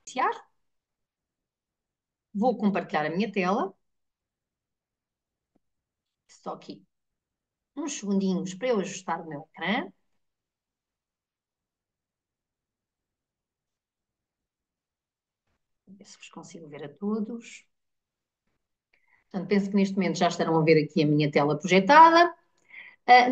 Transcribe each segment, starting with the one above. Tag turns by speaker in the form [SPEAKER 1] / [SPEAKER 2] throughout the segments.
[SPEAKER 1] iniciar. Vou compartilhar a minha tela. Só aqui uns segundinhos para eu ajustar o meu ecrã. Ver se vos consigo ver a todos. Portanto, penso que neste momento já estarão a ver aqui a minha tela projetada.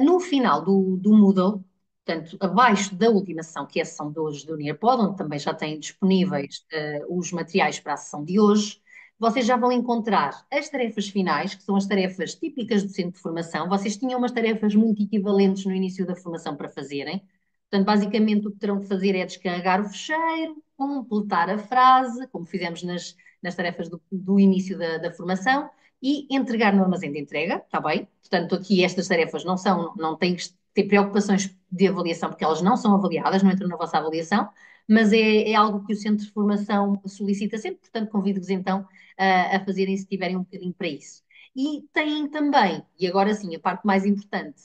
[SPEAKER 1] No final do Moodle, portanto, abaixo da última sessão, que é a sessão de hoje do Nearpod, onde também já têm disponíveis os materiais para a sessão de hoje, vocês já vão encontrar as tarefas finais, que são as tarefas típicas do centro de formação. Vocês tinham umas tarefas muito equivalentes no início da formação para fazerem. Portanto, basicamente o que terão de fazer é descarregar o fecheiro, completar a frase, como fizemos nas tarefas do início da formação, e entregar no armazém de entrega, está bem? Portanto, aqui estas tarefas não têm que ter preocupações de avaliação, porque elas não são avaliadas, não entram na vossa avaliação, mas é algo que o Centro de Formação solicita sempre, portanto, convido-vos então a fazerem se tiverem um bocadinho para isso. E têm também, e agora sim, a parte mais importante,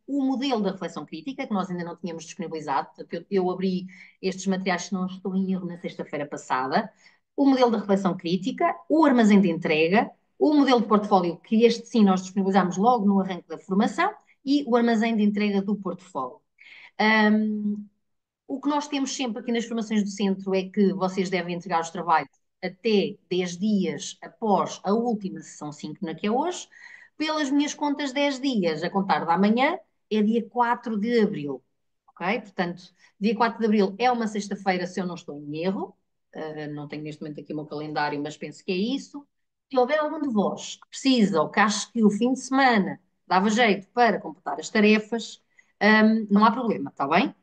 [SPEAKER 1] o modelo da reflexão crítica, que nós ainda não tínhamos disponibilizado. Portanto, eu abri estes materiais, se não estou em erro, na sexta-feira passada. O modelo da reflexão crítica, o armazém de entrega, o modelo de portfólio, que este sim nós disponibilizamos logo no arranque da formação, e o armazém de entrega do portfólio. Um, o que nós temos sempre aqui nas formações do centro é que vocês devem entregar os trabalhos até 10 dias após a última sessão síncrona, que é hoje. Pelas minhas contas, 10 dias a contar da manhã é dia 4 de abril. Ok? Portanto, dia 4 de abril é uma sexta-feira, se eu não estou em erro. Não tenho neste momento aqui o meu calendário, mas penso que é isso. Se houver algum de vós que precisa ou que ache que o fim de semana dava jeito para completar as tarefas, não há problema, está bem?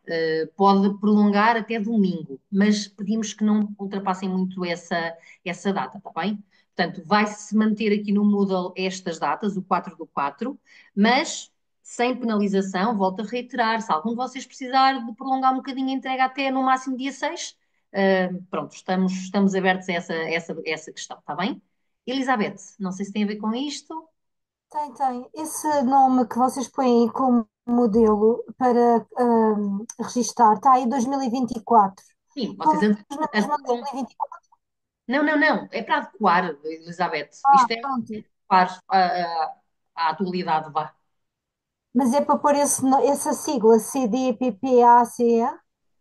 [SPEAKER 1] Pode prolongar até domingo, mas pedimos que não ultrapassem muito essa data, está bem? Portanto, vai-se manter aqui no Moodle estas datas, o 4 do 4, mas sem penalização, volto a reiterar, se algum de vocês precisar de prolongar um bocadinho a entrega até no máximo dia 6, pronto, estamos abertos a essa questão, está bem? Elizabeth, não sei se tem a ver com isto.
[SPEAKER 2] Tem, tem. Esse nome que vocês põem aí como modelo para registar está aí 2024.
[SPEAKER 1] Sim, vocês
[SPEAKER 2] Estão mesmo em
[SPEAKER 1] adequam.
[SPEAKER 2] 2024?
[SPEAKER 1] Não, não, não, é para adequar, Elizabeth.
[SPEAKER 2] Ah,
[SPEAKER 1] Isto é
[SPEAKER 2] pronto.
[SPEAKER 1] para adequar à atualidade, vá.
[SPEAKER 2] Mas é para pôr essa sigla CDPPACE?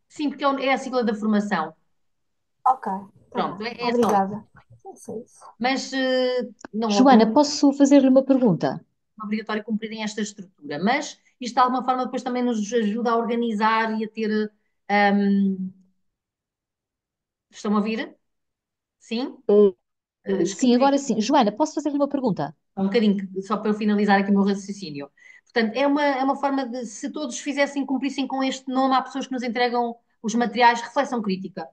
[SPEAKER 1] Sim, porque é a sigla da formação.
[SPEAKER 2] Ok, está
[SPEAKER 1] Pronto,
[SPEAKER 2] bem.
[SPEAKER 1] é só isso.
[SPEAKER 2] Obrigada. É só isso.
[SPEAKER 1] Mas não
[SPEAKER 3] Joana, posso fazer-lhe uma pergunta?
[SPEAKER 1] é obrigatório cumprirem esta estrutura. Mas isto de alguma forma depois também nos ajuda a organizar e a ter. hum, estão a ouvir? Sim?
[SPEAKER 3] Sim,
[SPEAKER 1] Escrever
[SPEAKER 3] agora sim. Joana, posso fazer-lhe uma pergunta?
[SPEAKER 1] um bocadinho, só para eu finalizar aqui o meu raciocínio. Portanto, é uma forma de, se todos fizessem, cumprissem com este nome, há pessoas que nos entregam os materiais, reflexão crítica.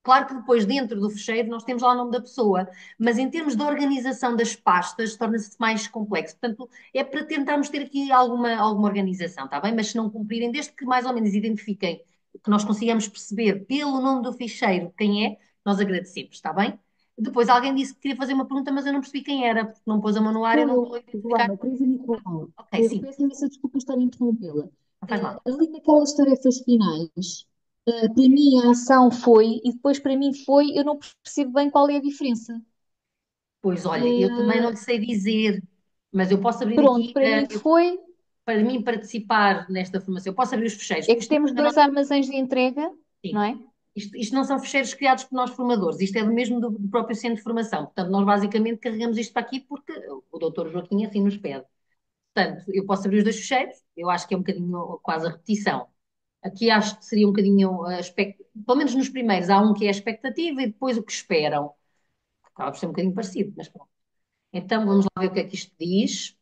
[SPEAKER 1] Claro que depois, dentro do fecheiro, nós temos lá o nome da pessoa, mas em termos de organização das pastas, torna-se mais complexo. Portanto, é para tentarmos ter aqui alguma organização, está bem? Mas se não cumprirem, desde que mais ou menos identifiquem, que nós consigamos perceber pelo nome do ficheiro quem é, nós agradecemos, está bem? Depois alguém disse que queria fazer uma pergunta, mas eu não percebi quem era, porque não pôs a mão no ar, eu
[SPEAKER 3] Sou
[SPEAKER 1] não estou a
[SPEAKER 3] eu,
[SPEAKER 1] identificar.
[SPEAKER 3] Joana, Teresa Nicolau.
[SPEAKER 1] Ok, sim,
[SPEAKER 3] Peço imensa desculpa estar a interrompê-la.
[SPEAKER 1] não faz mal.
[SPEAKER 3] Ali naquelas tarefas finais, para mim a ação foi, e depois para mim foi, eu não percebo bem qual é a diferença.
[SPEAKER 1] Pois olha, eu também não
[SPEAKER 3] Eh,
[SPEAKER 1] lhe sei dizer, mas eu posso abrir
[SPEAKER 3] Pronto,
[SPEAKER 1] aqui,
[SPEAKER 3] para mim foi,
[SPEAKER 1] para mim participar nesta formação, eu posso abrir os fecheiros,
[SPEAKER 3] é
[SPEAKER 1] porque
[SPEAKER 3] que
[SPEAKER 1] isto não
[SPEAKER 3] temos
[SPEAKER 1] é
[SPEAKER 3] dois armazéns de entrega, não
[SPEAKER 1] sim.
[SPEAKER 3] é?
[SPEAKER 1] Isto não são fecheiros criados por nós formadores, isto é do mesmo do próprio centro de formação. Portanto, nós basicamente carregamos isto para aqui porque o doutor Joaquim assim nos pede. Portanto, eu posso abrir os dois fecheiros, eu acho que é um bocadinho quase a repetição. Aqui acho que seria um bocadinho, pelo menos nos primeiros, há um que é a expectativa e depois o que esperam. Acaba por ser um bocadinho parecido, mas pronto. Então, vamos lá ver o que é que isto diz,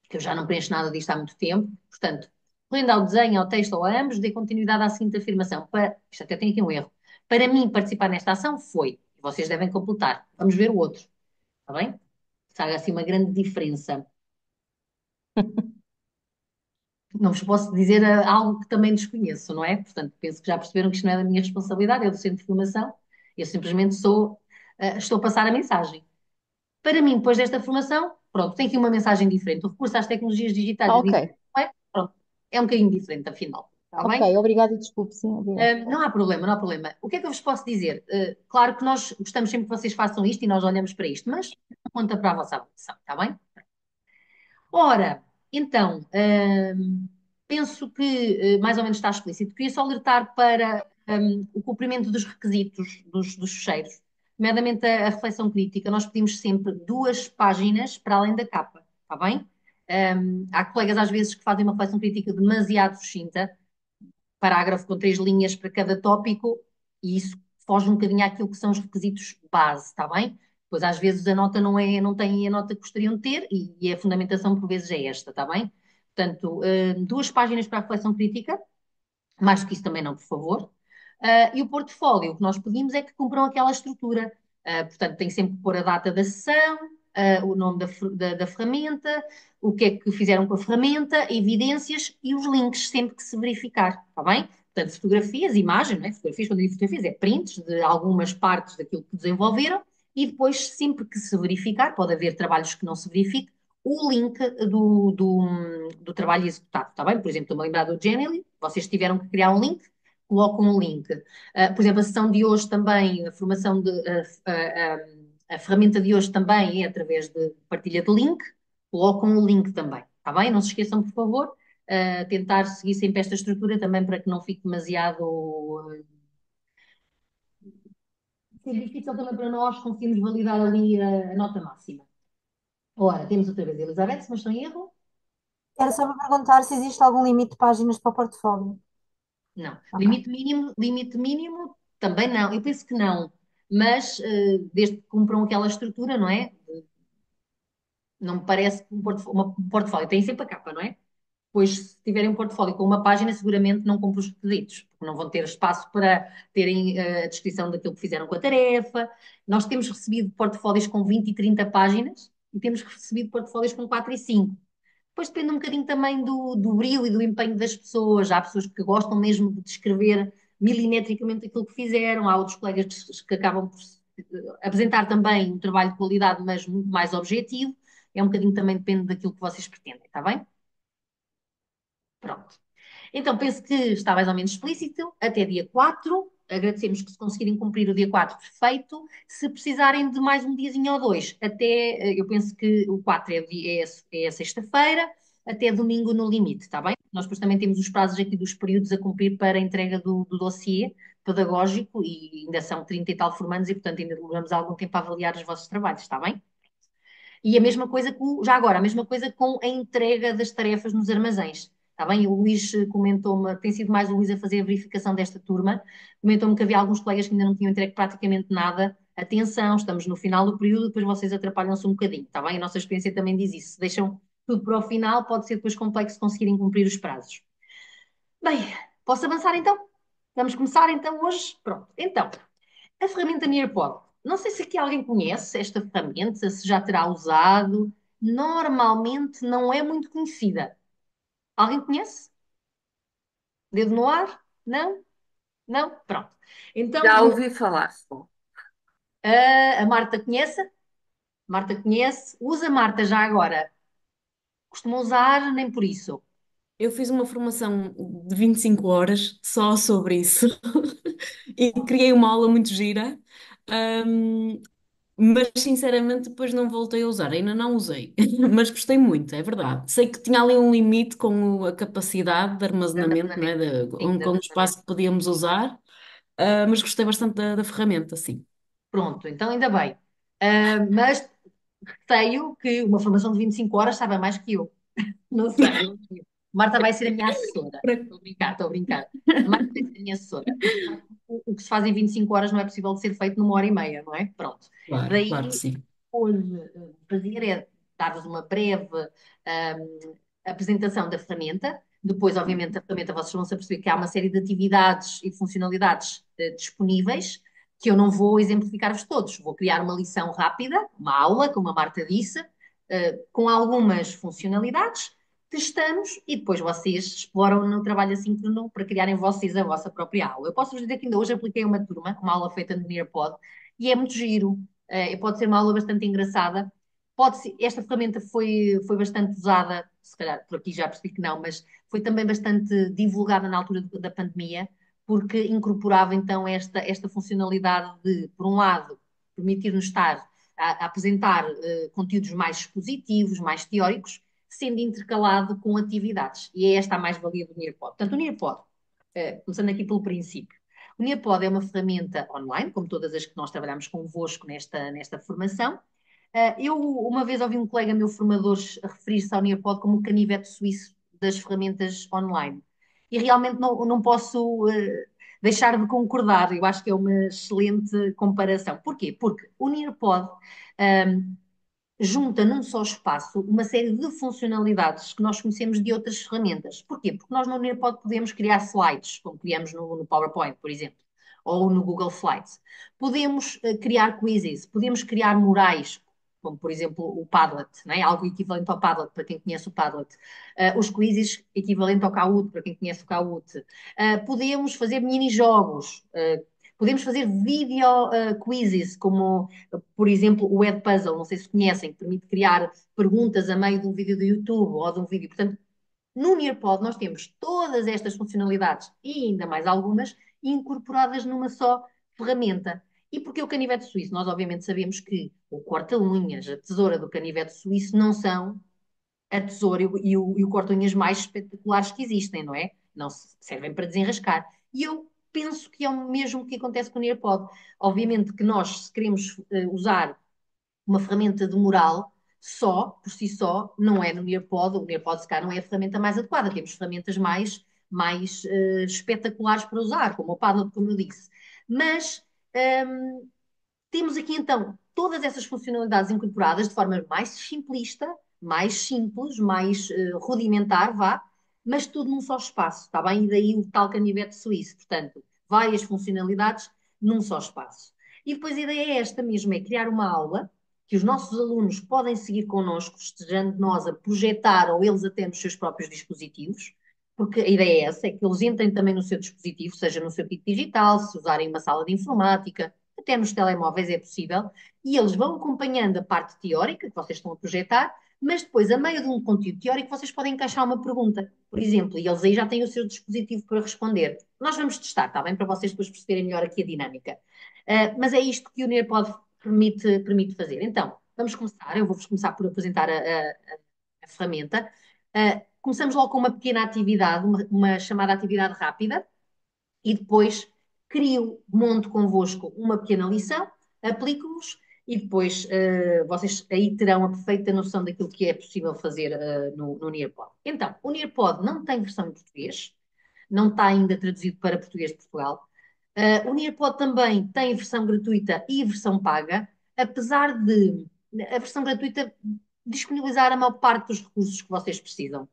[SPEAKER 1] que eu já não preencho nada disto há muito tempo. Portanto, correndo ao desenho, ao texto ou a ambos, dê continuidade à seguinte afirmação. Isto até tem aqui um erro. Para mim, participar nesta ação foi. E vocês devem completar. Vamos ver o outro. Está bem? Se há assim uma grande diferença. Não vos posso dizer algo que também desconheço, não é? Portanto, penso que já perceberam que isto não é da minha responsabilidade, é do centro de formação. Eu simplesmente estou a passar a mensagem. Para mim, depois desta formação, pronto, tem aqui uma mensagem diferente. O recurso às tecnologias digitais
[SPEAKER 3] Ah,
[SPEAKER 1] é
[SPEAKER 3] ok.
[SPEAKER 1] diferente, não é? Pronto, é um bocadinho diferente, afinal. está
[SPEAKER 3] Ok,
[SPEAKER 1] bem?
[SPEAKER 3] obrigada e desculpe, sim, obrigada.
[SPEAKER 1] Não há problema, não há problema. O que é que eu vos posso dizer? Claro que nós gostamos sempre que vocês façam isto e nós olhamos para isto, mas conta para a vossa avaliação, está bem? Ora, então, penso que mais ou menos está explícito. Queria só alertar para o cumprimento dos requisitos dos fecheiros, nomeadamente a reflexão crítica. Nós pedimos sempre 2 páginas para além da capa, está bem? Há colegas às vezes que fazem uma reflexão crítica demasiado sucinta, parágrafo com 3 linhas para cada tópico, e isso foge um bocadinho àquilo que são os requisitos base, está bem? Pois às vezes a nota não tem a nota que gostariam de ter e a fundamentação por vezes é esta, está bem? Portanto, 2 páginas para a reflexão crítica, mais do que isso também não, por favor. E o portfólio, o que nós pedimos é que cumpram aquela estrutura. Portanto, tem sempre que pôr a data da sessão, o nome da ferramenta, o que é que fizeram com a ferramenta, evidências e os links sempre que se verificar, está bem? Portanto, fotografias, imagem, não é? Fotografias, quando eu digo fotografias, é prints de algumas partes daquilo que desenvolveram e depois, sempre que se verificar, pode haver trabalhos que não se verifiquem, o link do trabalho executado, está bem? Por exemplo, estou-me a lembrar do Genially, vocês tiveram que criar um link, colocam um link. Por exemplo, a sessão de hoje também, a formação a ferramenta de hoje também é através de partilha de link, colocam o link também, está bem? Não se esqueçam, por favor, tentar seguir sempre esta estrutura também para que não fique demasiado ser difícil também para nós conseguirmos validar ali a nota máxima. Ora, temos outra vez a Elizabeth, se não estou em erro.
[SPEAKER 2] Era só para perguntar se existe algum limite de páginas para o portfólio.
[SPEAKER 1] Não.
[SPEAKER 2] Ok.
[SPEAKER 1] Limite mínimo também não. Eu penso que não. Mas desde que cumpram aquela estrutura, não é? Não me parece que um portfólio tem sempre a capa, não é? Pois, se tiverem um portfólio com 1 página, seguramente não cumpre os requisitos, porque não vão ter espaço para terem a descrição daquilo que fizeram com a tarefa. Nós temos recebido portfólios com 20 e 30 páginas e temos recebido portfólios com 4 e 5. Depois depende um bocadinho também do brio e do empenho das pessoas. Há pessoas que gostam mesmo de descrever milimetricamente aquilo que fizeram, há outros colegas que acabam por apresentar também um trabalho de qualidade, mas muito mais objetivo. É um bocadinho também depende daquilo que vocês pretendem, está bem? Pronto. Então, penso que está mais ou menos explícito. Até dia 4. Agradecemos que se conseguirem cumprir o dia 4, perfeito. Se precisarem de mais um diazinho ou dois, eu penso que o 4 é a sexta-feira, até domingo no limite, está bem? Nós depois também temos os prazos aqui dos períodos a cumprir para a entrega do dossiê pedagógico e ainda são 30 e tal formandos e, portanto, ainda demoramos algum tempo a avaliar os vossos trabalhos, está bem? E a mesma coisa já agora, a mesma coisa com a entrega das tarefas nos armazéns. Está bem? O Luís comentou-me, tem sido mais o Luís a fazer a verificação desta turma, comentou-me que havia alguns colegas que ainda não tinham entregue praticamente nada. Atenção, estamos no final do período, depois vocês atrapalham-se um bocadinho, está bem? A nossa experiência também diz isso. Se deixam tudo para o final, pode ser depois complexo conseguirem cumprir os prazos. Bem, posso avançar então? Vamos começar então hoje? Pronto. Então, a ferramenta Nearpod. Não sei se aqui alguém conhece esta ferramenta, se já terá usado. Normalmente não é muito conhecida. Alguém conhece? Dedo no ar? Não? Não? Pronto. Então,
[SPEAKER 4] Já ouvi falar só.
[SPEAKER 1] a Marta conhece? Marta conhece. Usa Marta já agora. Costuma usar, nem por isso.
[SPEAKER 5] Eu fiz uma formação de 25 horas só sobre isso e criei uma aula muito gira, ahm, mas sinceramente depois não voltei a usar, ainda não usei, mas gostei muito, é verdade. Sei que tinha ali um limite com a capacidade de
[SPEAKER 1] De
[SPEAKER 5] armazenamento, não é?
[SPEAKER 1] armazenamento. Sim, de
[SPEAKER 5] Com o
[SPEAKER 1] armazenamento.
[SPEAKER 5] espaço que podíamos usar, mas gostei bastante da ferramenta, sim.
[SPEAKER 1] Pronto, então ainda bem. Mas receio que uma formação de 25 horas saiba mais que eu. Não sei. Marta vai ser a minha assessora.
[SPEAKER 5] Para-
[SPEAKER 1] Estou a brincar, estou a brincar. A Marta vai ser a minha assessora. Porque de facto, o que se faz em 25 horas não é possível de ser feito numa hora e meia, não é? Pronto.
[SPEAKER 5] Claro, claro que
[SPEAKER 1] Daí,
[SPEAKER 5] sim.
[SPEAKER 1] hoje, fazer é dar-vos uma breve apresentação da ferramenta. Depois, obviamente, a ferramenta vocês vão se aperceber que há uma série de atividades e de funcionalidades disponíveis que eu não vou exemplificar-vos todos. Vou criar uma lição rápida, uma aula, como a Marta disse, com algumas funcionalidades, testamos e depois vocês exploram no trabalho assíncrono para criarem vocês a vossa própria aula. Eu posso vos dizer que ainda hoje apliquei uma turma, uma aula feita no Nearpod, e é muito giro. Pode ser uma aula bastante engraçada. Esta ferramenta foi bastante usada, se calhar por aqui já percebi que não, mas foi também bastante divulgada na altura da pandemia, porque incorporava então esta funcionalidade de, por um lado, permitir-nos estar a apresentar conteúdos mais expositivos, mais teóricos, sendo intercalado com atividades. E é esta a mais-valia do Nearpod. Portanto, o Nearpod, começando aqui pelo princípio, o Nearpod é uma ferramenta online, como todas as que nós trabalhamos convosco nesta formação. Eu uma vez ouvi um colega meu formador referir-se ao Nearpod como o canivete suíço das ferramentas online. E realmente não posso deixar de concordar. Eu acho que é uma excelente comparação. Porquê? Porque o Nearpod junta num só espaço uma série de funcionalidades que nós conhecemos de outras ferramentas. Porquê? Porque nós no Nearpod podemos criar slides, como criamos no PowerPoint, por exemplo, ou no Google Slides. Podemos criar quizzes, podemos criar murais, como por exemplo o Padlet, né? Algo equivalente ao Padlet, para quem conhece o Padlet. Os quizzes equivalente ao Kahoot, para quem conhece o Kahoot. Podemos fazer mini-jogos, podemos fazer video quizzes, como por exemplo, o Ed Puzzle, não sei se conhecem, que permite criar perguntas a meio de um vídeo do YouTube ou de um vídeo. Portanto, no Nearpod nós temos todas estas funcionalidades e ainda mais algumas incorporadas numa só ferramenta. E porque o canivete suíço? Nós obviamente sabemos que o corta-unhas, a tesoura do canivete suíço não são a tesoura e o corta-unhas mais espetaculares que existem, não é? Não servem para desenrascar. E eu penso que é o mesmo que acontece com o Nearpod. Obviamente que nós, se queremos usar uma ferramenta de moral só, por si só, não é no Nearpod, o Nearpod se calhar não é a ferramenta mais adequada, temos ferramentas mais espetaculares para usar, como o Padlet, como eu disse. Mas temos aqui então todas essas funcionalidades incorporadas de forma mais simplista, mais simples, mais rudimentar, vá, mas tudo num só espaço, está bem? E daí o tal canivete suíço, portanto, várias funcionalidades num só espaço. E depois a ideia é esta mesmo, é criar uma aula que os nossos alunos podem seguir connosco, estejando nós a projetar ou eles até nos seus próprios dispositivos, porque a ideia é essa, é que eles entrem também no seu dispositivo, seja no seu kit digital, se usarem uma sala de informática, até nos telemóveis é possível, e eles vão acompanhando a parte teórica que vocês estão a projetar, mas depois, a meio de um conteúdo teórico, vocês podem encaixar uma pergunta, por exemplo, e eles aí já têm o seu dispositivo para responder. Nós vamos testar, está bem? Para vocês depois perceberem melhor aqui a dinâmica. Mas é isto que o Nearpod permite fazer. Então, vamos começar. Eu vou-vos começar por apresentar a ferramenta. Começamos logo com uma pequena atividade, uma chamada atividade rápida, e depois monto convosco uma pequena lição, aplico-vos e depois vocês aí terão a perfeita noção daquilo que é possível fazer no Nearpod. Então, o Nearpod não tem versão em português, não está ainda traduzido para português de Portugal. O Nearpod também tem versão gratuita e versão paga, apesar de a versão gratuita disponibilizar a maior parte dos recursos que vocês precisam.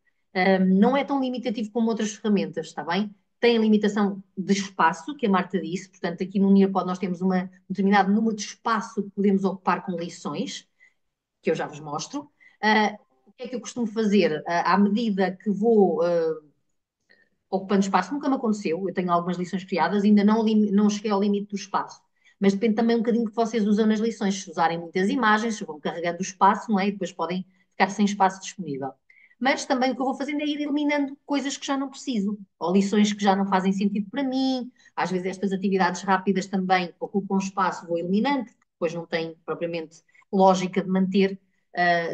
[SPEAKER 1] Não é tão limitativo como outras ferramentas, está bem? Tem a limitação de espaço, que a Marta disse, portanto, aqui no Nearpod nós temos um determinado número de espaço que podemos ocupar com lições, que eu já vos mostro. O que é que eu costumo fazer? À medida que vou ocupando espaço, nunca me aconteceu, eu tenho algumas lições criadas, ainda não cheguei ao limite do espaço. Mas depende também um bocadinho do que vocês usam nas lições. Se usarem muitas imagens, se vão carregando o espaço, não é? E depois podem ficar sem espaço disponível. Mas também o que eu vou fazendo é ir eliminando coisas que já não preciso, ou lições que já não fazem sentido para mim. Às vezes estas atividades rápidas também ocupam espaço, vou eliminando, porque depois não tem propriamente lógica de manter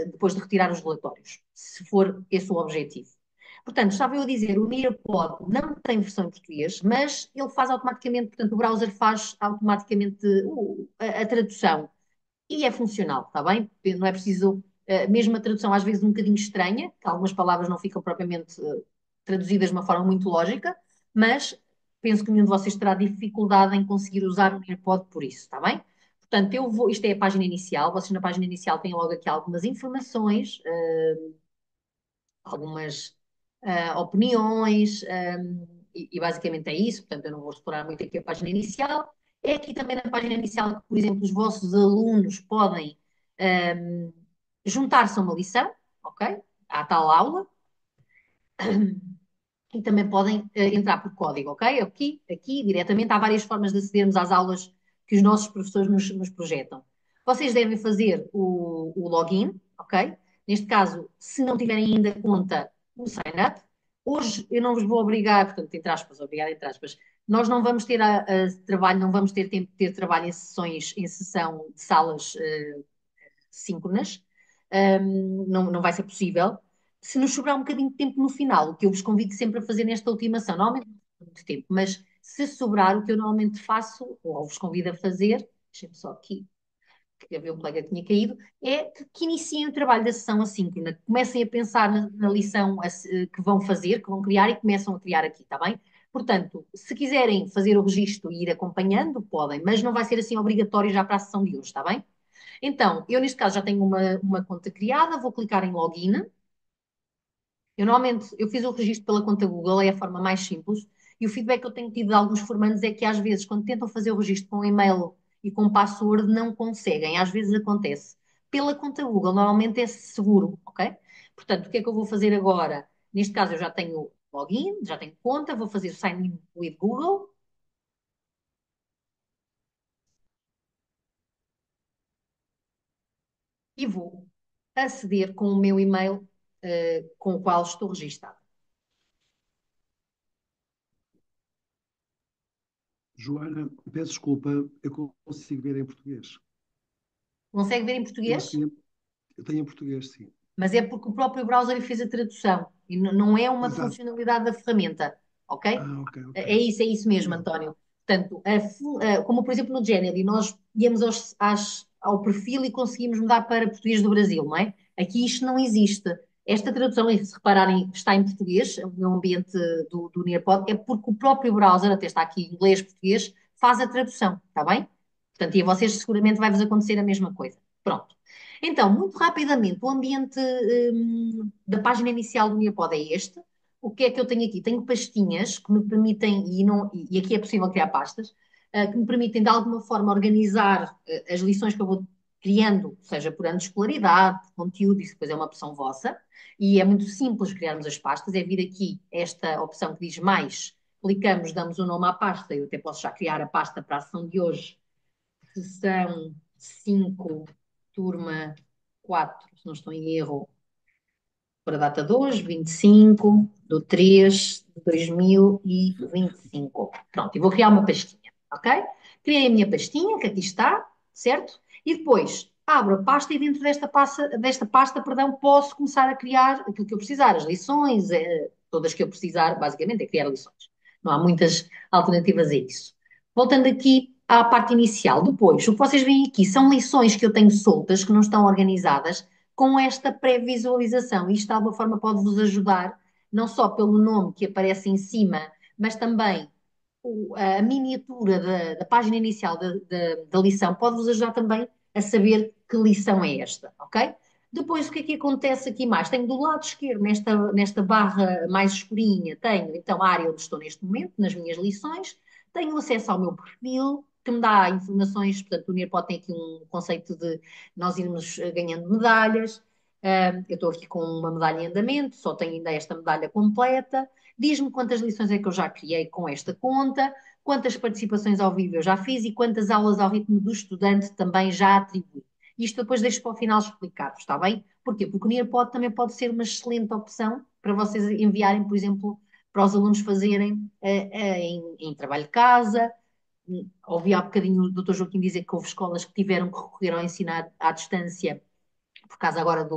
[SPEAKER 1] depois de retirar os relatórios, se for esse o objetivo. Portanto, estava eu a dizer, o Nearpod não tem versão em português, mas ele faz automaticamente, portanto, o browser faz automaticamente a tradução e é funcional, está bem? Não é preciso, mesmo a tradução às vezes um bocadinho estranha, que algumas palavras não ficam propriamente traduzidas de uma forma muito lógica, mas penso que nenhum de vocês terá dificuldade em conseguir usar o Nearpod por isso, está bem? Portanto, isto é a página inicial, vocês na página inicial têm logo aqui algumas informações, algumas opiniões, e basicamente é isso, portanto eu não vou explorar muito aqui a página inicial. É aqui também na página inicial que, por exemplo, os vossos alunos podem juntar-se a uma lição, ok? À tal aula, e também podem entrar por código, ok? Aqui, diretamente, há várias formas de acedermos às aulas que os nossos professores nos projetam. Vocês devem fazer o login, ok? Neste caso, se não tiverem ainda conta, o sign up. Hoje eu não vos vou obrigar, portanto, entre aspas, obrigar entre aspas, nós não vamos ter trabalho, não vamos ter tempo de ter trabalho em sessões, em sessão de salas síncronas. Não vai ser possível. Se nos sobrar um bocadinho de tempo no final, o que eu vos convido sempre a fazer nesta ultimação, normalmente não é muito tempo, mas se sobrar, o que eu normalmente faço, ou vos convido a fazer, deixem-me só aqui, que havia um colega que tinha caído, é que iniciem o trabalho da sessão assíncrona, comecem a pensar na lição que vão fazer, que vão criar e começam a criar aqui, está bem? Portanto, se quiserem fazer o registro e ir acompanhando, podem, mas não vai ser assim obrigatório já para a sessão de hoje, está bem? Então, eu neste caso já tenho uma conta criada, vou clicar em login. Eu normalmente eu fiz o registro pela conta Google, é a forma mais simples, e o feedback que eu tenho tido de alguns formandos é que às vezes, quando tentam fazer o registro com e-mail e com password, não conseguem. Às vezes acontece. Pela conta Google, normalmente é seguro, ok? Portanto, o que é que eu vou fazer agora? Neste caso, eu já tenho login, já tenho conta, vou fazer o sign in with Google e vou aceder com o meu e-mail, com o qual estou registada.
[SPEAKER 4] Joana, peço desculpa, eu consigo ver em português.
[SPEAKER 1] Consegue ver em
[SPEAKER 4] Eu
[SPEAKER 1] português?
[SPEAKER 4] tenho, eu tenho em português, sim.
[SPEAKER 1] Mas é porque o próprio browser lhe fez a tradução e não é uma
[SPEAKER 4] Exato.
[SPEAKER 1] funcionalidade da ferramenta, ok?
[SPEAKER 4] Ah, ok, ok.
[SPEAKER 1] É isso mesmo,
[SPEAKER 4] Exato.
[SPEAKER 1] António. Portanto, como por exemplo no Genially, nós íamos ao perfil e conseguimos mudar para português do Brasil, não é? Aqui isto não existe. Esta tradução, se repararem, está em português, no ambiente do Nearpod, é porque o próprio browser, até está aqui em inglês-português, faz a tradução, está bem? Portanto, e a vocês seguramente vai-vos acontecer a mesma coisa. Pronto. Então, muito rapidamente, o ambiente da página inicial do Nearpod é este. O que é que eu tenho aqui? Tenho pastinhas que me permitem, e aqui é possível criar pastas, que me permitem de alguma forma organizar as lições que eu vou criando, seja por ano de escolaridade, por conteúdo, isso depois é uma opção vossa, e é muito simples criarmos as pastas, é vir aqui esta opção que diz mais, clicamos, damos o nome à pasta, eu até posso já criar a pasta para a sessão de hoje, sessão 5, turma 4, se não estou em erro, para a data de hoje, 25/3/2025. Pronto, e vou criar uma pastinha, ok? Criei a minha pastinha, que aqui está, certo? E depois abro a pasta e dentro desta pasta, perdão, posso começar a criar aquilo que eu precisar, as lições, todas que eu precisar, basicamente, é criar lições. Não há muitas alternativas a isso. Voltando aqui à parte inicial, depois, o que vocês veem aqui são lições que eu tenho soltas, que não estão organizadas, com esta pré-visualização. Isto, de alguma forma, pode-vos ajudar, não só pelo nome que aparece em cima, mas também a miniatura da página inicial da lição, pode-vos ajudar também a saber que lição é esta, ok? Depois, o que é que acontece aqui mais? Tenho do lado esquerdo, nesta barra mais escurinha, tenho então a área onde estou neste momento, nas minhas lições, tenho acesso ao meu perfil, que me dá informações, portanto, o Nearpod tem aqui um conceito de nós irmos ganhando medalhas. Eu estou aqui com uma medalha em andamento, só tenho ainda esta medalha completa. Diz-me quantas lições é que eu já criei com esta conta, quantas participações ao vivo eu já fiz e quantas aulas ao ritmo do estudante também já atribuí. Isto depois deixo para o final explicar-vos, está bem? Porquê? Porque o Nearpod também pode ser uma excelente opção para vocês enviarem, por exemplo, para os alunos fazerem em trabalho de casa. Ouvi há bocadinho o Dr. Joaquim dizer que houve escolas que tiveram que recorrer ao ensinar à distância por causa agora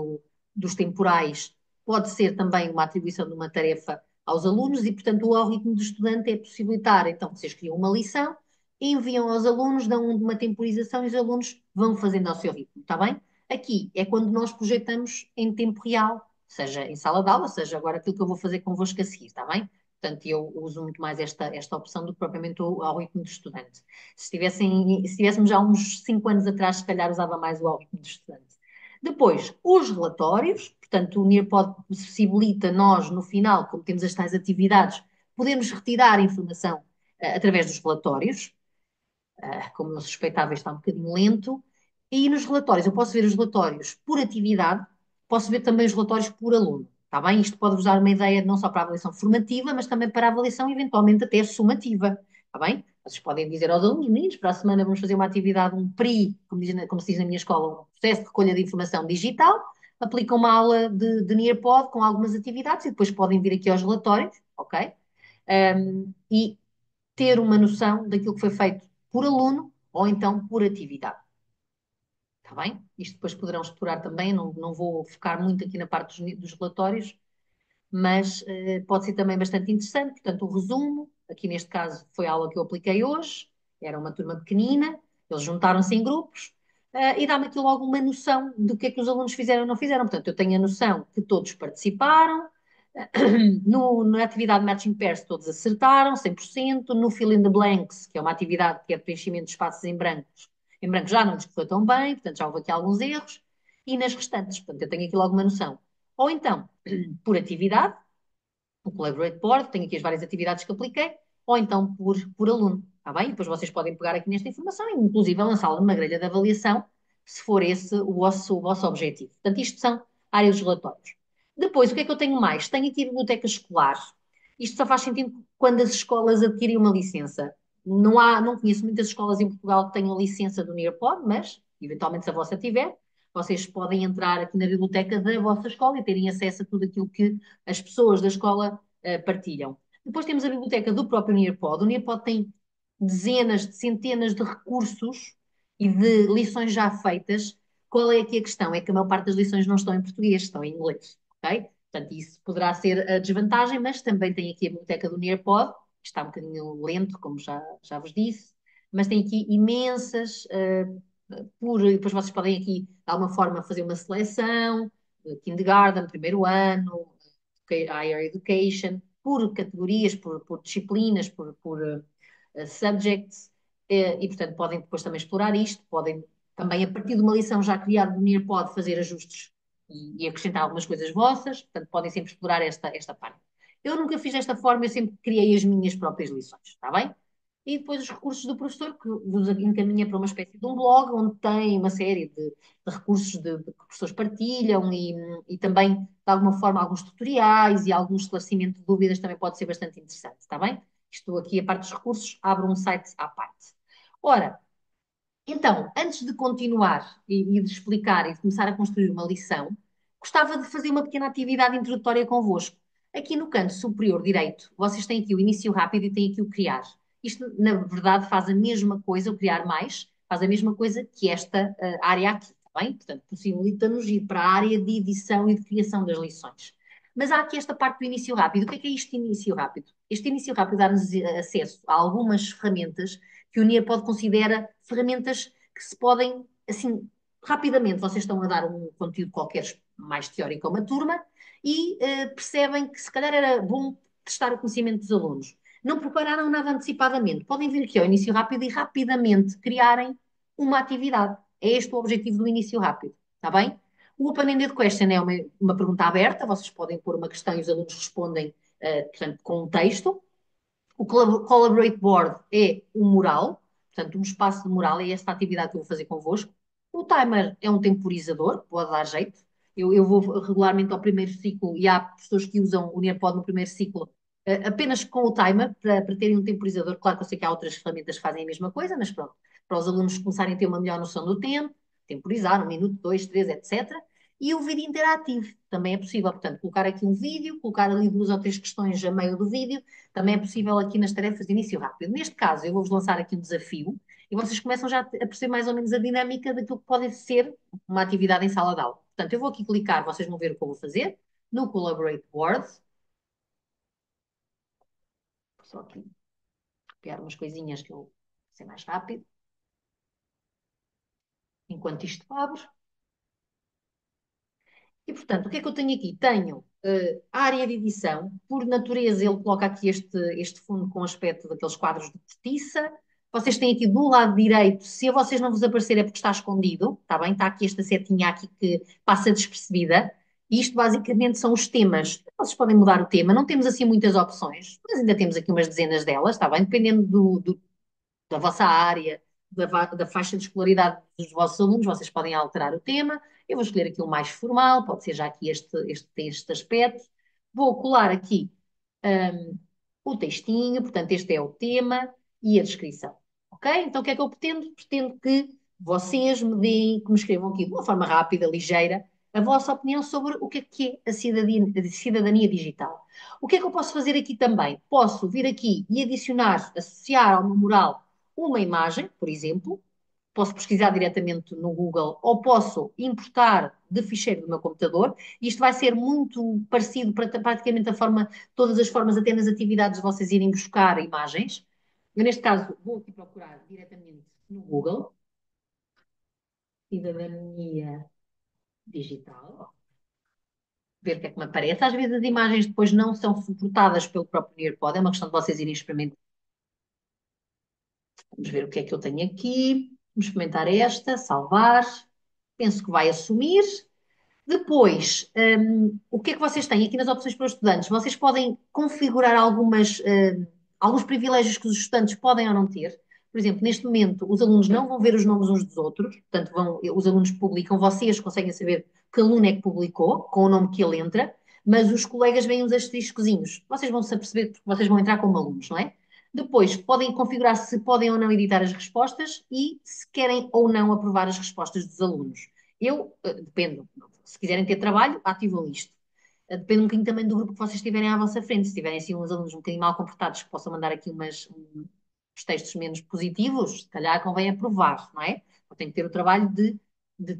[SPEAKER 1] dos temporais, pode ser também uma atribuição de uma tarefa aos alunos e, portanto, o algoritmo do estudante é possibilitar, então, vocês criam uma lição, enviam aos alunos, dão uma temporização e os alunos vão fazendo ao seu ritmo, está bem? Aqui é quando nós projetamos em tempo real, seja em sala de aula, seja agora aquilo que eu vou fazer convosco a seguir, está bem? Portanto, eu uso muito mais esta opção do que propriamente o algoritmo do estudante. Se tivéssemos já uns 5 anos atrás, se calhar usava mais o algoritmo do estudante. Depois, os relatórios, portanto, o Nearpod possibilita nós, no final, como temos as tais atividades, podemos retirar a informação através dos relatórios. Como eu suspeitava, está um bocadinho lento. E nos relatórios, eu posso ver os relatórios por atividade, posso ver também os relatórios por aluno. Está bem? Isto pode-vos dar uma ideia não só para a avaliação formativa, mas também para a avaliação, eventualmente, até sumativa. Está bem? Vocês podem dizer aos alunos, meninos, para a semana vamos fazer uma atividade, um PRI, como se diz na minha escola, um processo de recolha de informação digital. aplicam uma aula de Nearpod com algumas atividades e depois podem vir aqui aos relatórios, ok? E ter uma noção daquilo que foi feito por aluno ou então por atividade. Está bem? Isto depois poderão explorar também, não vou focar muito aqui na parte dos relatórios, mas pode ser também bastante interessante. Portanto, o resumo, aqui neste caso foi a aula que eu apliquei hoje, era uma turma pequenina, eles juntaram-se em grupos, e dá-me aqui logo uma noção do que é que os alunos fizeram ou não fizeram. Portanto, eu tenho a noção que todos participaram, na atividade Matching Pairs todos acertaram, 100%, no Fill in the Blanks, que é uma atividade que é preenchimento de espaços em branco já não lhes correu tão bem, portanto já houve aqui alguns erros, e nas restantes, portanto eu tenho aqui logo uma noção. Ou então, por atividade, o Collaborate Board, tenho aqui as várias atividades que apliquei, ou então por aluno, está bem? Depois vocês podem pegar aqui nesta informação e, inclusive, lançá-la numa grelha de avaliação, se for esse o vosso objetivo. Portanto, isto são áreas dos relatórios. Depois, o que é que eu tenho mais? Tenho aqui a biblioteca escolar. Isto só faz sentido quando as escolas adquirem uma licença. Não conheço muitas escolas em Portugal que tenham licença do Nearpod, mas, eventualmente, se a vossa tiver, vocês podem entrar aqui na biblioteca da vossa escola e terem acesso a tudo aquilo que as pessoas da escola partilham. Depois temos a biblioteca do próprio Nearpod. O Nearpod tem dezenas de centenas de recursos e de lições já feitas. Qual é aqui a questão? É que a maior parte das lições não estão em português, estão em inglês, ok? Portanto, isso poderá ser a desvantagem, mas também tem aqui a biblioteca do Nearpod, que está um bocadinho lento, como já vos disse, mas tem aqui imensas, depois vocês podem aqui, de alguma forma, fazer uma seleção, kindergarten, primeiro ano, higher education, por categorias, por disciplinas, por subjects, e portanto podem depois também explorar isto, podem também a partir de uma lição já criada no Nearpod fazer ajustes e acrescentar algumas coisas vossas, portanto podem sempre explorar esta parte. Eu nunca fiz desta forma, eu sempre criei as minhas próprias lições, está bem? E depois os recursos do professor, que vos encaminha para uma espécie de um blog, onde tem uma série de recursos que professores partilham e também, de alguma forma, alguns tutoriais e algum esclarecimento de dúvidas também pode ser bastante interessante, está bem? Isto aqui, a parte dos recursos, abre um site à parte. Ora, então, antes de continuar e de explicar e de começar a construir uma lição, gostava de fazer uma pequena atividade introdutória convosco. Aqui no canto superior direito, vocês têm aqui o início rápido e têm aqui o criar. Isto, na verdade, faz a mesma coisa, o criar mais, faz a mesma coisa que esta área aqui, está bem? Portanto, possibilita-nos ir para a área de edição e de criação das lições. Mas há aqui esta parte do início rápido. O que é este início rápido? Este início rápido dá-nos acesso a algumas ferramentas que o Nearpod considera ferramentas que se podem, assim, rapidamente, vocês estão a dar um conteúdo qualquer mais teórico a uma turma e percebem que se calhar era bom testar o conhecimento dos alunos. Não prepararam nada antecipadamente. Podem vir aqui ao início rápido e rapidamente criarem uma atividade. É este o objetivo do início rápido, está bem? O Open-Ended Question é uma pergunta aberta, vocês podem pôr uma questão e os alunos respondem, portanto, com um texto. O Collaborate Board é o mural, portanto, um espaço de mural, é esta atividade que eu vou fazer convosco. O timer é um temporizador, pode dar jeito. Eu vou regularmente ao primeiro ciclo e há pessoas que usam o Nearpod no primeiro ciclo apenas com o timer para terem um temporizador. Claro que eu sei que há outras ferramentas que fazem a mesma coisa, mas pronto, para os alunos começarem a ter uma melhor noção do tempo, temporizar, um minuto, dois, três, etc. E o vídeo interativo também é possível, portanto, colocar aqui um vídeo, colocar ali duas ou três questões a meio do vídeo, também é possível aqui nas tarefas de início rápido. Neste caso, eu vou-vos lançar aqui um desafio e vocês começam já a perceber mais ou menos a dinâmica daquilo que pode ser uma atividade em sala de aula. Portanto, eu vou aqui clicar, vocês vão ver o que eu vou fazer, no Collaborate Board. Vou só aqui copiar umas coisinhas que eu vou ser mais rápido. Enquanto isto abre. E, portanto, o que é que eu tenho aqui? Tenho a área de edição, por natureza ele coloca aqui este fundo com aspecto daqueles quadros de cortiça. Vocês têm aqui do lado direito, se a vocês não vos aparecer é porque está escondido, está bem? Está aqui esta setinha aqui que passa despercebida. E isto basicamente são os temas. Vocês podem mudar o tema, não temos assim muitas opções, mas ainda temos aqui umas dezenas delas, está bem? Dependendo da vossa área, da faixa de escolaridade dos vossos alunos, vocês podem alterar o tema. Eu vou escolher aqui o mais formal, pode ser já aqui este aspecto. Vou colar aqui o textinho, portanto, este é o tema e a descrição. Ok? Então, o que é que eu pretendo? Pretendo que vocês me deem, que me escrevam aqui de uma forma rápida, ligeira, a vossa opinião sobre o que é a cidadania digital. O que é que eu posso fazer aqui também? Posso vir aqui e adicionar, associar ao meu mural uma imagem, por exemplo, posso pesquisar diretamente no Google ou posso importar de ficheiro do meu computador. Isto vai ser muito parecido para praticamente todas as formas, até nas atividades de vocês irem buscar imagens. Eu, neste caso, vou aqui procurar diretamente no Google, cidadania digital, ver o que é que me aparece. Às vezes as imagens depois não são suportadas pelo próprio Nearpod, é uma questão de vocês irem experimentar. Vamos ver o que é que eu tenho aqui. Vamos experimentar esta, salvar. Penso que vai assumir. Depois, o que é que vocês têm aqui nas opções para os estudantes? Vocês podem configurar alguns privilégios que os estudantes podem ou não ter. Por exemplo, neste momento, os alunos não vão ver os nomes uns dos outros, portanto, os alunos publicam, vocês conseguem saber que aluno é que publicou, com o nome que ele entra, mas os colegas veem os asteriscozinhos. Vocês vão se aperceber porque vocês vão entrar como alunos, não é? Depois, podem configurar se podem ou não editar as respostas e se querem ou não aprovar as respostas dos alunos. Depende, se quiserem ter trabalho, ativam isto. Depende um bocadinho também do grupo que vocês tiverem à vossa frente. Se tiverem assim uns alunos um bocadinho mal comportados que possam mandar aqui uns textos menos positivos, se calhar convém aprovar, não é? Ou tem que ter o trabalho de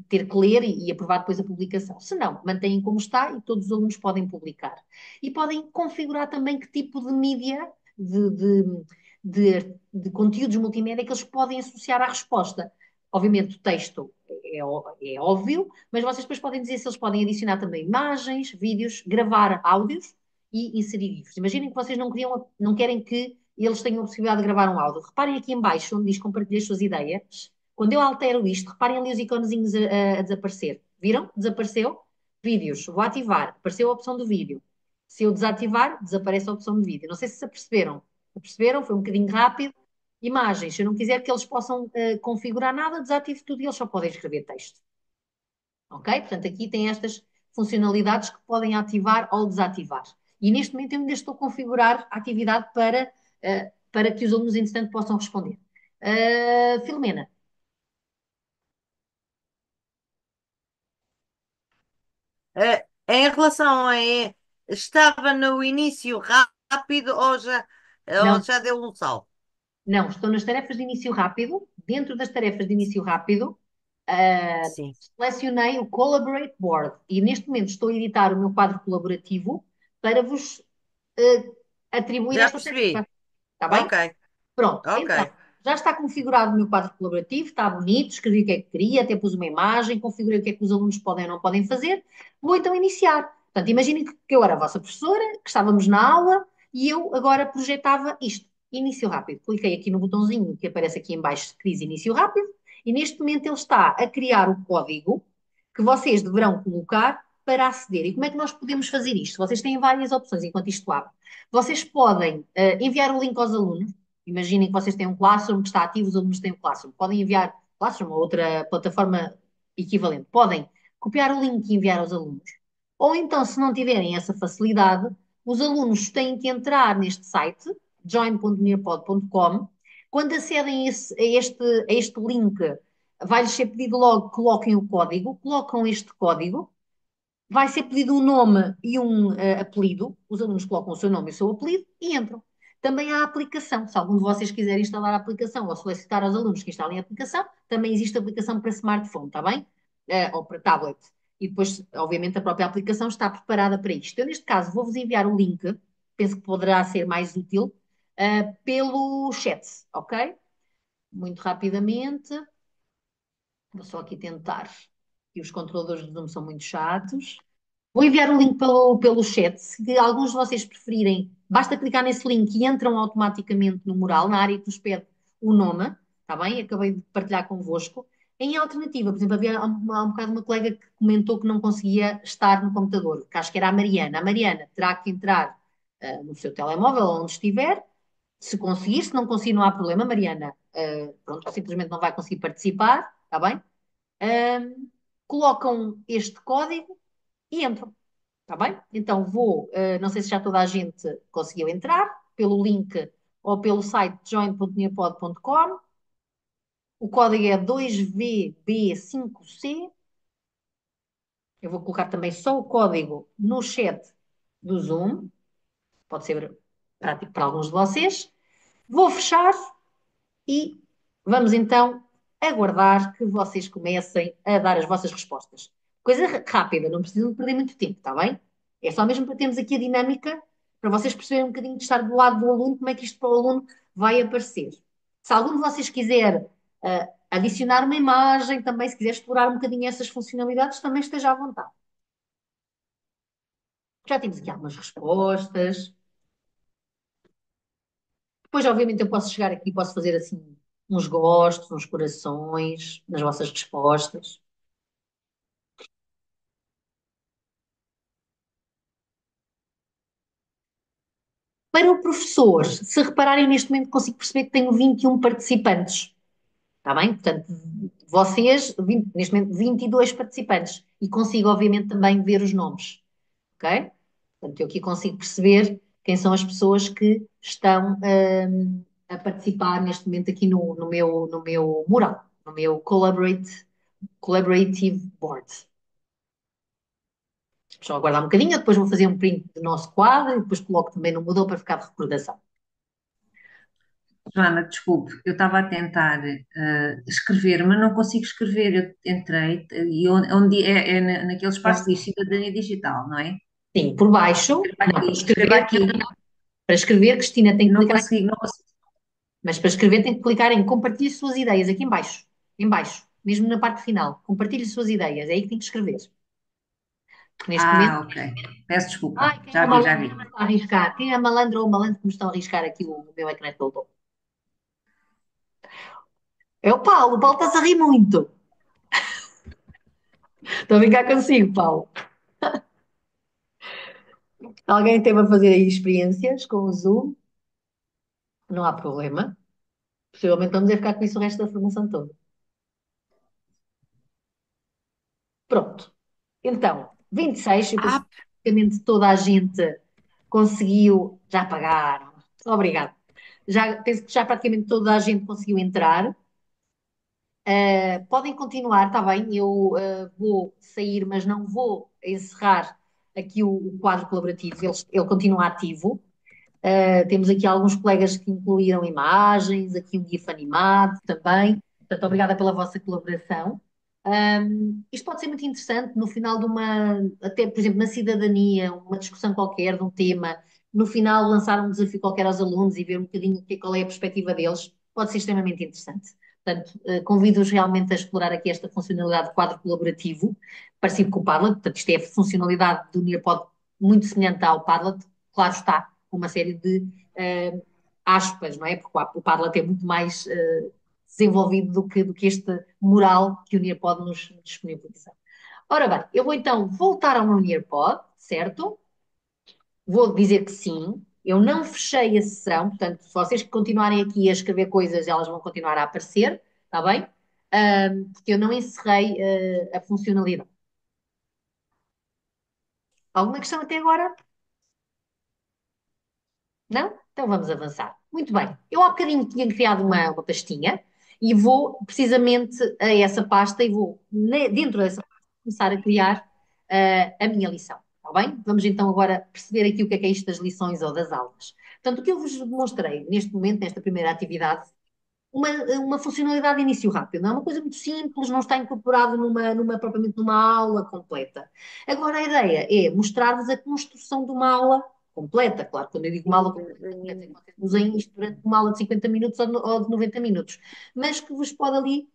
[SPEAKER 1] ter que ler e aprovar depois a publicação. Se não, mantêm como está e todos os alunos podem publicar. E podem configurar também que tipo de mídia, de conteúdos multimédia que eles podem associar à resposta. Obviamente, o texto é óbvio, mas vocês depois podem dizer se eles podem adicionar também imagens, vídeos, gravar áudios e inserir GIFs. Imaginem que vocês não querem que eles tenham a possibilidade de gravar um áudio. Reparem aqui em baixo, onde diz compartilhar as suas ideias. Quando eu altero isto, reparem ali os iconezinhos a desaparecer. Viram? Desapareceu. Vídeos. Vou ativar. Apareceu a opção do vídeo. Se eu desativar, desaparece a opção de vídeo. Não sei se se aperceberam. Aperceberam? Foi um bocadinho rápido. Imagens. Se eu não quiser que eles possam configurar nada, desativo tudo e eles só podem escrever texto. Ok? Portanto, aqui tem estas funcionalidades que podem ativar ou desativar. E neste momento eu ainda estou a configurar a atividade para que os alunos, entretanto, possam responder. Filomena,
[SPEAKER 6] Em relação estava no início rápido ou
[SPEAKER 1] não,
[SPEAKER 6] já deu um salto?
[SPEAKER 1] não, estou nas tarefas de início rápido. Dentro das tarefas de início rápido, ah,
[SPEAKER 6] Sim,
[SPEAKER 1] selecionei o Collaborate Board e neste momento estou a editar o meu quadro colaborativo para vos atribuir
[SPEAKER 6] já
[SPEAKER 1] esta tarefa.
[SPEAKER 6] percebi.
[SPEAKER 1] Está bem?
[SPEAKER 6] Ok,
[SPEAKER 1] Pronto,
[SPEAKER 6] ok.
[SPEAKER 1] então, já está configurado o meu quadro colaborativo, está bonito, escrevi o que é que queria, até pus uma imagem, configurei o que é que os alunos podem ou não podem fazer. Vou então iniciar. Portanto, imaginem que eu era a vossa professora, que estávamos na aula e eu agora projetava isto. Início rápido. Cliquei aqui no botãozinho que aparece aqui em baixo que diz início rápido e neste momento ele está a criar o código que vocês deverão colocar para aceder. E como é que nós podemos fazer isto? Vocês têm várias opções enquanto isto abre. Vocês podem enviar o link aos alunos. Imaginem que vocês têm um Classroom que está ativo, os alunos têm um Classroom. Podem enviar Classroom ou outra plataforma equivalente. Podem copiar o link e enviar aos alunos. Ou então, se não tiverem essa facilidade, os alunos têm que entrar neste site, join.nearpod.com. Quando acedem a este link, vai-lhes ser pedido logo que coloquem o código, colocam este código, vai ser pedido um nome e um apelido, os alunos colocam o seu nome e o seu apelido e entram. Também há a aplicação, se algum de vocês quiser instalar a aplicação ou solicitar aos alunos que instalem a aplicação, também existe a aplicação para smartphone, está bem? Ou para tablet. E depois, obviamente, a própria aplicação está preparada para isto. Eu, neste caso, vou-vos enviar o link, penso que poderá ser mais útil, pelo chat, ok? Muito rapidamente, vou só aqui tentar. E os controladores do Zoom são muito chatos. Vou enviar o link pelo chat. Se alguns de vocês preferirem, basta clicar nesse link e entram automaticamente no mural, na área que nos pede o nome, está bem? Acabei de partilhar convosco. Em alternativa, por exemplo, havia há um bocado uma colega que comentou que não conseguia estar no computador, que acho que era a Mariana. A Mariana terá que entrar no seu telemóvel, onde estiver. Se conseguir, se não conseguir, não há problema, Mariana. Pronto, simplesmente não vai conseguir participar, está bem? Colocam este código e entram. Está bem? Então não sei se já toda a gente conseguiu entrar, pelo link ou pelo site join.nearpod.com. O código é 2VB5C. Eu vou colocar também só o código no chat do Zoom, pode ser prático para alguns de vocês. Vou fechar e vamos então aguardar que vocês comecem a dar as vossas respostas. Coisa rápida, não precisam de perder muito tempo, está bem? É só mesmo para termos aqui a dinâmica, para vocês perceberem um bocadinho de estar do lado do aluno, como é que isto para o aluno vai aparecer. Se algum de vocês quiser adicionar uma imagem, também se quiser explorar um bocadinho essas funcionalidades, também esteja à vontade. Já temos aqui algumas respostas. Depois, obviamente, eu posso chegar aqui e posso fazer assim uns gostos, uns corações nas vossas respostas. Para o professor, se repararem neste momento, consigo perceber que tenho 21 participantes. Está bem? Portanto, vocês, 20, neste momento, 22 participantes. E consigo, obviamente, também ver os nomes. Ok? Portanto, eu aqui consigo perceber quem são as pessoas que estão a participar neste momento aqui no meu mural, no meu Collaborative Board. Só aguardar um bocadinho, depois vou fazer um print do nosso quadro e depois coloco também no Moodle para ficar de recordação.
[SPEAKER 7] Joana, desculpe, eu estava a tentar escrever, mas não consigo escrever. Eu entrei e onde naquele espaço de cidadania digital, não é?
[SPEAKER 1] Sim, por baixo, não,
[SPEAKER 7] Escreva aqui.
[SPEAKER 1] Para escrever, Cristina, tem que
[SPEAKER 7] Não
[SPEAKER 1] clicar,
[SPEAKER 7] consigo, não consigo.
[SPEAKER 1] mas para escrever tem que clicar em compartilhe suas ideias, aqui em baixo, mesmo na parte final, compartilhe suas ideias, é aí que tem que escrever. Porque neste momento,
[SPEAKER 7] Ok. Peço desculpa.
[SPEAKER 1] ai, quem é
[SPEAKER 7] Já
[SPEAKER 1] o
[SPEAKER 7] vi, já
[SPEAKER 1] malandro
[SPEAKER 7] vi.
[SPEAKER 1] que me está a arriscar? Quem é a malandra ou o malandro que me está a arriscar aqui o meu ecrã todo? É o Paulo está-se a rir muito. Estou a brincar consigo, Paulo. Alguém teve a fazer aí experiências com o Zoom? Não há problema. Possivelmente vamos é ficar com isso o resto da formação toda. Pronto. Então, 26, eu penso que praticamente toda a gente conseguiu. Já pagaram. Obrigado. Já, penso que já praticamente toda a gente conseguiu entrar. Podem continuar, está bem? Eu vou sair, mas não vou encerrar aqui o quadro colaborativo. Ele continua ativo. Temos aqui alguns colegas que incluíram imagens, aqui um GIF animado também. Portanto, obrigada pela vossa colaboração. Isto pode ser muito interessante no final de uma, até por exemplo, na cidadania, uma discussão qualquer de um tema, no final lançar um desafio qualquer aos alunos e ver um bocadinho qual é a perspectiva deles, pode ser extremamente interessante. Portanto, convido-os realmente a explorar aqui esta funcionalidade de quadro colaborativo, parecido com o Padlet. Portanto, isto é a funcionalidade do Nearpod muito semelhante ao Padlet, claro está, com uma série de aspas, não é? Porque o Padlet é muito mais desenvolvido do que este mural que o Nearpod nos disponibiliza. Ora bem, eu vou então voltar ao meu Nearpod, certo? Vou dizer que sim. Eu não fechei a sessão, portanto, se vocês continuarem aqui a escrever coisas, elas vão continuar a aparecer, está bem? Porque eu não encerrei a funcionalidade. Alguma questão até agora? Não? Então vamos avançar. Muito bem. Eu há bocadinho tinha criado uma pastinha e vou precisamente a essa pasta e vou, dentro dessa pasta, começar a criar a minha lição. Está bem? Vamos então agora perceber aqui o que é isto das lições ou das aulas. Portanto, o que eu vos demonstrei neste momento, nesta primeira atividade, uma funcionalidade de início rápido, não é uma coisa muito simples, não está incorporado propriamente numa aula completa. Agora, a ideia é mostrar-vos a construção de uma aula completa. Claro, quando eu digo uma aula completa, quer dizer que vocês usem isto durante uma aula de 50 minutos ou de 90 minutos, mas que vos pode ali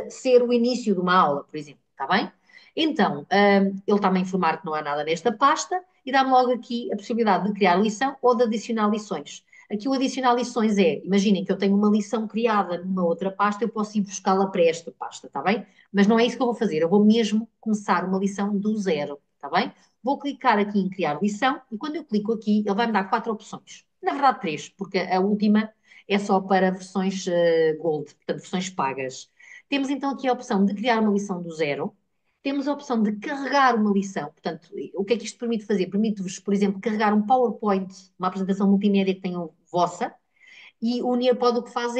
[SPEAKER 1] ser o início de uma aula, por exemplo, está bem? Então, ele está-me a informar que não há nada nesta pasta e dá-me logo aqui a possibilidade de criar lição ou de adicionar lições. Aqui o adicionar lições é, imaginem que eu tenho uma lição criada numa outra pasta, eu posso ir buscá-la para esta pasta, está bem? Mas não é isso que eu vou fazer, eu vou mesmo começar uma lição do zero, está bem? Vou clicar aqui em criar lição e quando eu clico aqui, ele vai me dar 4 opções. Na verdade, 3, porque a última é só para versões Gold, portanto, versões pagas. Temos então aqui a opção de criar uma lição do zero. Temos a opção de carregar uma lição. Portanto, o que é que isto permite fazer? Permite-vos, por exemplo, carregar um PowerPoint, uma apresentação multimédia que tenham vossa, e o Nearpod o que faz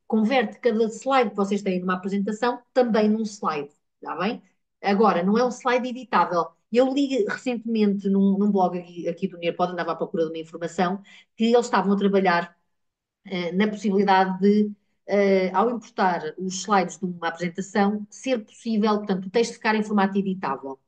[SPEAKER 1] converte cada slide que vocês têm numa apresentação também num slide, está bem? Agora, não é um slide editável. Eu li recentemente num blog aqui do Nearpod, andava à procura de uma informação, que eles estavam a trabalhar na possibilidade de, ao importar os slides de uma apresentação, ser possível, portanto, o texto ficar em formato editável,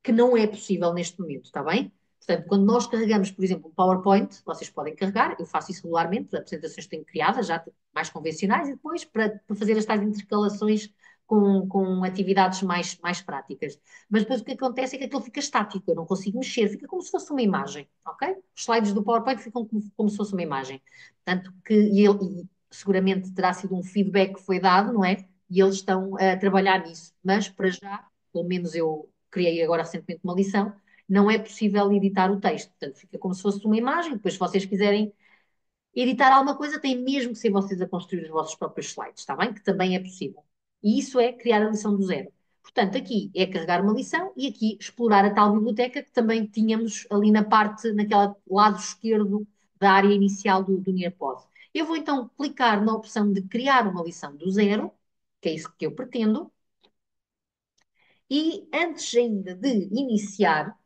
[SPEAKER 1] que não é possível neste momento, está bem? Portanto, quando nós carregamos, por exemplo, um PowerPoint, vocês podem carregar, eu faço isso regularmente, apresentações que tenho criadas, já mais convencionais, e depois para fazer as tais intercalações com atividades mais práticas. Mas depois o que acontece é que aquilo fica estático, eu não consigo mexer, fica como se fosse uma imagem, ok? Os slides do PowerPoint ficam como se fosse uma imagem. Tanto que e seguramente terá sido um feedback que foi dado, não é? E eles estão a trabalhar nisso. Mas para já, pelo menos eu criei agora recentemente uma lição, não é possível editar o texto. Portanto, fica como se fosse uma imagem. Depois, se vocês quiserem editar alguma coisa, tem mesmo que ser vocês a construir os vossos próprios slides, está bem? Que também é possível. E isso é criar a lição do zero. Portanto, aqui é carregar uma lição e aqui explorar a tal biblioteca que também tínhamos ali na parte, naquele lado esquerdo da área inicial do Nearpod. Eu vou então clicar na opção de criar uma lição do zero, que é isso que eu pretendo, e antes ainda de iniciar,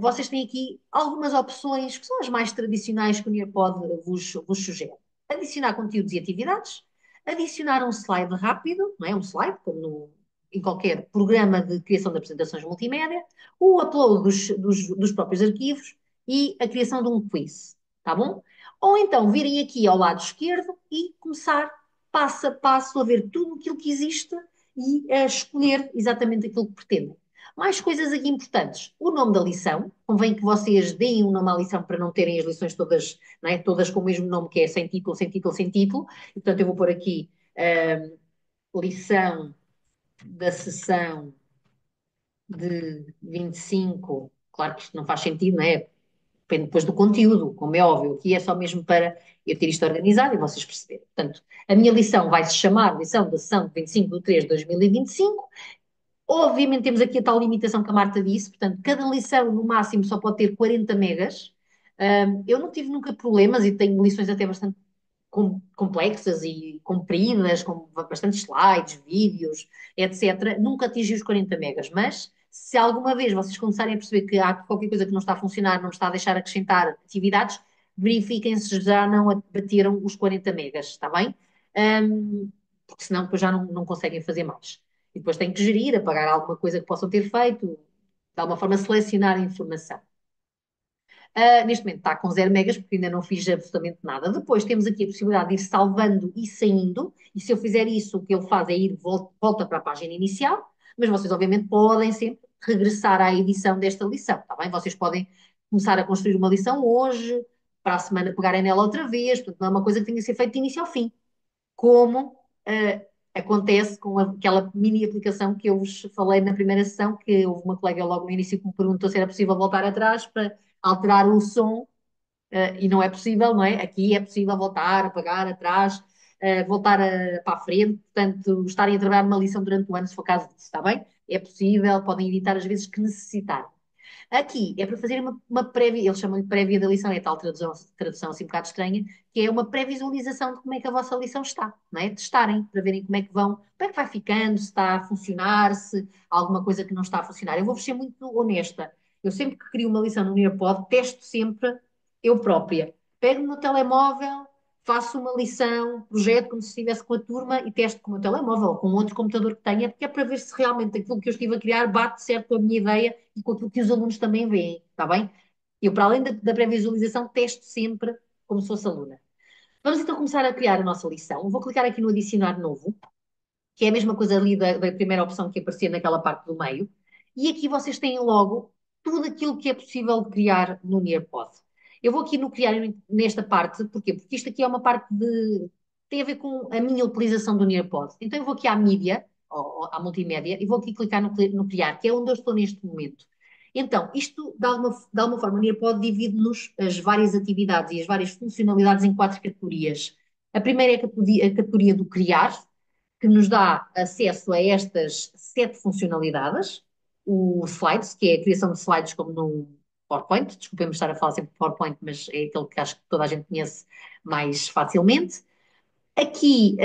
[SPEAKER 1] vocês têm aqui algumas opções que são as mais tradicionais que o Nearpod vos sugere. Adicionar conteúdos e atividades, adicionar um slide rápido, não é? Um slide, como em qualquer programa de criação de apresentações multimédia, o upload dos próprios arquivos e a criação de um quiz, tá bom? Ou então virem aqui ao lado esquerdo e começar passo a passo a ver tudo aquilo que existe e a escolher exatamente aquilo que pretendem. Mais coisas aqui importantes. O nome da lição. Convém que vocês deem um nome à lição para não terem as lições todas, não é? Todas com o mesmo nome, que é sem título, sem título, sem título. E, portanto, eu vou pôr aqui lição da sessão de 25. Claro que isto não faz sentido, não é? Depende depois do conteúdo, como é óbvio. Aqui é só mesmo para eu ter isto organizado e vocês perceberem. Portanto, a minha lição vai se chamar lição da sessão de 25 de 3 de 2025. Obviamente temos aqui a tal limitação que a Marta disse, portanto, cada lição no máximo só pode ter 40 megas. Eu não tive nunca problemas e tenho lições até bastante complexas e compridas, com bastantes slides, vídeos, etc. Nunca atingi os 40 megas, mas se alguma vez vocês começarem a perceber que há qualquer coisa que não está a funcionar, não está a deixar acrescentar atividades, verifiquem se já não bateram os 40 megas, está bem? Porque senão depois já não conseguem fazer mais. E depois têm que gerir, apagar alguma coisa que possam ter feito, de alguma forma selecionar a informação. Neste momento está com 0 megas, porque ainda não fiz absolutamente nada. Depois temos aqui a possibilidade de ir salvando e saindo, e se eu fizer isso, o que ele faz é ir, volta para a página inicial, mas vocês obviamente podem sempre regressar à edição desta lição, está bem? Vocês podem começar a construir uma lição hoje, para a semana pegarem nela outra vez, portanto não é uma coisa que tenha que ser feita de início ao fim, como acontece com aquela mini aplicação que eu vos falei na primeira sessão, que houve uma colega logo no início que me perguntou se era possível voltar atrás para alterar o som, e não é possível, não é? Aqui é possível voltar, apagar atrás, voltar para a frente, portanto, estarem a trabalhar numa lição durante o ano, se for caso disso, está bem? É possível, podem editar as vezes que necessitarem. Aqui é para fazer uma prévia, eles chamam-lhe prévia da lição, é tal tradução assim um bocado estranha, que é uma pré-visualização de como é que a vossa lição está, não é? Testarem, para verem como é que vão, como é que vai ficando, se está a funcionar, se há alguma coisa que não está a funcionar. Eu vou-vos ser muito honesta. Eu sempre que crio uma lição no Nearpod, testo sempre eu própria. Pego no telemóvel, faço uma lição, projeto como se estivesse com a turma e testo com o meu telemóvel ou com outro computador que tenha, porque é para ver se realmente aquilo que eu estive a criar bate certo com a minha ideia e com aquilo que os alunos também veem, está bem? Eu, para além da pré-visualização, testo sempre como se fosse aluna. Vamos então começar a criar a nossa lição. Vou clicar aqui no adicionar novo, que é a mesma coisa ali da primeira opção que aparecia naquela parte do meio. E aqui vocês têm logo tudo aquilo que é possível criar no Nearpod. Eu vou aqui no criar nesta parte, porquê? Porque isto aqui é uma parte de... tem a ver com a minha utilização do Nearpod. Então eu vou aqui à mídia, ou à multimédia, e vou aqui clicar no criar, que é onde eu estou neste momento. Então, isto, de alguma forma, o Nearpod divide-nos as várias atividades e as várias funcionalidades em quatro categorias. A primeira é a categoria do criar, que nos dá acesso a estas 7 funcionalidades. O Slides, que é a criação de slides como no PowerPoint. Desculpem-me estar a falar sempre de PowerPoint, mas é aquele que acho que toda a gente conhece mais facilmente. Aqui,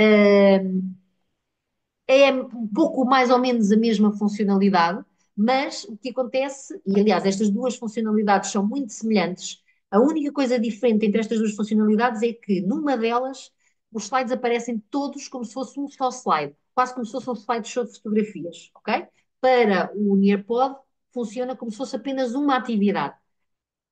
[SPEAKER 1] é um pouco mais ou menos a mesma funcionalidade, mas o que acontece, e aliás, estas duas funcionalidades são muito semelhantes, a única coisa diferente entre estas duas funcionalidades é que numa delas os slides aparecem todos como se fosse um só slide, quase como se fosse um slideshow de fotografias, ok? Para o Nearpod funciona como se fosse apenas uma atividade.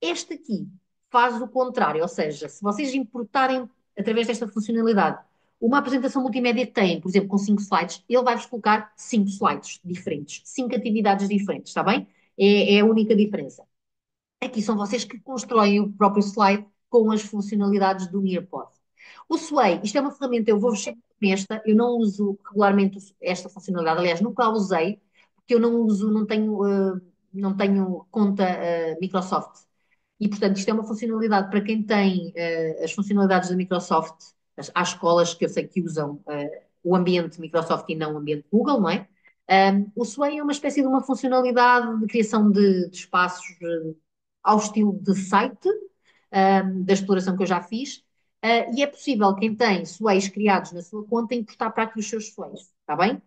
[SPEAKER 1] Este aqui faz o contrário, ou seja, se vocês importarem através desta funcionalidade uma apresentação multimédia que tem, por exemplo, com 5 slides, ele vai-vos colocar 5 slides diferentes, 5 atividades diferentes, está bem? É a única diferença. Aqui são vocês que constroem o próprio slide com as funcionalidades do Nearpod. O Sway, isto é uma ferramenta, eu vou-vos ser honesta, eu não uso regularmente esta funcionalidade, aliás, nunca a usei, porque eu não uso, não tenho conta Microsoft. E, portanto, isto é uma funcionalidade para quem tem as funcionalidades da Microsoft. Há escolas que eu sei que usam o ambiente Microsoft e não o ambiente Google, não é? O Sway é uma espécie de uma funcionalidade de criação de espaços ao estilo de site, da exploração que eu já fiz, e é possível quem tem Sways criados na sua conta importar para aqui os seus Sways, está bem?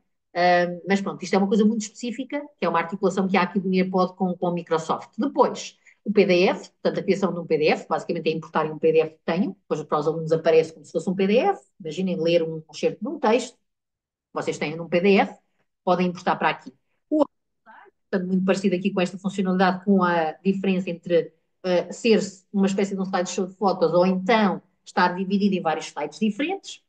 [SPEAKER 1] Mas pronto, isto é uma coisa muito específica, que é uma articulação que há aqui do Nearpod com a Microsoft. Depois, o PDF, portanto, a criação de um PDF, basicamente é importarem um PDF que tenho, depois para os alunos aparece como se fosse um PDF. Imaginem ler um excerto de um texto, vocês têm num PDF, podem importar para aqui. O portanto, muito parecido aqui com esta funcionalidade, com a diferença entre ser uma espécie de um slideshow de fotos ou então estar dividido em vários slides diferentes.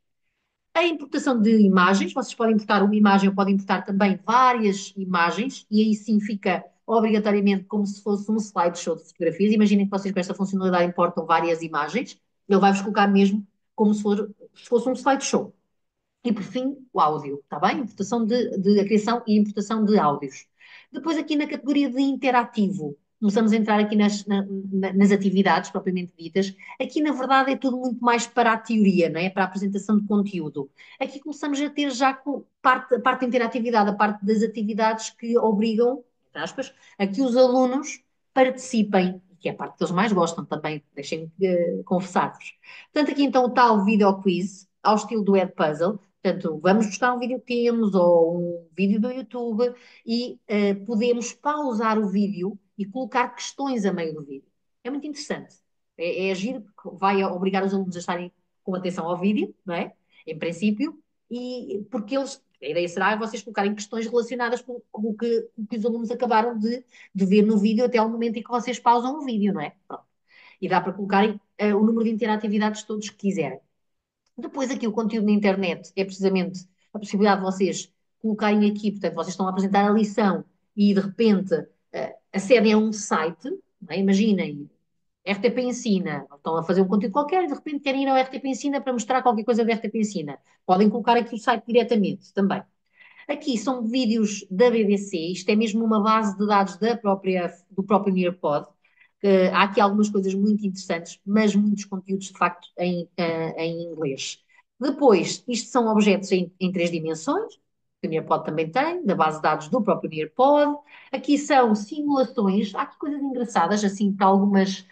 [SPEAKER 1] A importação de imagens, vocês podem importar uma imagem ou podem importar também várias imagens, e aí sim fica obrigatoriamente como se fosse um slideshow de fotografias. Imaginem que vocês com esta funcionalidade importam várias imagens, ele vai-vos colocar mesmo como se fosse um slideshow. E por fim, o áudio, está bem? Importação a criação e importação de áudios. Depois, aqui na categoria de interativo, começamos a entrar aqui nas atividades propriamente ditas. Aqui, na verdade, é tudo muito mais para a teoria, não é? Para a apresentação de conteúdo. Aqui começamos a ter já a parte da interatividade, a parte das atividades que obrigam, entre aspas, a que os alunos participem, que é a parte que eles mais gostam também, deixem-me confessar-vos. Portanto, aqui então o tal video quiz, ao estilo do Edpuzzle. Portanto, vamos buscar um vídeo que temos ou um vídeo do YouTube e podemos pausar o vídeo e colocar questões a meio do vídeo. É muito interessante. É giro porque vai obrigar os alunos a estarem com atenção ao vídeo, não é? Em princípio, e porque a ideia será vocês colocarem questões relacionadas com o que os alunos acabaram de ver no vídeo até ao momento em que vocês pausam o vídeo, não é? Pronto. E dá para colocarem o número de interatividades todos que quiserem. Depois, aqui, o conteúdo na internet é precisamente a possibilidade de vocês colocarem aqui, portanto, vocês estão a apresentar a lição e, de repente, acedem a um site, não é? Imaginem, RTP Ensina, estão a fazer um conteúdo qualquer e, de repente, querem ir ao RTP Ensina para mostrar qualquer coisa do RTP Ensina. Podem colocar aqui o site diretamente também. Aqui são vídeos da BBC, isto é mesmo uma base de dados do próprio Nearpod. Há aqui algumas coisas muito interessantes, mas muitos conteúdos de facto em inglês. Depois, isto são objetos em 3 dimensões, que o Nearpod também tem, da base de dados do próprio Nearpod. Aqui são simulações, há aqui coisas engraçadas, assim, para algumas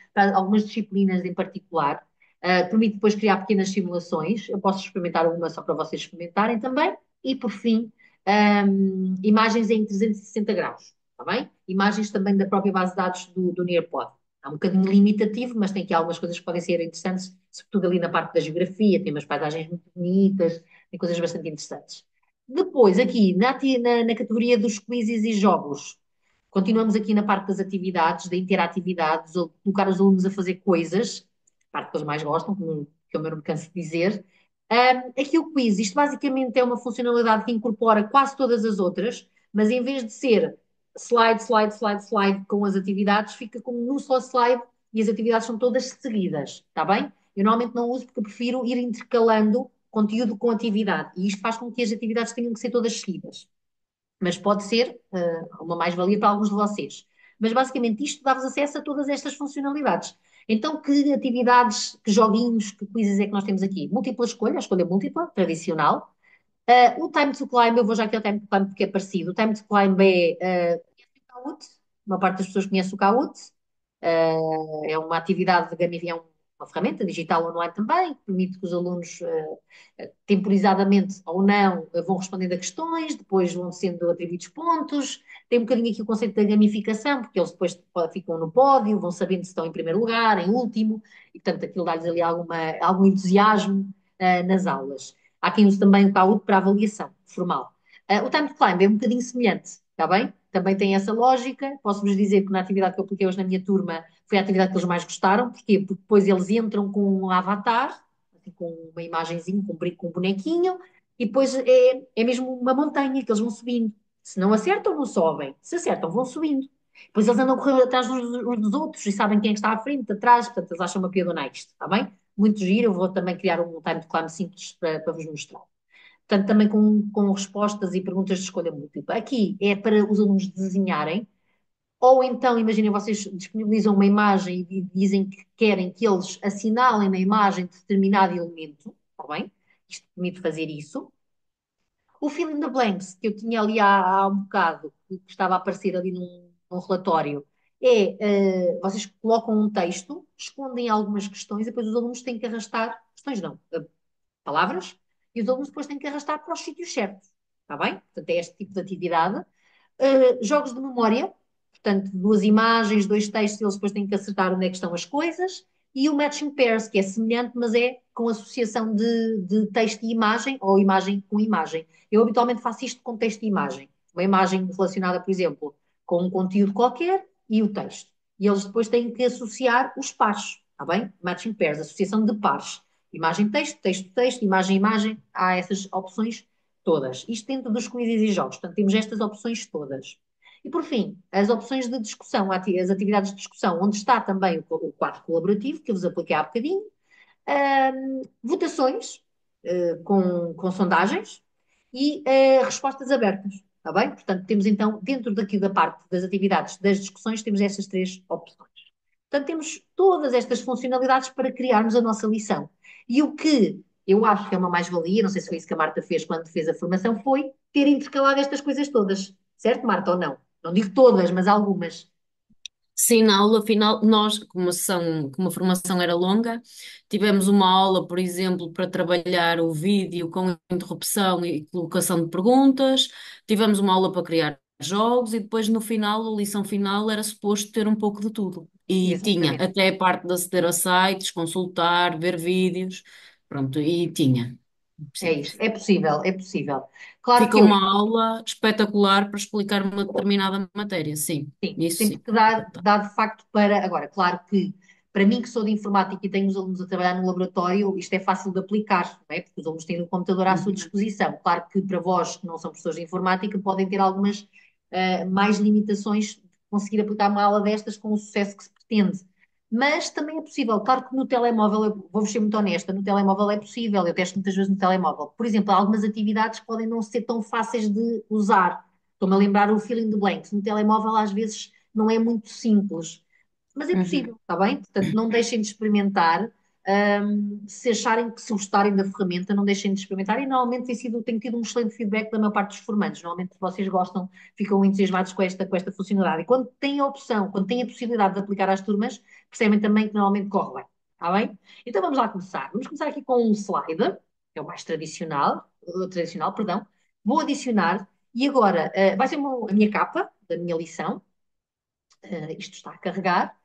[SPEAKER 1] disciplinas em particular. Permite depois criar pequenas simulações. Eu posso experimentar uma só para vocês experimentarem também. E por fim, imagens em 360 graus, está bem? Imagens também da própria base de dados do Nearpod. É um bocadinho limitativo, mas tem aqui algumas coisas que podem ser interessantes, sobretudo ali na parte da geografia, tem umas paisagens muito bonitas, tem coisas bastante interessantes. Depois, aqui na categoria dos quizzes e jogos, continuamos aqui na parte das atividades, da interatividade, de colocar os alunos a fazer coisas, a parte que eles mais gostam, que eu não me canso de dizer. Aqui o quiz, isto basicamente é uma funcionalidade que incorpora quase todas as outras, mas em vez de ser slide, slide, slide, slide com as atividades, fica como num só slide e as atividades são todas seguidas, está bem? Eu normalmente não uso porque eu prefiro ir intercalando conteúdo com atividade e isto faz com que as atividades tenham que ser todas seguidas. Mas pode ser uma mais-valia para alguns de vocês. Mas basicamente isto dá-vos acesso a todas estas funcionalidades. Então, que atividades, que joguinhos, que quizzes é que nós temos aqui? Múltipla escolha, a escolha múltipla, tradicional. O Time to Climb, eu vou já aqui ao Time to Climb porque é parecido. O Time to Climb conhece o Kahoot, uma parte das pessoas conhece o Kahoot. É uma atividade de gamificação, uma ferramenta digital online também, que permite que os alunos, temporizadamente ou não, vão respondendo a questões, depois vão sendo atribuídos pontos. Tem um bocadinho aqui o conceito da gamificação, porque eles depois ficam no pódio, vão sabendo se estão em primeiro lugar, em último, e portanto aquilo dá-lhes ali algum entusiasmo, nas aulas. Há quem use também o Kahoot para avaliação formal. O Time to Climb é um bocadinho semelhante, está bem? Também tem essa lógica. Posso-vos dizer que na atividade que eu apliquei hoje na minha turma foi a atividade que eles mais gostaram. Porquê? Porque depois eles entram com um avatar, assim, com uma imagenzinha, com um bonequinho, e depois é mesmo uma montanha que eles vão subindo. Se não acertam, não sobem. Se acertam, vão subindo. Depois eles andam a correr atrás uns dos outros e sabem quem é que está à frente, atrás, portanto eles acham uma piada isto, está bem? Muito giro, eu vou também criar um time to climb simples para vos mostrar. Portanto, também com respostas e perguntas de escolha múltipla. Aqui é para os alunos desenharem, ou então, imaginem, vocês disponibilizam uma imagem e dizem que querem que eles assinalem na imagem determinado elemento, está bem? Isto permite fazer isso. O fill in the blanks, que eu tinha ali há um bocado, que estava a aparecer ali num relatório, vocês colocam um texto, escondem algumas questões e depois os alunos têm que arrastar, questões não, palavras, e os alunos depois têm que arrastar para os sítios certos, está bem? Portanto, é este tipo de atividade. Jogos de memória, portanto, duas imagens, dois textos, eles depois têm que acertar onde é que estão as coisas. E o matching pairs, que é semelhante, mas é com associação de texto e imagem, ou imagem com imagem. Eu habitualmente faço isto com texto e imagem. Uma imagem relacionada, por exemplo, com um conteúdo qualquer e o texto. E eles depois têm que associar os pares, está bem? Matching pairs, associação de pares. Imagem-texto, texto-texto, imagem-imagem, há essas opções todas. Isto dentro dos quizzes e jogos, portanto, temos estas opções todas. E por fim, as opções de discussão, as atividades de discussão, onde está também o quadro colaborativo, que eu vos apliquei há bocadinho, votações, com sondagens e respostas abertas, está bem? Portanto, temos então, dentro daqui da parte das atividades das discussões, temos estas três opções. Portanto, temos todas estas funcionalidades para criarmos a nossa lição. E o que eu acho que é uma mais-valia, não sei se foi isso que a Marta fez quando fez a formação, foi ter intercalado estas coisas todas. Certo, Marta, ou não? Não digo todas, mas algumas.
[SPEAKER 5] Sim, na aula final, nós, como a formação era longa, tivemos uma aula, por exemplo, para trabalhar o vídeo com interrupção e colocação de perguntas, tivemos uma aula para criar jogos e depois no final, a lição final, era suposto ter um pouco de tudo. E tinha
[SPEAKER 1] Exatamente.
[SPEAKER 5] até a parte de aceder a sites, consultar, ver vídeos, pronto, e tinha.
[SPEAKER 1] É
[SPEAKER 5] Sim.
[SPEAKER 1] isso. É possível, é possível. Claro
[SPEAKER 5] Fica
[SPEAKER 1] que eu,
[SPEAKER 5] uma aula espetacular para explicar uma determinada matéria, sim,
[SPEAKER 1] sim,
[SPEAKER 5] isso
[SPEAKER 1] sempre
[SPEAKER 5] sim.
[SPEAKER 1] que dá de facto para. Agora, claro que para mim, que sou de informática e tenho os alunos a trabalhar no laboratório, isto é fácil de aplicar, não é? Porque os alunos têm o computador à sua
[SPEAKER 5] Uhum.
[SPEAKER 1] disposição. Claro que para vós, que não são professores de informática, podem ter algumas mais limitações de conseguir aplicar uma aula destas com o sucesso que se pretende. Mas também é possível. Claro que no telemóvel, eu vou-vos ser muito honesta, no telemóvel é possível, eu testo muitas vezes no telemóvel. Por exemplo, há algumas atividades que podem não ser tão fáceis de usar. Estou-me a lembrar o fill in the blanks. No telemóvel, às vezes, não é muito simples, mas é
[SPEAKER 5] Uhum.
[SPEAKER 1] possível, está bem? Portanto, não deixem de experimentar. Se acharem que se gostarem da ferramenta, não deixem de experimentar. E normalmente tenho tido um excelente feedback da maior parte dos formandos. Normalmente, se vocês gostam, ficam entusiasmados com esta funcionalidade. E quando têm a opção, quando têm a possibilidade de aplicar às turmas, percebem também que normalmente corre bem. Está bem? Então vamos lá começar. Vamos começar aqui com um slide, que é o mais tradicional, perdão. Vou adicionar, e agora vai ser a minha capa da minha lição. Isto está a carregar.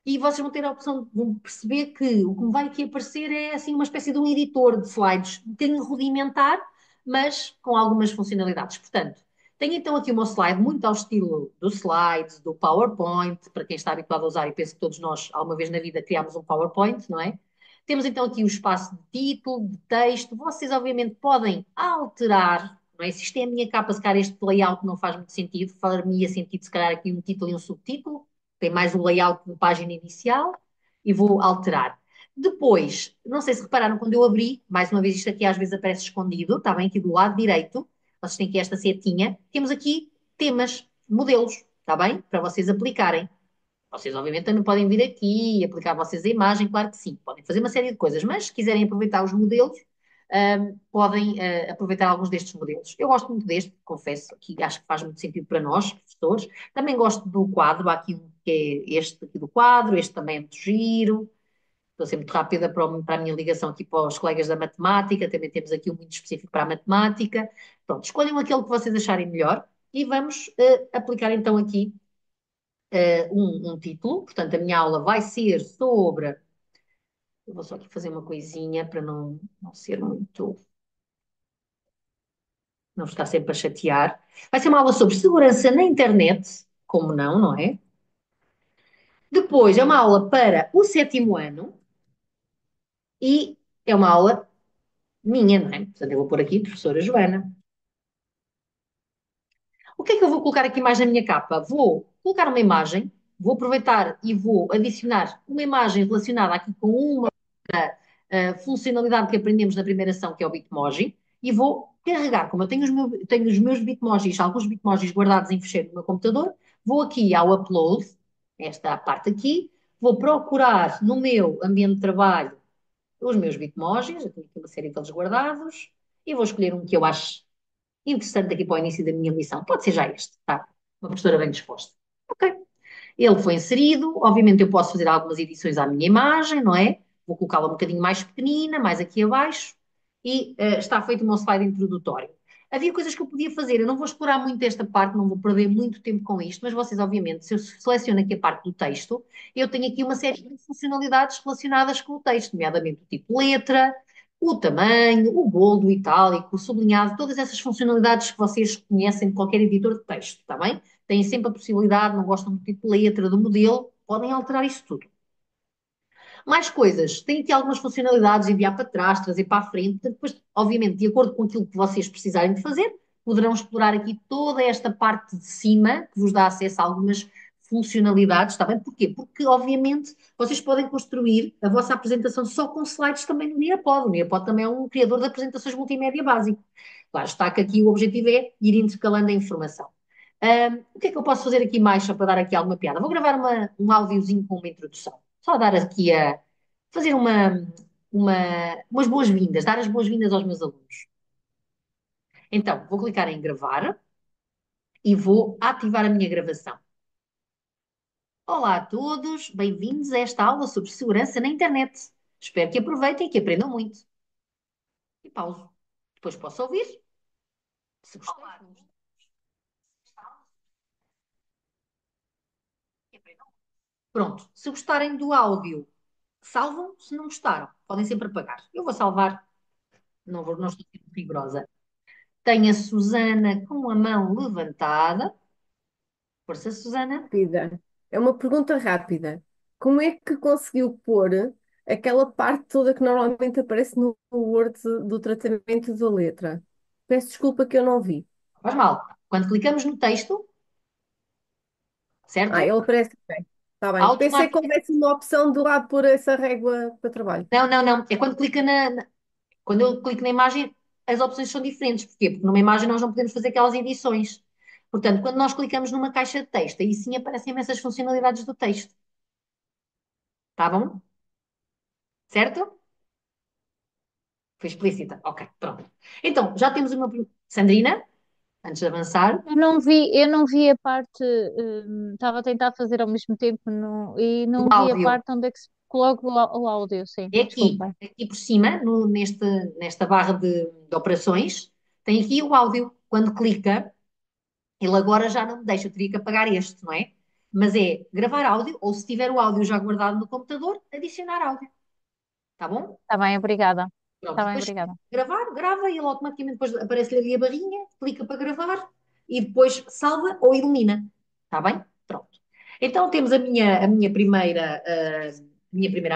[SPEAKER 1] E vocês vão ter a opção, vão perceber que o que me vai aqui aparecer é assim uma espécie de um editor de slides, um bocadinho rudimentar, mas com algumas funcionalidades. Portanto, tenho então aqui o meu slide muito ao estilo do slides, do PowerPoint, para quem está habituado a usar, e penso que todos nós, alguma vez na vida, criámos um PowerPoint, não é? Temos então aqui o espaço de título, de texto. Vocês, obviamente, podem alterar, não é? Se isto é a minha capa, se calhar este layout não faz muito sentido, faria sentido, se calhar, aqui um título e um subtítulo. Tem mais o layout de página inicial e vou alterar. Depois, não sei se repararam, quando eu abri, mais uma vez isto aqui às vezes aparece escondido, está bem aqui do lado direito, vocês têm aqui esta setinha, temos aqui temas, modelos, está bem? Para vocês aplicarem. Vocês, obviamente, também podem vir aqui e aplicar vocês a imagem, claro que sim, podem fazer uma série de coisas, mas se quiserem aproveitar os modelos, podem aproveitar alguns destes modelos. Eu gosto muito deste, confesso, que acho que faz muito sentido para nós, professores. Também gosto do quadro, há aqui um que é este aqui do quadro, este também é muito giro. Estou a ser muito rápida para a minha ligação aqui para os colegas da matemática, também temos aqui um muito específico para a matemática. Pronto, escolham aquele que vocês acharem melhor e vamos aplicar então aqui um título. Portanto, a minha aula vai ser sobre. Eu vou só aqui fazer uma coisinha para não ser muito. Não ficar sempre a chatear. Vai ser uma aula sobre segurança na internet, como não, não é? Depois é uma aula para o sétimo ano e é uma aula minha, não é? Portanto, eu vou pôr aqui professora Joana. O que é que eu vou colocar aqui mais na minha capa? Vou colocar uma imagem, vou aproveitar e vou adicionar uma imagem relacionada aqui com uma funcionalidade que aprendemos na primeira ação, que é o Bitmoji, e vou carregar, como eu tenho os meus Bitmojis, alguns Bitmojis guardados em fecheiro no meu computador, vou aqui ao Upload, esta parte aqui, vou procurar no meu ambiente de trabalho os meus Bitmojis, eu tenho aqui uma série deles guardados, e vou escolher um que eu acho interessante aqui para o início da minha lição. Pode ser já este, tá? Uma professora bem disposta. Ok. Ele foi inserido, obviamente eu posso fazer algumas edições à minha imagem, não é? Vou colocá-la um bocadinho mais pequenina, mais aqui abaixo, e está feito o meu slide introdutório. Havia coisas que eu podia fazer, eu não vou explorar muito esta parte, não vou perder muito tempo com isto, mas vocês, obviamente, se eu seleciono aqui a parte do texto, eu tenho aqui uma série de funcionalidades relacionadas com o texto, nomeadamente o tipo de letra, o tamanho, o bold, o itálico, o sublinhado, todas essas funcionalidades que vocês conhecem de qualquer editor de texto, está bem? Têm sempre a possibilidade, não gostam do tipo de letra, do modelo, podem alterar isso tudo. Mais coisas, tem aqui algumas funcionalidades, enviar para trás, trazer para a frente, depois, obviamente, de acordo com aquilo que vocês precisarem de fazer, poderão explorar aqui toda esta parte de cima, que vos dá acesso a algumas funcionalidades, está bem? Porquê? Porque, obviamente, vocês podem construir a vossa apresentação só com slides também no Nearpod. O Nearpod também é um criador de apresentações multimédia básico. Claro está que aqui o objetivo é ir intercalando a informação. O que é que eu posso fazer aqui mais só para dar aqui alguma piada? Vou gravar um áudiozinho com uma introdução. Só dar aqui fazer umas boas-vindas, dar as boas-vindas aos meus alunos. Então, vou clicar em gravar e vou ativar a minha gravação. Olá a todos, bem-vindos a esta aula sobre segurança na internet. Espero que aproveitem e que aprendam muito. E pauso. Depois posso ouvir. Se gostar. Pronto. Se gostarem do áudio, salvam. Se não gostaram, podem sempre apagar. Eu vou salvar. Não estou sendo rigorosa. Tenho a Susana com a mão levantada. Força, Susana.
[SPEAKER 8] Rápida. É uma pergunta rápida. Como é que conseguiu pôr aquela parte toda que normalmente aparece no Word do tratamento da letra? Peço desculpa que eu não vi.
[SPEAKER 1] Faz mal. Quando clicamos no texto,
[SPEAKER 8] Ah,
[SPEAKER 1] certo?
[SPEAKER 8] ele aparece. Ok. Está bem. Pensei que
[SPEAKER 1] Automaticamente.
[SPEAKER 8] houvesse uma opção de lá pôr essa régua para trabalho.
[SPEAKER 1] Não, não, não. É quando clica quando eu clico na imagem, as opções são diferentes. Porquê? Porque numa imagem nós não podemos fazer aquelas edições. Portanto, quando nós clicamos numa caixa de texto, aí sim aparecem imensas funcionalidades do texto. Tá bom? Certo? Foi explícita. Ok, pronto. Então, já temos uma. Sandrina, antes de avançar,
[SPEAKER 3] Eu não vi a parte, estava a tentar fazer ao mesmo tempo e
[SPEAKER 1] do
[SPEAKER 3] não vi a
[SPEAKER 1] áudio.
[SPEAKER 3] parte onde é que se coloca o áudio, sim,
[SPEAKER 1] É aqui,
[SPEAKER 3] desculpa.
[SPEAKER 1] aqui por cima, nesta barra de operações, tem aqui o áudio. Quando clica, ele agora já não me deixa, eu teria que apagar este, não é? Mas é gravar áudio, ou se tiver o áudio já guardado no computador, adicionar áudio. Tá bom?
[SPEAKER 3] Está bem, obrigada.
[SPEAKER 1] Pronto,
[SPEAKER 3] Está bem,
[SPEAKER 1] depois
[SPEAKER 3] obrigada.
[SPEAKER 1] gravar, grava e ele automaticamente depois aparece-lhe ali a barrinha, clica para gravar e depois salva ou elimina. Está bem? Pronto. Então temos minha primeira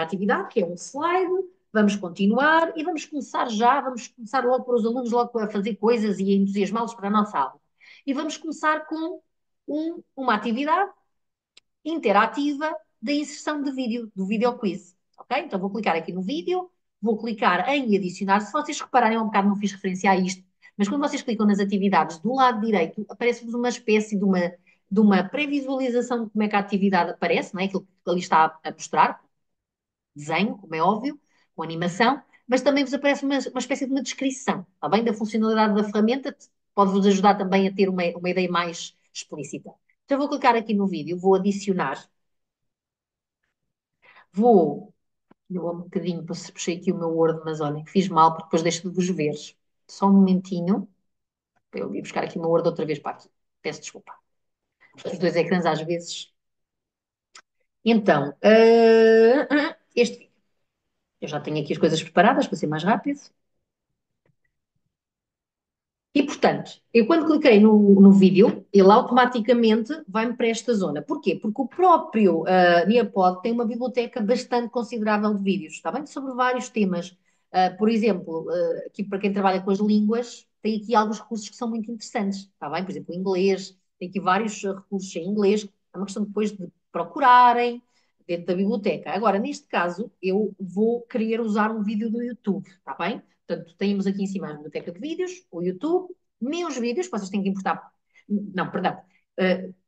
[SPEAKER 1] atividade, que é um slide. Vamos continuar e vamos começar logo para os alunos logo a fazer coisas e a entusiasmá-los para a nossa aula. E vamos começar com uma atividade interativa da inserção de vídeo, do vídeo quiz. Ok? Então vou clicar aqui no vídeo, vou clicar em adicionar. Se vocês repararem, há um bocado não fiz referência a isto, mas quando vocês clicam nas atividades do lado direito, aparece-vos uma espécie de uma pré-visualização de como é que a atividade aparece, não é? Aquilo que ali está a mostrar, desenho, como é óbvio, com animação, mas também vos aparece uma espécie de uma descrição, está bem? Da funcionalidade da ferramenta, pode-vos ajudar também a ter uma ideia mais explícita. Então eu vou clicar aqui no vídeo, vou adicionar, vou Eu um bocadinho, puxei aqui o meu Word, mas olhem, fiz mal, porque depois deixo de vos ver. Só um momentinho, para eu ir buscar aqui o meu Word outra vez para aqui. Peço desculpa. Os dois ecrãs às vezes. Então, este vídeo. Eu já tenho aqui as coisas preparadas para ser mais rápido. E, portanto, eu quando cliquei no vídeo, ele automaticamente vai-me para esta zona. Porquê? Porque o próprio Nearpod tem uma biblioteca bastante considerável de vídeos, está bem? Sobre vários temas. Por exemplo, aqui para quem trabalha com as línguas, tem aqui alguns recursos que são muito interessantes, está bem? Por exemplo, inglês, tem aqui vários recursos em inglês, é uma questão depois de procurarem dentro da biblioteca. Agora, neste caso, eu vou querer usar um vídeo do YouTube, está bem? Portanto, temos aqui em cima a biblioteca de vídeos, o YouTube, meus vídeos, que vocês têm que importar. Não, perdão.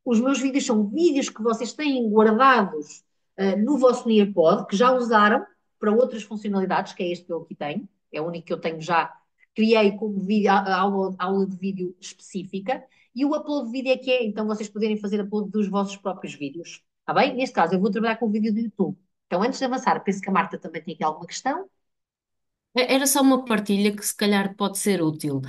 [SPEAKER 1] Os meus vídeos são vídeos que vocês têm guardados no vosso Nearpod, que já usaram para outras funcionalidades, que é este que eu aqui tenho, é o único que eu tenho já. Criei como vídeo, aula de vídeo específica, e o upload de vídeo é que é, então vocês poderem fazer upload dos vossos próprios vídeos. Está bem? Neste caso, eu vou trabalhar com o vídeo do YouTube. Então, antes de avançar, penso que a Marta também tem aqui alguma questão.
[SPEAKER 5] Era só uma partilha que se calhar pode ser útil.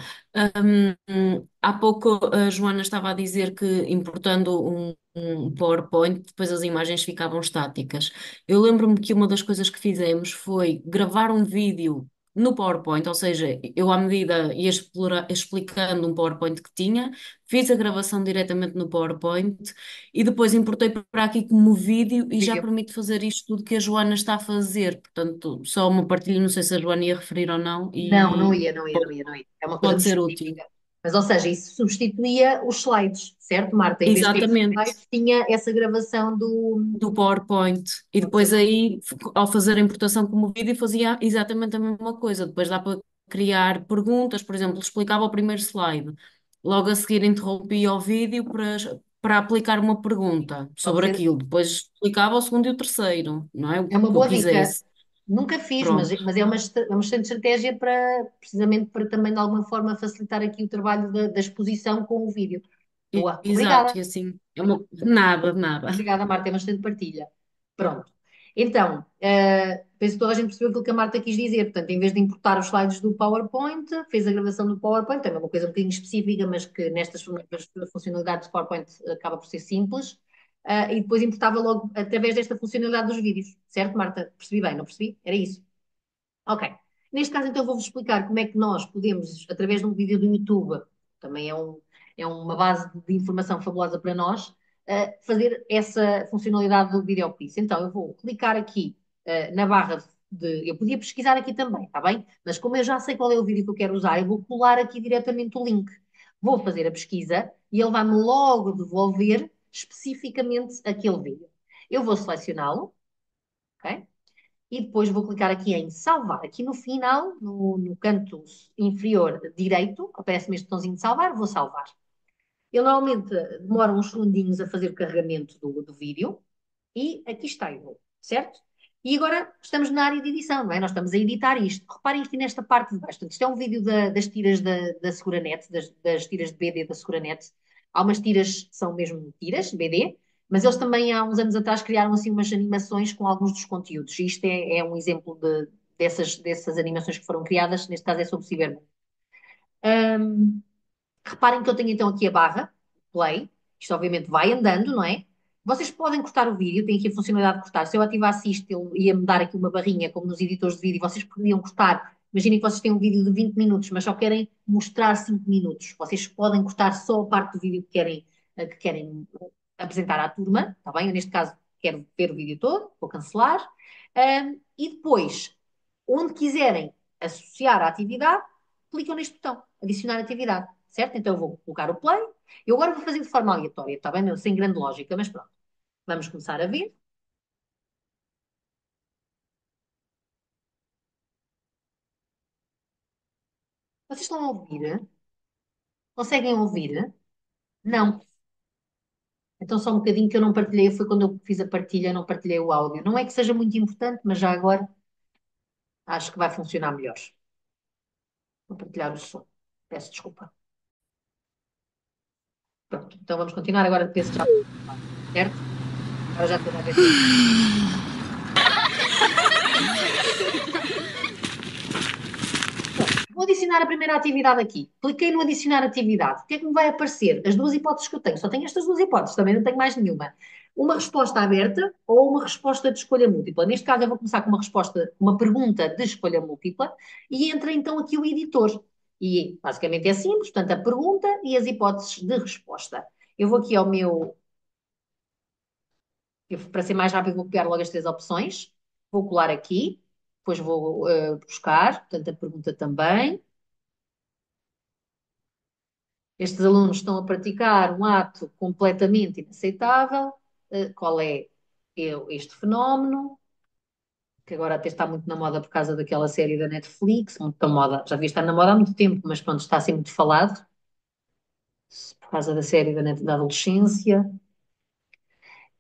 [SPEAKER 5] Há pouco a Joana estava a dizer que importando um PowerPoint, depois as imagens ficavam estáticas. Eu lembro-me que uma das coisas que fizemos foi gravar um vídeo no PowerPoint, ou seja, eu à medida ia explicando um PowerPoint que tinha, fiz a gravação diretamente no PowerPoint e depois importei para aqui como vídeo e já
[SPEAKER 1] Vídeo.
[SPEAKER 5] permite fazer isto tudo que a Joana está a fazer. Portanto, só uma partilha, não sei se a Joana ia referir ou não,
[SPEAKER 1] Não, não
[SPEAKER 5] e
[SPEAKER 1] ia, não ia, não ia, não ia. É uma coisa
[SPEAKER 5] pode
[SPEAKER 1] muito
[SPEAKER 5] ser útil.
[SPEAKER 1] específica. Mas, ou seja, isso substituía os slides, certo, Marta? Em vez de ter
[SPEAKER 5] Exatamente,
[SPEAKER 1] slides, tinha essa gravação do.
[SPEAKER 5] do PowerPoint. E depois aí, ao fazer a importação como vídeo, fazia exatamente a mesma coisa. Depois dá para criar perguntas, por exemplo, explicava o primeiro slide. Logo a seguir interrompia o vídeo para aplicar uma pergunta
[SPEAKER 1] Pode
[SPEAKER 5] sobre
[SPEAKER 1] ser.
[SPEAKER 5] aquilo. Depois explicava o segundo e o terceiro, não é? O
[SPEAKER 1] É uma
[SPEAKER 5] que eu
[SPEAKER 1] boa dica.
[SPEAKER 5] quisesse.
[SPEAKER 1] Nunca fiz,
[SPEAKER 5] Pronto.
[SPEAKER 1] mas é uma excelente estratégia para, precisamente para também, de alguma forma, facilitar aqui o trabalho da exposição com o vídeo. Boa.
[SPEAKER 5] Exato,
[SPEAKER 1] Obrigada.
[SPEAKER 5] e assim, é uma... Nada, nada.
[SPEAKER 1] Obrigada, Marta, é uma excelente partilha. Pronto. Então, penso que toda a gente percebeu aquilo que a Marta quis dizer. Portanto, em vez de importar os slides do PowerPoint, fez a gravação do PowerPoint, é uma coisa um bocadinho específica, mas que nestas funcionalidades do PowerPoint acaba por ser simples. E depois importava logo através desta funcionalidade dos vídeos. Certo, Marta? Percebi bem, não percebi? Era isso. Ok. Neste caso, então, vou-vos explicar como é que nós podemos, através de um vídeo do YouTube, também é uma base de informação fabulosa para nós, fazer essa funcionalidade do vídeo quiz. Então, eu vou clicar aqui na barra de. Eu podia pesquisar aqui também, está bem? Mas como eu já sei qual é o vídeo que eu quero usar, eu vou colar aqui diretamente o link. Vou fazer a pesquisa e ele vai-me logo devolver especificamente aquele vídeo. Eu vou selecioná-lo, ok? E depois vou clicar aqui em salvar. Aqui no final, no canto inferior direito, aparece-me este botãozinho de salvar, vou salvar. Ele normalmente demora uns segundinhos a fazer o carregamento do vídeo e aqui está ele, certo? E agora estamos na área de edição, não é? Nós estamos a editar isto. Reparem aqui nesta parte de baixo. Portanto, isto é um vídeo das tiras da Seguranet, das tiras de BD da Seguranet. Há umas tiras que são mesmo tiras, BD, mas eles também há uns anos atrás criaram assim umas animações com alguns dos conteúdos. E isto é um exemplo dessas animações que foram criadas, neste caso é sobre ciberbullying. Reparem que eu tenho então aqui a barra, play, isto obviamente vai andando, não é? Vocês podem cortar o vídeo, tem aqui a funcionalidade de cortar. Se eu ativasse isto, ele ia-me dar aqui uma barrinha, como nos editores de vídeo, vocês poderiam cortar. Imaginem que vocês têm um vídeo de 20 minutos, mas só querem mostrar 5 minutos. Vocês podem cortar só a parte do vídeo que querem apresentar à turma, está bem? Eu, neste caso, quero ver o vídeo todo, vou cancelar. E depois, onde quiserem associar a atividade, clicam neste botão, adicionar atividade, certo? Então eu vou colocar o play. Eu agora vou fazer de forma aleatória, está bem? Sem grande lógica, mas pronto. Vamos começar a ver. Vocês estão a ouvir? Conseguem ouvir? Não. Então só um bocadinho que eu não partilhei, foi quando eu fiz a partilha, não partilhei o áudio. Não é que seja muito importante, mas já agora acho que vai funcionar melhor. Vou partilhar o som. Peço desculpa. Pronto, então vamos continuar agora, penso que já, certo? Agora já estou a ver. Vou adicionar a primeira atividade aqui. Cliquei no adicionar atividade. O que é que me vai aparecer? As duas hipóteses que eu tenho. Só tenho estas duas hipóteses, também não tenho mais nenhuma. Uma resposta aberta ou uma resposta de escolha múltipla. Neste caso, eu vou começar com uma resposta, uma pergunta de escolha múltipla e entra então aqui o editor. E basicamente é simples, portanto, a pergunta e as hipóteses de resposta. Eu vou aqui ao meu. Para ser mais rápido, vou copiar logo as três opções. Vou colar aqui, depois vou buscar, portanto, a pergunta também. Estes alunos estão a praticar um ato completamente inaceitável. Qual é este fenómeno? Que agora até está muito na moda por causa daquela série da Netflix, muito na moda, já devia estar na moda há muito tempo, mas pronto, está a ser muito falado, por causa da série da adolescência.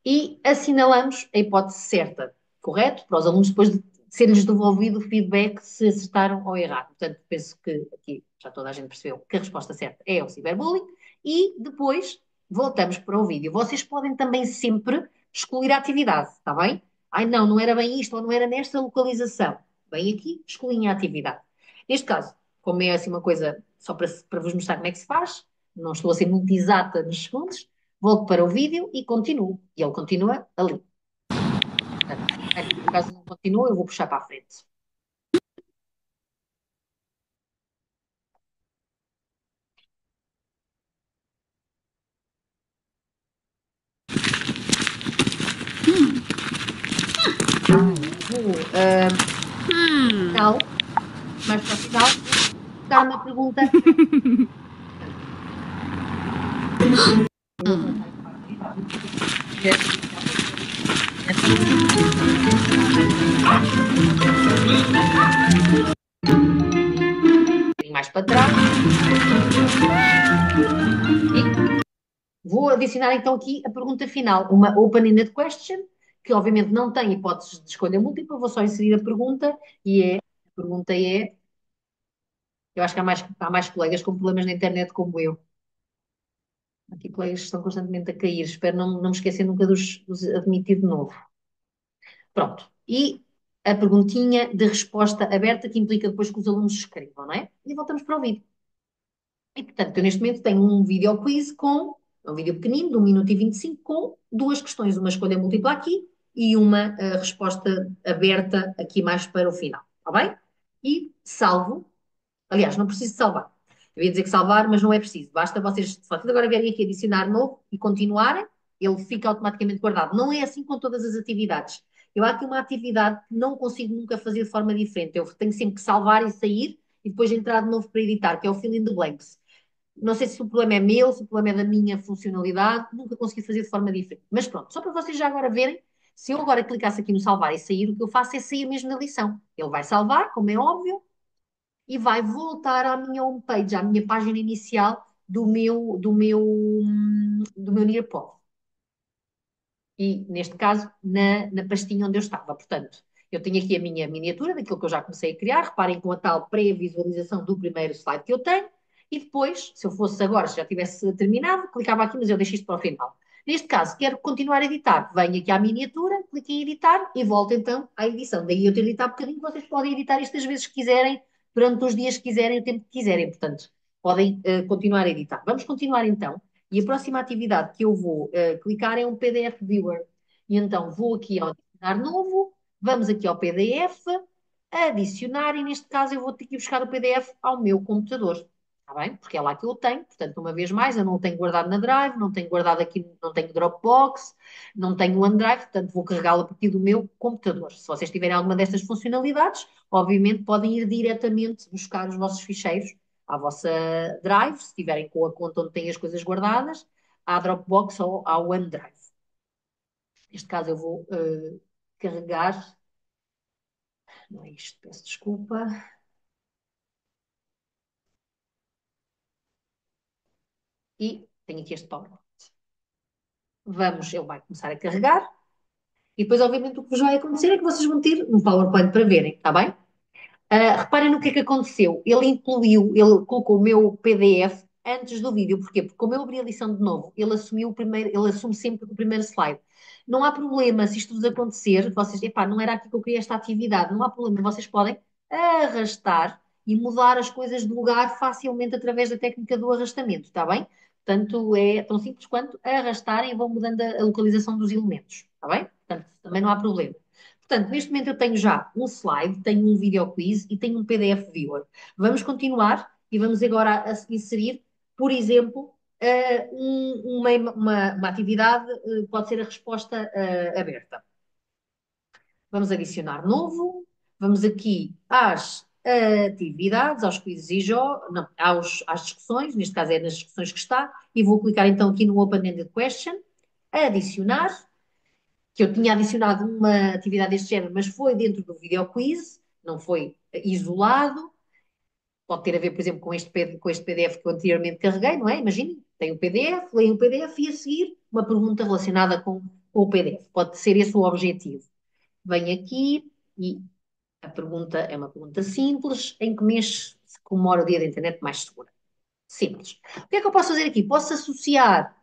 [SPEAKER 1] E assinalamos a hipótese certa, correto? Para os alunos depois de ser-lhes devolvido o feedback se acertaram ou erraram. Portanto, penso que aqui já toda a gente percebeu que a resposta certa é o ciberbullying e depois voltamos para o vídeo. Vocês podem também sempre excluir a atividade, está bem? Ai não, não era bem isto ou não era nesta localização. Bem aqui, excluem a atividade. Neste caso, como é assim uma coisa só para vos mostrar como é que se faz, não estou a ser muito exata nos segundos, volto para o vídeo e continuo. E ele continua ali. Portanto, aqui, por acaso não continua, eu vou puxar para a frente. Vou, final, mais para o final, vou dar uma pergunta. Mais para trás. E vou adicionar então aqui a pergunta final, uma open-ended question, que obviamente não tem hipóteses de escolha múltipla, vou só inserir a pergunta e a pergunta é, eu acho que há mais colegas com problemas na internet como eu. Aqui colegas que estão constantemente a cair, espero não me esquecer nunca dos admitir de novo. Pronto, e a perguntinha de resposta aberta que implica depois que os alunos escrevam, não é? E voltamos para o vídeo. E, portanto, eu neste momento tenho um vídeo quiz um vídeo pequenino, de 1 minuto e 25, com duas questões, uma escolha múltipla aqui e uma resposta aberta aqui mais para o final, está bem? E salvo, aliás, não preciso de salvar. Eu ia dizer que salvar, mas não é preciso. Basta vocês, se vocês agora vierem aqui adicionar novo e continuarem, ele fica automaticamente guardado. Não é assim com todas as atividades. Eu há aqui uma atividade que não consigo nunca fazer de forma diferente. Eu tenho sempre que salvar e sair e depois entrar de novo para editar, que é o fill in the blanks. Não sei se o problema é meu, se o problema é da minha funcionalidade, nunca consegui fazer de forma diferente. Mas pronto, só para vocês já agora verem, se eu agora clicasse aqui no salvar e sair, o que eu faço é sair mesmo na lição. Ele vai salvar, como é óbvio, e vai voltar à minha homepage, à minha página inicial do meu Nearpod. E, neste caso, na pastinha onde eu estava. Portanto, eu tenho aqui a minha miniatura daquilo que eu já comecei a criar. Reparem com a tal pré-visualização do primeiro slide que eu tenho. E depois, se eu fosse agora, se já tivesse terminado, clicava aqui, mas eu deixo isto para o final. Neste caso, quero continuar a editar. Venho aqui à miniatura, clico em editar e volto então à edição. Daí eu ter editado um bocadinho, vocês podem editar isto as vezes que quiserem, durante os dias que quiserem, o tempo que quiserem. Portanto, podem continuar a editar. Vamos continuar então. E a próxima atividade que eu vou clicar é um PDF Viewer. E então vou aqui ao adicionar novo, vamos aqui ao PDF, adicionar, e neste caso eu vou ter que ir buscar o PDF ao meu computador. Está bem? Porque é lá que eu tenho, portanto, uma vez mais, eu não o tenho guardado na Drive, não tenho guardado aqui, não tenho Dropbox, não tenho OneDrive, portanto, vou carregá-lo a partir do meu computador. Se vocês tiverem alguma destas funcionalidades, obviamente podem ir diretamente buscar os vossos ficheiros à vossa Drive, se estiverem com a conta onde têm as coisas guardadas, à Dropbox ou ao OneDrive. Neste caso eu vou carregar, não é isto, peço desculpa. E tenho aqui este PowerPoint. Ele vai começar a carregar, e depois obviamente o que vos vai acontecer é que vocês vão ter um PowerPoint para verem, está bem? Reparem no que é que aconteceu. Ele colocou o meu PDF antes do vídeo. Porquê? Porque como eu abri a lição de novo, ele assumiu o primeiro, ele assume sempre o primeiro slide. Não há problema se isto vos acontecer, vocês, epá, não era aqui que eu queria esta atividade, não há problema, vocês podem arrastar e mudar as coisas de lugar facilmente através da técnica do arrastamento, está bem? Portanto, é tão simples quanto arrastarem e vão mudando a localização dos elementos, está bem? Portanto, também não há problema. Portanto, neste momento eu tenho já um slide, tenho um video quiz e tenho um PDF viewer. Vamos continuar e vamos agora inserir, por exemplo, uma atividade, pode ser a resposta aberta. Vamos adicionar novo, vamos aqui às atividades, aos quizzes e jogos, não, às discussões, neste caso é nas discussões que está, e vou clicar então aqui no Open-Ended Question, adicionar, que eu tinha adicionado uma atividade deste género, mas foi dentro do video quiz, não foi isolado. Pode ter a ver, por exemplo, com este PDF que eu anteriormente carreguei, não é? Imaginem, tem o PDF, leem o PDF e a seguir uma pergunta relacionada com o PDF. Pode ser esse o objetivo. Venho aqui e a pergunta é uma pergunta simples. Em que mês se comemora o dia da internet mais segura? Simples. O que é que eu posso fazer aqui? Posso associar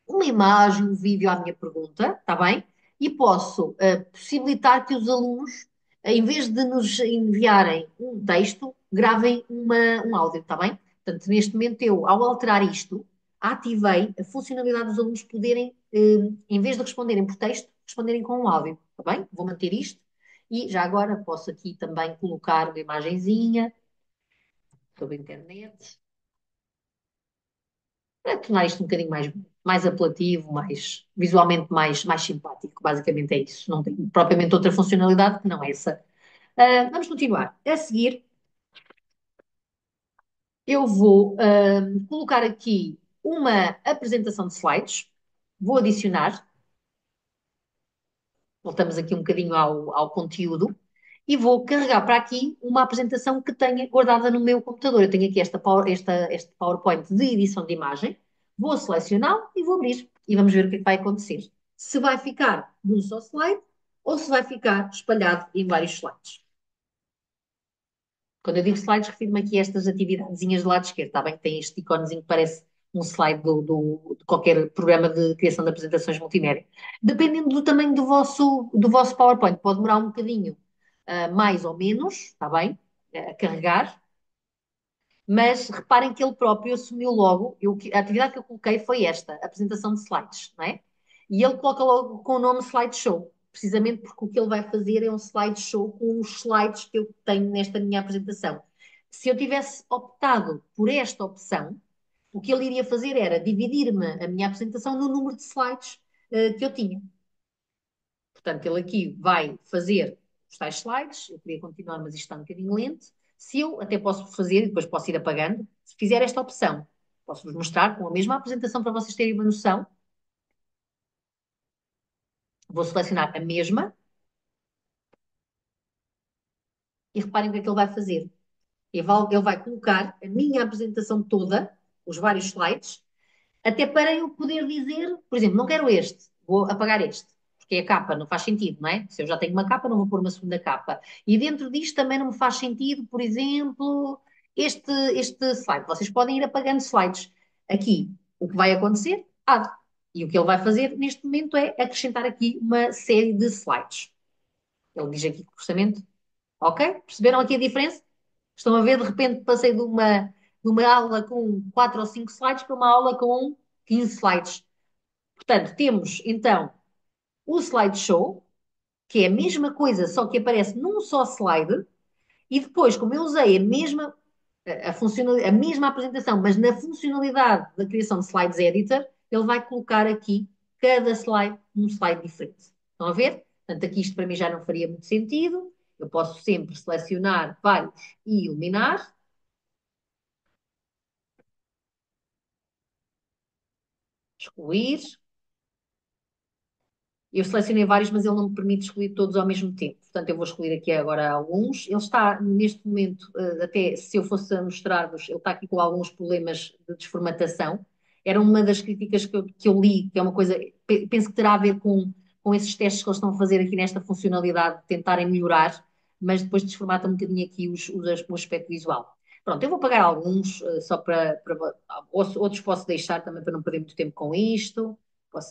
[SPEAKER 1] uma imagem, um vídeo à minha pergunta, está bem? E posso possibilitar que os alunos, em vez de nos enviarem um texto, gravem um áudio, está bem? Portanto, neste momento eu, ao alterar isto, ativei a funcionalidade dos alunos poderem, em vez de responderem por texto, responderem com um áudio, está bem? Vou manter isto. E já agora posso aqui também colocar uma imagenzinha sobre a internet para tornar isto um bocadinho mais apelativo, mais visualmente mais simpático. Basicamente é isso. Não tem propriamente outra funcionalidade que não é essa. Vamos continuar. A seguir, eu vou colocar aqui uma apresentação de slides. Vou adicionar. Voltamos aqui um bocadinho ao conteúdo. E vou carregar para aqui uma apresentação que tenha guardada no meu computador. Eu tenho aqui este PowerPoint de edição de imagem. Vou selecioná-lo e vou abrir. E vamos ver o que é que vai acontecer. Se vai ficar num só slide ou se vai ficar espalhado em vários slides. Quando eu digo slides, refiro-me aqui a estas atividadezinhas do lado esquerdo, está bem? Que tem este iconezinho que parece um slide de qualquer programa de criação de apresentações multimédia. Dependendo do tamanho do vosso PowerPoint, pode demorar um bocadinho mais ou menos, está bem? A carregar, mas reparem que ele próprio assumiu logo, a atividade que eu coloquei foi esta, apresentação de slides, não é? E ele coloca logo com o nome slideshow, precisamente porque o que ele vai fazer é um slideshow com os slides que eu tenho nesta minha apresentação. Se eu tivesse optado por esta opção, o que ele iria fazer era dividir-me a minha apresentação no número de slides que eu tinha. Portanto, ele aqui vai fazer os tais slides, eu queria continuar, mas isto está um bocadinho lento. Se eu até posso fazer, depois posso ir apagando, se fizer esta opção, posso-vos mostrar com a mesma apresentação para vocês terem uma noção. Vou selecionar a mesma e reparem o que é que ele vai fazer. Ele vai colocar a minha apresentação toda, os vários slides, até para eu poder dizer, por exemplo, não quero este, vou apagar este, porque a capa não faz sentido, não é? Se eu já tenho uma capa, não vou pôr uma segunda capa. E dentro disto também não me faz sentido, por exemplo, este slide. Vocês podem ir apagando slides. Aqui, o que vai acontecer? E o que ele vai fazer neste momento é acrescentar aqui uma série de slides. Ele diz aqui que o processamento. Ok? Perceberam aqui a diferença? Estão a ver, de repente passei de uma aula com 4 ou 5 slides para uma aula com 15 slides. Portanto, temos então o slideshow, que é a mesma coisa, só que aparece num só slide, e depois, como eu usei a mesma apresentação, mas na funcionalidade da criação de slides editor, ele vai colocar aqui cada slide num slide diferente. Estão a ver? Portanto, aqui isto para mim já não faria muito sentido. Eu posso sempre selecionar vários e eliminar. Excluir. Eu selecionei vários, mas ele não me permite excluir todos ao mesmo tempo. Portanto, eu vou excluir aqui agora alguns. Ele está, neste momento, até se eu fosse a mostrar-vos, ele está aqui com alguns problemas de desformatação. Era uma das críticas que eu li, que é uma coisa, penso que terá a ver com esses testes que eles estão a fazer aqui nesta funcionalidade, de tentarem melhorar, mas depois desformata um bocadinho aqui o aspecto visual. Pronto, eu vou pagar alguns, só outros posso deixar também para não perder muito tempo com isto.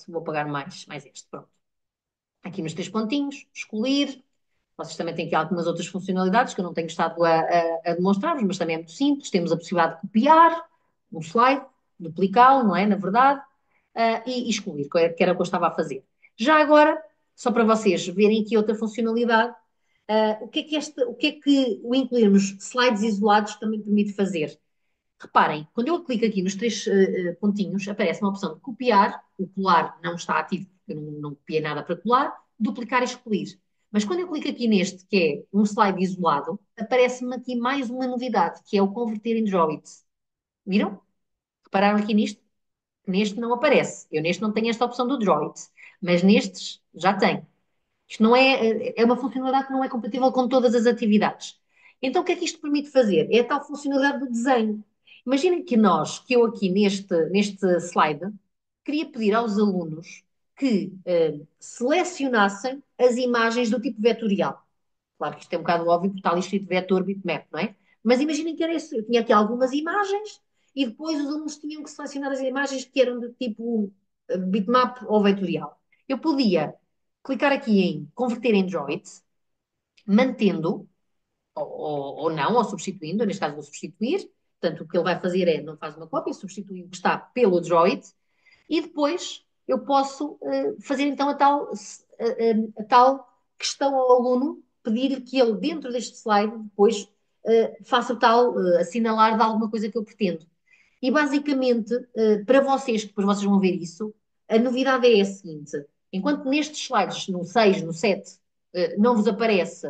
[SPEAKER 1] Vou pagar mais este, pronto. Aqui nos três pontinhos, excluir. Vocês também têm aqui algumas outras funcionalidades que eu não tenho estado a demonstrar-vos, mas também é muito simples. Temos a possibilidade de copiar um slide, duplicá-lo, não é? Na verdade, e excluir, que era o que eu estava a fazer. Já agora, só para vocês verem aqui outra funcionalidade, o que é que o incluirmos slides isolados também permite fazer? Reparem, quando eu clico aqui nos três pontinhos, aparece uma opção de copiar, o colar não está ativo, porque eu não copiei nada para colar, duplicar e excluir. Mas quando eu clico aqui neste, que é um slide isolado, aparece-me aqui mais uma novidade, que é o converter em Drawit. Viram? Repararam aqui nisto? Neste não aparece. Eu neste não tenho esta opção do Drawit, mas nestes já tenho. Isto não é uma funcionalidade que não é compatível com todas as atividades. Então, o que é que isto permite fazer? É a tal funcionalidade do desenho. Imaginem que eu aqui neste slide, queria pedir aos alunos que selecionassem as imagens do tipo vetorial. Claro que isto é um bocado óbvio, porque está ali escrito vetor bitmap, não é? Mas imaginem que era isso. Eu tinha aqui algumas imagens e depois os alunos tinham que selecionar as imagens que eram do tipo bitmap ou vetorial. Eu podia clicar aqui em converter em Droid, mantendo, ou não, ou substituindo, neste caso vou substituir, portanto o que ele vai fazer é, não faz uma cópia, substitui o que está pelo Droid, e depois eu posso fazer então a tal questão ao aluno, pedir-lhe que ele, dentro deste slide, depois faça o tal assinalar de alguma coisa que eu pretendo. E basicamente, para vocês, que depois vocês vão ver isso, a novidade é a seguinte: enquanto nestes slides, no 6, no 7, não vos aparece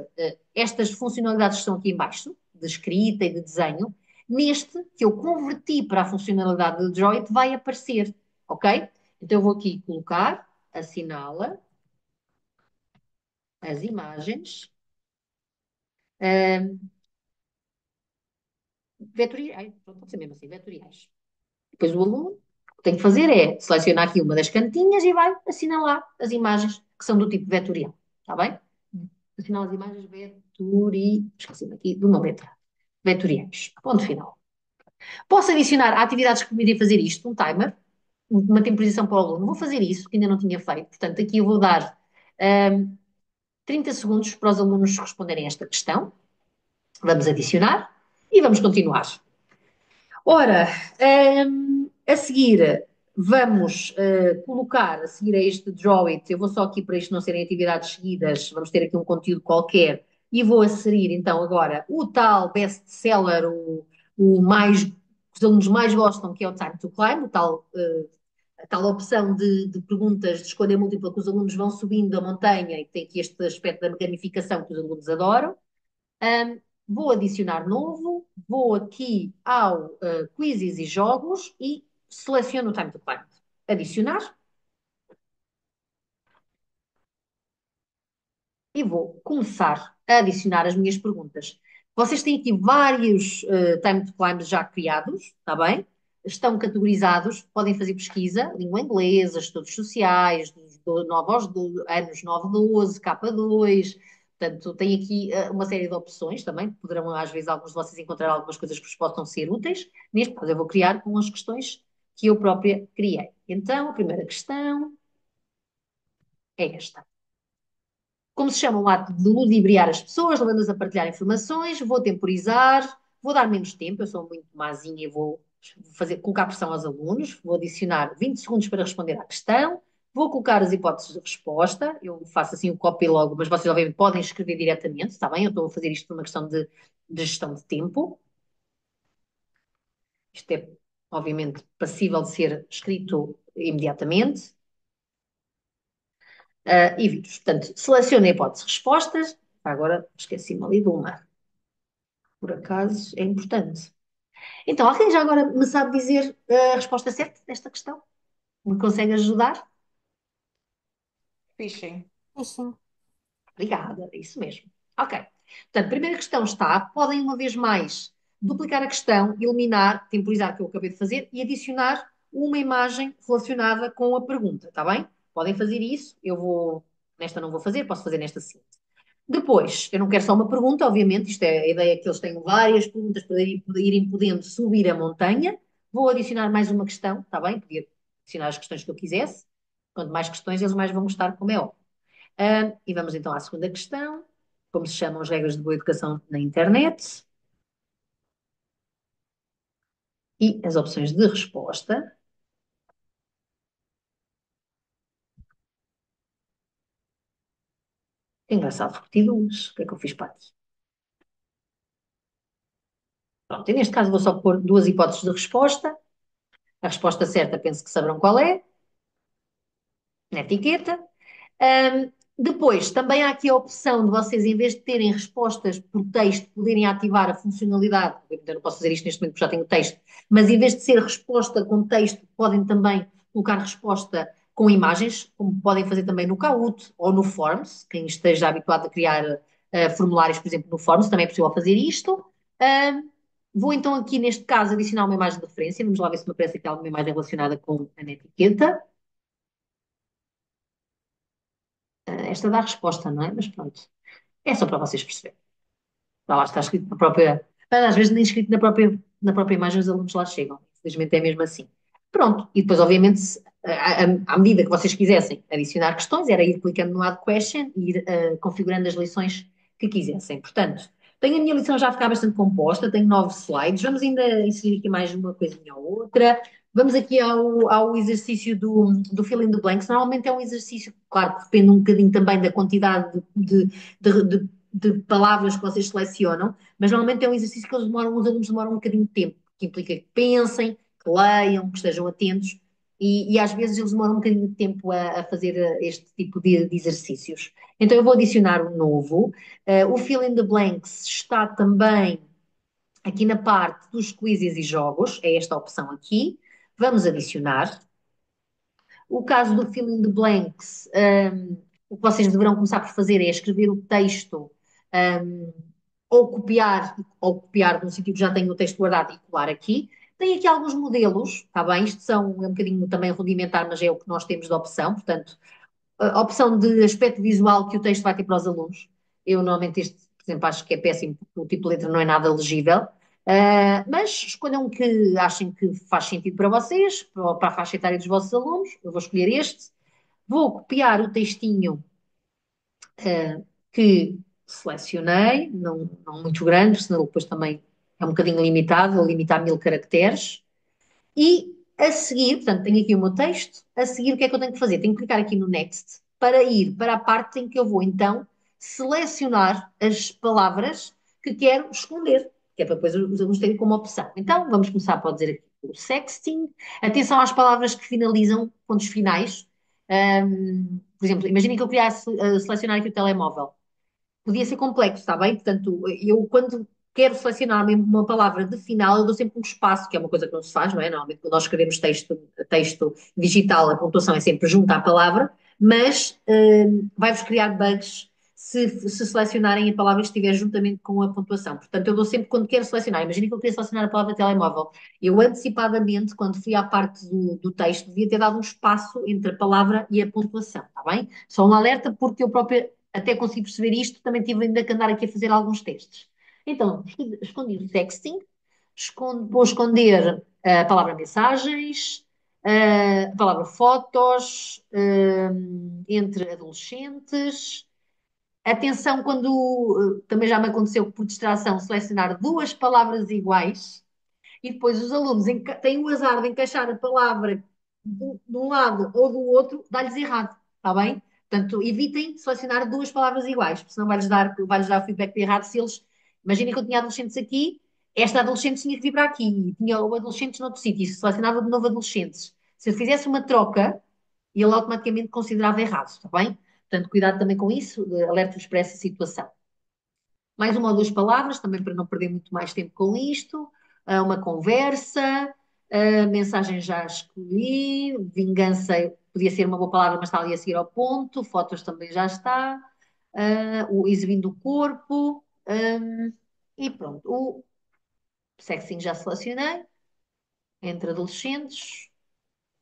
[SPEAKER 1] estas funcionalidades que estão aqui em baixo, de escrita e de desenho, neste, que eu converti para a funcionalidade de Droid, vai aparecer, ok? Então eu vou aqui colocar, assinala as imagens, vetoriais, pode ser mesmo assim, vetoriais. Depois o aluno o que tem que fazer é selecionar aqui uma das cantinhas e vai assinalar as imagens que são do tipo vetorial. Está bem? Assinala as imagens esqueci-me aqui de uma letra. Vetoriais. Ponto final. Posso adicionar atividades que permitem fazer isto, um timer, uma temporização para o aluno. Vou fazer isso, que ainda não tinha feito. Portanto, aqui eu vou dar 30 segundos para os alunos responderem a esta questão. Vamos adicionar e vamos continuar. Ora, a seguir vamos colocar, a seguir a este Drawit, eu vou só aqui para isto não serem atividades seguidas, vamos ter aqui um conteúdo qualquer e vou inserir então agora o tal best-seller, o mais, que os alunos mais gostam, que é o Time to Climb, a tal opção de perguntas de escolha múltipla que os alunos vão subindo a montanha e que tem aqui este aspecto da gamificação que os alunos adoram. Vou adicionar novo, vou aqui ao quizzes e jogos e seleciono o Time to Climb. Adicionar e vou começar a adicionar as minhas perguntas. Vocês têm aqui vários Time to Climb já criados, está bem? Estão categorizados, podem fazer pesquisa, língua inglesa, estudos sociais, anos 9, 12, K2, portanto, tem aqui uma série de opções também, poderão às vezes alguns de vocês encontrar algumas coisas que vos possam ser úteis. Neste caso eu vou criar com as questões que eu própria criei. Então, a primeira questão é esta. Como se chama o ato de ludibriar as pessoas, levando-as a partilhar informações, vou temporizar, vou dar menos tempo, eu sou muito mazinha e vou colocar pressão aos alunos, vou adicionar 20 segundos para responder à questão, vou colocar as hipóteses de resposta, eu faço assim o copy logo, mas vocês obviamente podem escrever diretamente, está bem? Eu estou a fazer isto por uma questão de gestão de tempo. Isto é, obviamente, passível de ser escrito imediatamente. E vírus. Portanto, selecione a hipótese de respostas. Agora esqueci-me ali de uma. Por acaso é importante. Então, alguém já agora me sabe dizer a resposta certa desta questão? Me consegue ajudar?
[SPEAKER 9] Phishing.
[SPEAKER 2] Sim.
[SPEAKER 1] Obrigada, é isso mesmo. Ok. Portanto, a primeira questão está. Podem, uma vez mais, duplicar a questão, eliminar, temporizar, que eu acabei de fazer, e adicionar uma imagem relacionada com a pergunta, está bem? Podem fazer isso. Nesta não vou fazer, posso fazer nesta sim. Depois, eu não quero só uma pergunta, obviamente, isto é a ideia que eles tenham várias perguntas para irem podendo subir a montanha. Vou adicionar mais uma questão, está bem? Podia adicionar as questões que eu quisesse. Quanto mais questões, eles mais vão gostar, como é óbvio. E vamos então à segunda questão. Como se chamam as regras de boa educação na internet? E as opções de resposta. Que engraçado, porque tive duas. O que é que eu fiz para aqui? Pronto, e neste caso vou só pôr duas hipóteses de resposta. A resposta certa penso que saberão qual é, na etiqueta. Depois, também há aqui a opção de vocês, em vez de terem respostas por texto, poderem ativar a funcionalidade. Eu não posso fazer isto neste momento porque já tenho o texto, mas em vez de ser resposta com texto, podem também colocar resposta com imagens, como podem fazer também no Kahoot ou no Forms. Quem esteja habituado a criar formulários, por exemplo, no Forms, também é possível fazer isto. Um, Vou então aqui, neste caso, adicionar uma imagem de referência. Vamos lá ver se me aparece aqui alguma imagem relacionada com a etiqueta. Esta dá a resposta, não é? Mas pronto, é só para vocês perceberem. Lá está escrito na própria. Mas às vezes nem escrito na própria imagem os alunos lá chegam. Infelizmente é mesmo assim. Pronto, e depois, obviamente, à medida que vocês quisessem adicionar questões, era ir clicando no Add Question e ir configurando as lições que quisessem. Portanto, tenho a minha lição já a ficar bastante composta, tenho 9 slides, vamos ainda inserir aqui mais uma coisinha ou outra. Vamos aqui ao exercício do fill in the blanks. Normalmente é um exercício, claro, que depende um bocadinho também da quantidade de palavras que vocês selecionam, mas normalmente é um exercício que os alunos demoram um bocadinho de tempo, que implica que pensem, que leiam, que estejam atentos, e às vezes eles demoram um bocadinho de tempo a fazer este tipo de exercícios. Então eu vou adicionar um novo. O Fill in the Blanks está também aqui na parte dos quizzes e jogos, é esta opção aqui. Vamos adicionar. O caso do fill in the blanks, o que vocês deverão começar por fazer é escrever o texto, um, ou copiar no sentido que já tenho o texto guardado e colar aqui. Tem aqui alguns modelos, está bem? Isto é um bocadinho também rudimentar, mas é o que nós temos de opção. Portanto, a opção de aspecto visual que o texto vai ter para os alunos. Eu normalmente este, por exemplo, acho que é péssimo porque o tipo de letra não é nada legível. Mas escolham um que achem que faz sentido para vocês, para a faixa etária dos vossos alunos. Eu vou escolher este. Vou copiar o textinho que selecionei, não muito grande, senão depois também é um bocadinho limitado, vou limitar a 1000 caracteres. E a seguir, portanto, tenho aqui o meu texto, a seguir o que é que eu tenho que fazer? Tenho que clicar aqui no Next para ir para a parte em que eu vou então selecionar as palavras que quero esconder, que é para depois os alunos terem como opção. Então, vamos começar, pode dizer aqui o sexting. Atenção às palavras que finalizam pontos finais. Por exemplo, imaginem que eu queria selecionar aqui o telemóvel. Podia ser complexo, está bem? Portanto, eu quando quero selecionar uma palavra de final, eu dou sempre um espaço, que é uma coisa que não se faz, não é? Normalmente, quando nós escrevemos texto digital, a pontuação é sempre junto à palavra, mas vai-vos criar bugs se selecionarem a palavra que estiver juntamente com a pontuação. Portanto, eu dou sempre, quando quero selecionar, imagina que eu queria selecionar a palavra telemóvel, eu antecipadamente, quando fui à parte do texto, devia ter dado um espaço entre a palavra e a pontuação, está bem? Só um alerta, porque eu própria até consegui perceber isto, também tive ainda que andar aqui a fazer alguns testes. Então, escondi o texting, vou esconder a palavra mensagens, a palavra fotos, entre adolescentes. Atenção quando, também já me aconteceu por distração, selecionar duas palavras iguais e depois os alunos têm o azar de encaixar a palavra de um lado ou do outro, dá-lhes errado, está bem? Portanto, evitem selecionar duas palavras iguais, porque senão vai-lhes dar o feedback de errado se eles. Imaginem que eu tinha adolescentes aqui, esta adolescente tinha que vir para aqui, e tinha o adolescentes noutro sítio, e se selecionava de novo adolescentes. Se eu fizesse uma troca, ele automaticamente considerava errado, está bem? Portanto, cuidado também com isso, alerto-vos para essa situação. Mais uma ou duas palavras, também para não perder muito mais tempo com isto. Uma conversa, mensagem já escolhi, vingança podia ser uma boa palavra, mas está ali a seguir ao ponto, fotos também já está, o exibindo o corpo, e pronto. O sexing já selecionei, entre adolescentes,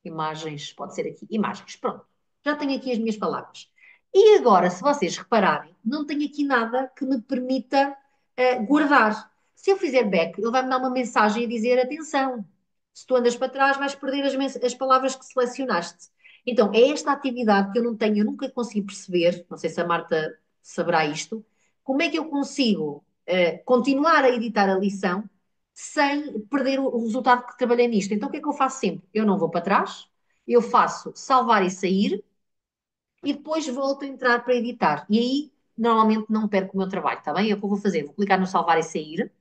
[SPEAKER 1] imagens, pode ser aqui, imagens, pronto. Já tenho aqui as minhas palavras. E agora, se vocês repararem, não tenho aqui nada que me permita guardar. Se eu fizer back, ele vai me dar uma mensagem a dizer: atenção, se tu andas para trás, vais perder as palavras que selecionaste. Então, é esta atividade que eu não tenho, eu nunca consegui perceber, não sei se a Marta saberá isto, como é que eu consigo continuar a editar a lição sem perder o resultado que trabalhei nisto. Então, o que é que eu faço sempre? Eu não vou para trás, eu faço salvar e sair e depois volto a entrar para editar. E aí, normalmente, não perco o meu trabalho, está bem? É o que eu vou fazer. Vou clicar no salvar e sair,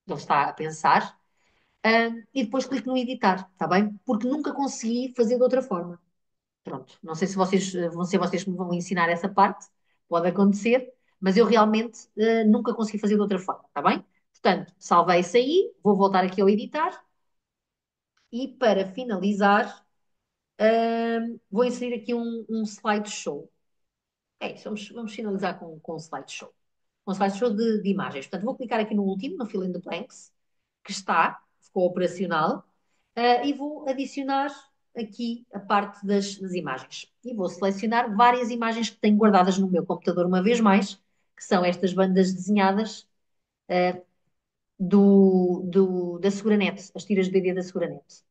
[SPEAKER 1] ele está a pensar, e depois clico no editar, está bem? Porque nunca consegui fazer de outra forma. Pronto. Não sei se vocês vão ser vocês que me vão ensinar essa parte, pode acontecer, mas eu realmente nunca consegui fazer de outra forma, está bem? Portanto, salvei e saí, vou voltar aqui ao editar e para finalizar, vou inserir aqui um slideshow. É isso, vamos finalizar com um slideshow. Um slideshow de imagens. Portanto, vou clicar aqui no último, no fill in the blanks, que ficou operacional, e vou adicionar aqui a parte das imagens. E vou selecionar várias imagens que tenho guardadas no meu computador uma vez mais, que são estas bandas desenhadas da Seguranet, as tiras de BD da Seguranet.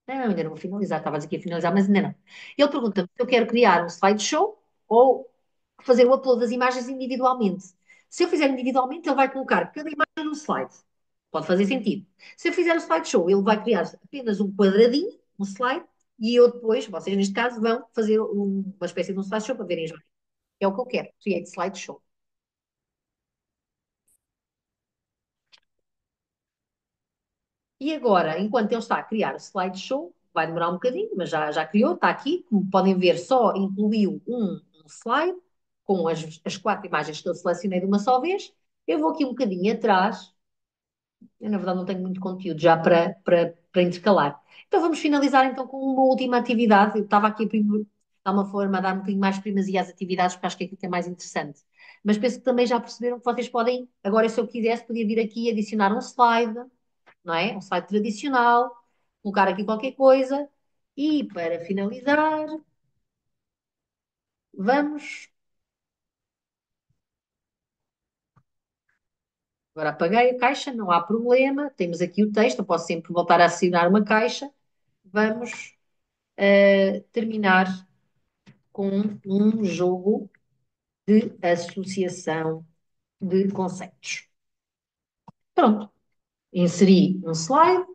[SPEAKER 1] Não, ainda não vou finalizar, estavas aqui a finalizar, mas ainda não. Ele pergunta-me se eu quero criar um slideshow ou fazer o upload das imagens individualmente. Se eu fizer individualmente, ele vai colocar cada imagem num slide. Pode fazer sentido. Se eu fizer o slideshow, ele vai criar apenas um quadradinho, um slide, e eu depois, vocês neste caso, vão fazer uma espécie de um slideshow para verem as imagens. É o que eu quero, create slideshow. E agora, enquanto ele está a criar o slideshow, vai demorar um bocadinho, mas já criou, está aqui. Como podem ver, só incluiu um slide com as 4 imagens que eu selecionei de uma só vez. Eu vou aqui um bocadinho atrás. Eu, na verdade, não tenho muito conteúdo já para intercalar. Então, vamos finalizar então com uma última atividade. Eu estava aqui a uma forma a dar um bocadinho mais primazia às atividades, porque acho que é aquilo que é mais interessante. Mas penso que também já perceberam que vocês podem, agora, se eu quisesse, podia vir aqui e adicionar um slide, não é? Um slide tradicional, colocar aqui qualquer coisa e para finalizar, vamos. Agora apaguei a caixa, não há problema. Temos aqui o texto, eu posso sempre voltar a assinar uma caixa. Vamos terminar com um jogo de associação de conceitos. Pronto, inseri um slide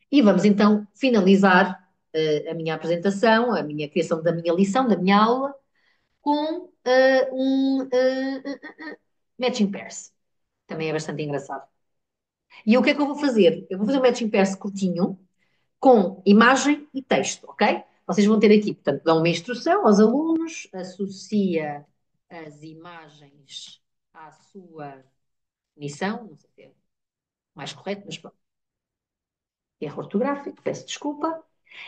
[SPEAKER 1] e vamos então finalizar a minha apresentação, a minha criação da minha lição, da minha aula, com matching pairs. Também é bastante engraçado. E o que é que eu vou fazer? Eu vou fazer um matching pairs curtinho, com imagem e texto, ok? Vocês vão ter aqui, portanto, dão uma instrução aos alunos, associa as imagens à sua missão, não sei se é mais correto, mas pronto, erro ortográfico, peço desculpa.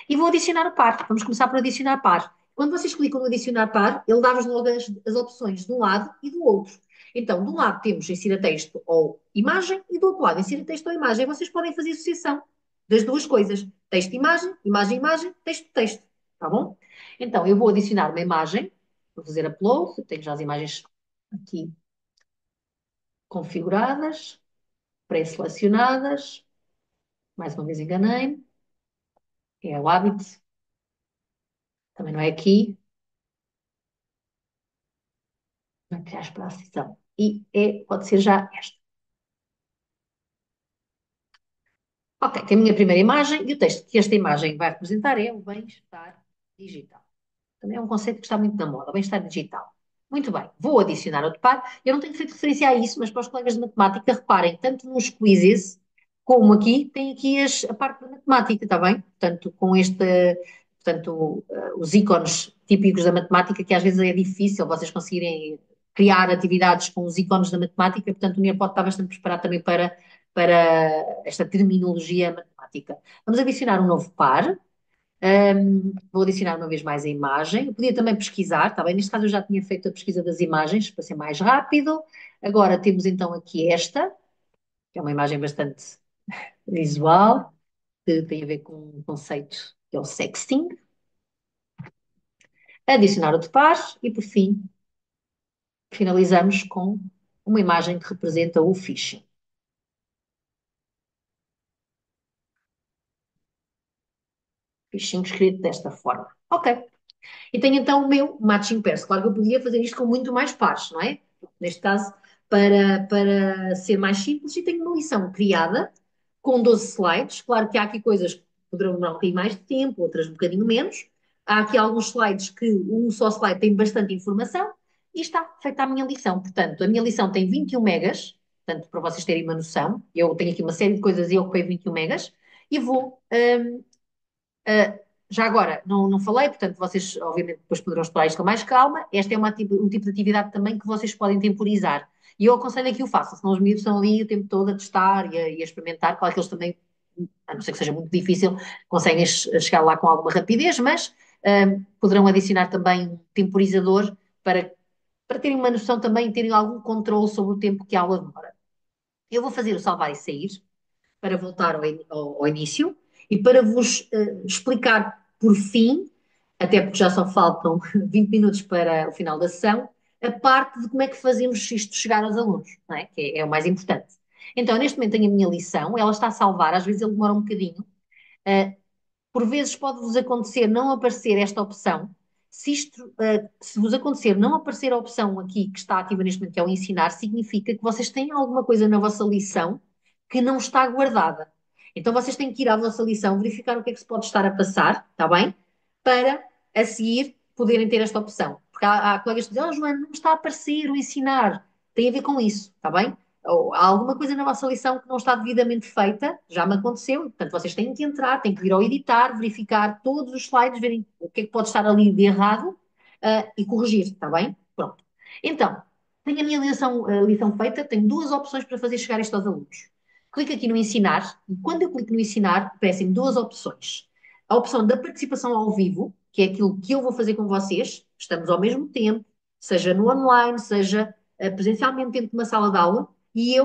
[SPEAKER 1] E vou adicionar o par. Vamos começar por adicionar par. Quando vocês clicam no adicionar par, ele dá-vos logo as opções de um lado e do outro. Então, de um lado temos insira texto ou imagem e do outro lado insira texto ou imagem. Vocês podem fazer associação das duas coisas. Texto, imagem, imagem, imagem, texto, texto. Tá bom? Então, eu vou adicionar uma imagem. Vou fazer upload. Eu tenho já as imagens aqui configuradas, pré-selecionadas. Mais uma vez enganei-me. É o hábito. Também não é aqui. Materiais para a sessão. Pode ser já esta. Ok, tem a minha primeira imagem e o texto que esta imagem vai representar é o bem-estar digital. Também é um conceito que está muito na moda, bem-estar digital. Muito bem, vou adicionar outro par. Eu não tenho feito referência a isso, mas para os colegas de matemática, reparem, tanto nos quizzes como aqui, tem aqui a parte da matemática, está bem? Portanto, os ícones típicos da matemática, que às vezes é difícil vocês conseguirem criar atividades com os ícones da matemática, portanto, o Nearpod está bastante preparado também para esta terminologia matemática. Vamos adicionar um novo par. Vou adicionar uma vez mais a imagem. Eu podia também pesquisar, está bem? Neste caso eu já tinha feito a pesquisa das imagens para ser mais rápido. Agora temos então aqui esta, que é uma imagem bastante visual, que tem a ver com um conceito que é o sexting. Adicionar outro par e, por fim, finalizamos com uma imagem que representa o phishing. Phishing escrito desta forma. Ok. E tenho então o meu matching pairs. Claro que eu podia fazer isto com muito mais pares, não é? Neste caso, para ser mais simples, e tenho uma lição criada com 12 slides. Claro que há aqui coisas que poderão demorar um bocadinho mais de tempo, outras um bocadinho menos. Há aqui alguns slides que um só slide tem bastante informação e está feita a minha lição. Portanto, a minha lição tem 21 megas, portanto, para vocês terem uma noção. Eu tenho aqui uma série de coisas e eu ocupei 21 megas e vou já agora, não falei, portanto, vocês obviamente depois poderão explorar isto com mais calma. Este é um tipo de atividade também que vocês podem temporizar. E eu aconselho é que o façam, senão os miúdos estão ali o tempo todo a testar e a experimentar. Claro que eles também, a não ser que seja muito difícil, conseguem chegar lá com alguma rapidez, mas poderão adicionar também um temporizador para terem uma noção também e terem algum controle sobre o tempo que a aula demora. Eu vou fazer o salvar e sair para voltar ao início e para vos explicar por fim, até porque já só faltam 20 minutos para o final da sessão, a parte de como é que fazemos isto chegar aos alunos, não é? Que é o mais importante. Então, neste momento tenho a minha lição, ela está a salvar, às vezes ele demora um bocadinho, uh, por vezes pode-vos acontecer não aparecer esta opção. Se vos acontecer não aparecer a opção aqui que está ativa neste momento, que é o ensinar, significa que vocês têm alguma coisa na vossa lição que não está guardada. Então vocês têm que ir à vossa lição, verificar o que é que se pode estar a passar, está bem? Para a seguir poderem ter esta opção. Porque há colegas que dizem, oh Joana, não está a aparecer o ensinar. Tem a ver com isso, está bem? Ou há alguma coisa na vossa lição que não está devidamente feita, já me aconteceu, portanto vocês têm que entrar, têm que ir ao editar, verificar todos os slides, verem o que é que pode estar ali de errado, e corrigir, está bem? Pronto. Então, tenho a minha lição feita, tenho duas opções para fazer chegar isto aos alunos. Clico aqui no ensinar, e quando eu clico no ensinar, aparecem duas opções. A opção da participação ao vivo, que é aquilo que eu vou fazer com vocês, estamos ao mesmo tempo, seja no online, seja presencialmente dentro de uma sala de aula, e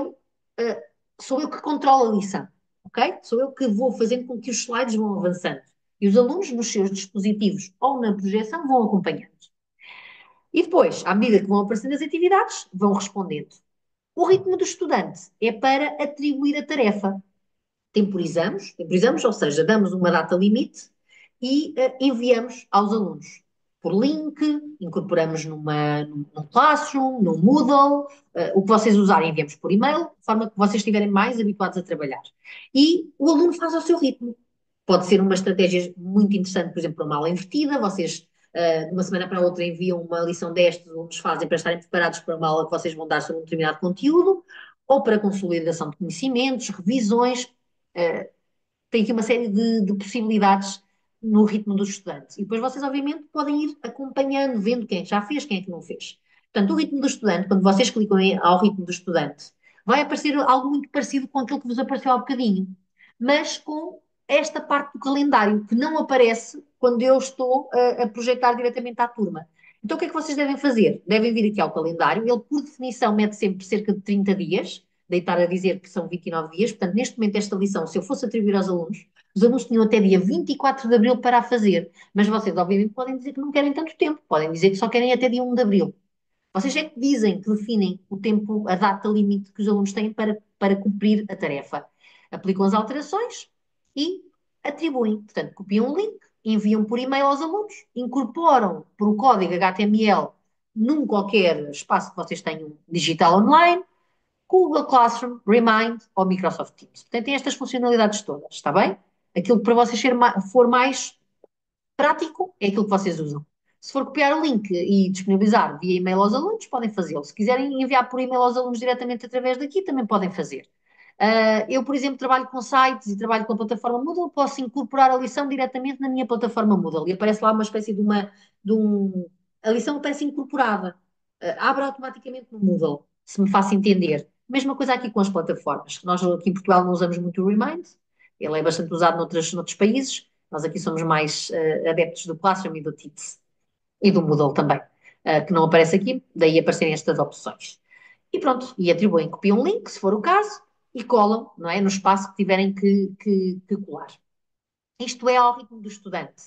[SPEAKER 1] sou eu que controlo a lição, ok? Sou eu que vou fazendo com que os slides vão avançando. E os alunos, nos seus dispositivos ou na projeção, vão acompanhando. E depois, à medida que vão aparecendo as atividades, vão respondendo. O ritmo do estudante é para atribuir a tarefa. Temporizamos, ou seja, damos uma data limite e enviamos aos alunos por link, incorporamos num Classroom, num Moodle, o que vocês usarem enviamos por e-mail, de forma que vocês estiverem mais habituados a trabalhar. E o aluno faz ao seu ritmo. Pode ser uma estratégia muito interessante, por exemplo, para uma aula invertida, vocês de uma semana para a outra enviam uma lição destas, os alunos fazem para estarem preparados para uma aula que vocês vão dar sobre um determinado conteúdo, ou para consolidação de conhecimentos, revisões, tem aqui uma série de possibilidades no ritmo dos estudantes. E depois vocês, obviamente, podem ir acompanhando, vendo quem é que já fez, quem é que não fez. Portanto, o ritmo do estudante, quando vocês clicam ao ritmo do estudante, vai aparecer algo muito parecido com aquilo que vos apareceu há bocadinho, mas com esta parte do calendário, que não aparece quando eu estou a projetar diretamente à turma. Então, o que é que vocês devem fazer? Devem vir aqui ao calendário, ele, por definição, mete sempre cerca de 30 dias, deitar a dizer que são 29 dias. Portanto, neste momento, esta lição, se eu fosse atribuir aos alunos, os alunos tinham até dia 24 de abril para a fazer. Mas vocês, obviamente, podem dizer que não querem tanto tempo, podem dizer que só querem até dia 1 de abril. Vocês é que dizem, que definem o tempo, a data limite que os alunos têm para cumprir a tarefa. Aplicam as alterações e atribuem. Portanto, copiam o link, enviam por e-mail aos alunos, incorporam por o código HTML num qualquer espaço que vocês tenham digital online, Google Classroom, Remind ou Microsoft Teams. Portanto, tem estas funcionalidades todas, está bem? Aquilo que para vocês for mais prático é aquilo que vocês usam. Se for copiar o link e disponibilizar via e-mail aos alunos, podem fazê-lo. Se quiserem enviar por e-mail aos alunos diretamente através daqui, também podem fazer. Eu, por exemplo, trabalho com sites e trabalho com a plataforma Moodle, posso incorporar a lição diretamente na minha plataforma Moodle e aparece lá uma espécie de um a lição aparece incorporada, abre automaticamente no Moodle, se me faço entender. Mesma coisa aqui com as plataformas. Nós aqui em Portugal não usamos muito o Remind, ele é bastante usado noutros países, nós aqui somos mais adeptos do Classroom e do Teams e do Moodle também, que não aparece aqui, daí aparecerem estas opções. E pronto, e atribuem, copiam um link, se for o caso, e colam, não é, no espaço que tiverem que colar. Isto é ao ritmo do estudante.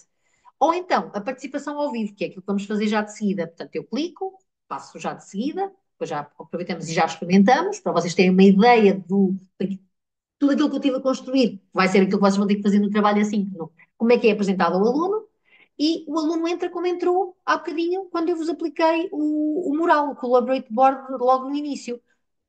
[SPEAKER 1] Ou então, a participação ao vivo, que é aquilo que vamos fazer já de seguida. Portanto, eu clico, passo já de seguida, depois já aproveitamos e já experimentamos, para vocês terem uma ideia tudo aquilo que eu estive a construir, vai ser aquilo que vocês vão ter que fazer no trabalho assíncrono. Como é que é apresentado ao aluno? E o aluno entra como entrou há bocadinho, quando eu vos apliquei o mural, o Collaborate Board, logo no início.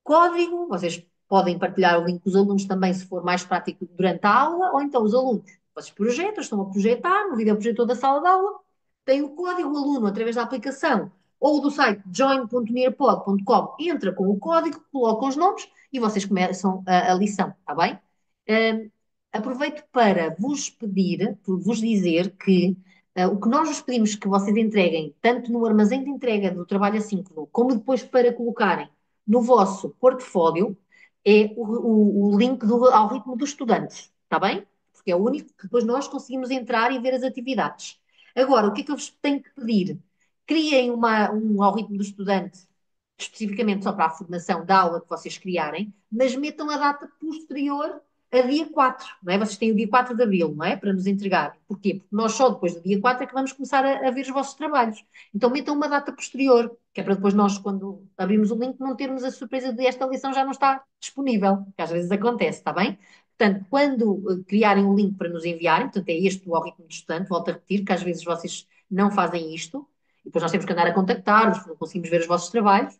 [SPEAKER 1] Código, vocês podem partilhar o link com os alunos também, se for mais prático durante a aula, ou então os alunos, vocês projetam, estão a projetar no videoprojetor da sala de aula, tem o código, o aluno, através da aplicação ou do site join.nearpod.com, entra com o código, coloca os nomes e vocês começam a lição, está bem? Um, Aproveito para vos pedir, por vos dizer que o que nós vos pedimos que vocês entreguem, tanto no armazém de entrega do trabalho assíncrono, como depois para colocarem no vosso portfólio, é o link ao ritmo do estudante, está bem? Porque é o único que depois nós conseguimos entrar e ver as atividades. Agora, o que é que eu vos tenho que pedir? Criem um ao ritmo do estudante, especificamente só para a formação da aula que vocês criarem, mas metam a data posterior a dia 4, não é? Vocês têm o dia 4 de abril, não é? Para nos entregar. Porquê? Porque nós só depois do dia 4 é que vamos começar a ver os vossos trabalhos. Então metam uma data posterior, que é para depois nós, quando abrimos o link, não termos a surpresa de esta lição já não está disponível, que às vezes acontece, está bem? Portanto, quando criarem um link para nos enviarem, portanto é este o algoritmo do estudante, volto a repetir, que às vezes vocês não fazem isto, e depois nós temos que andar a contactar-vos, não conseguimos ver os vossos trabalhos,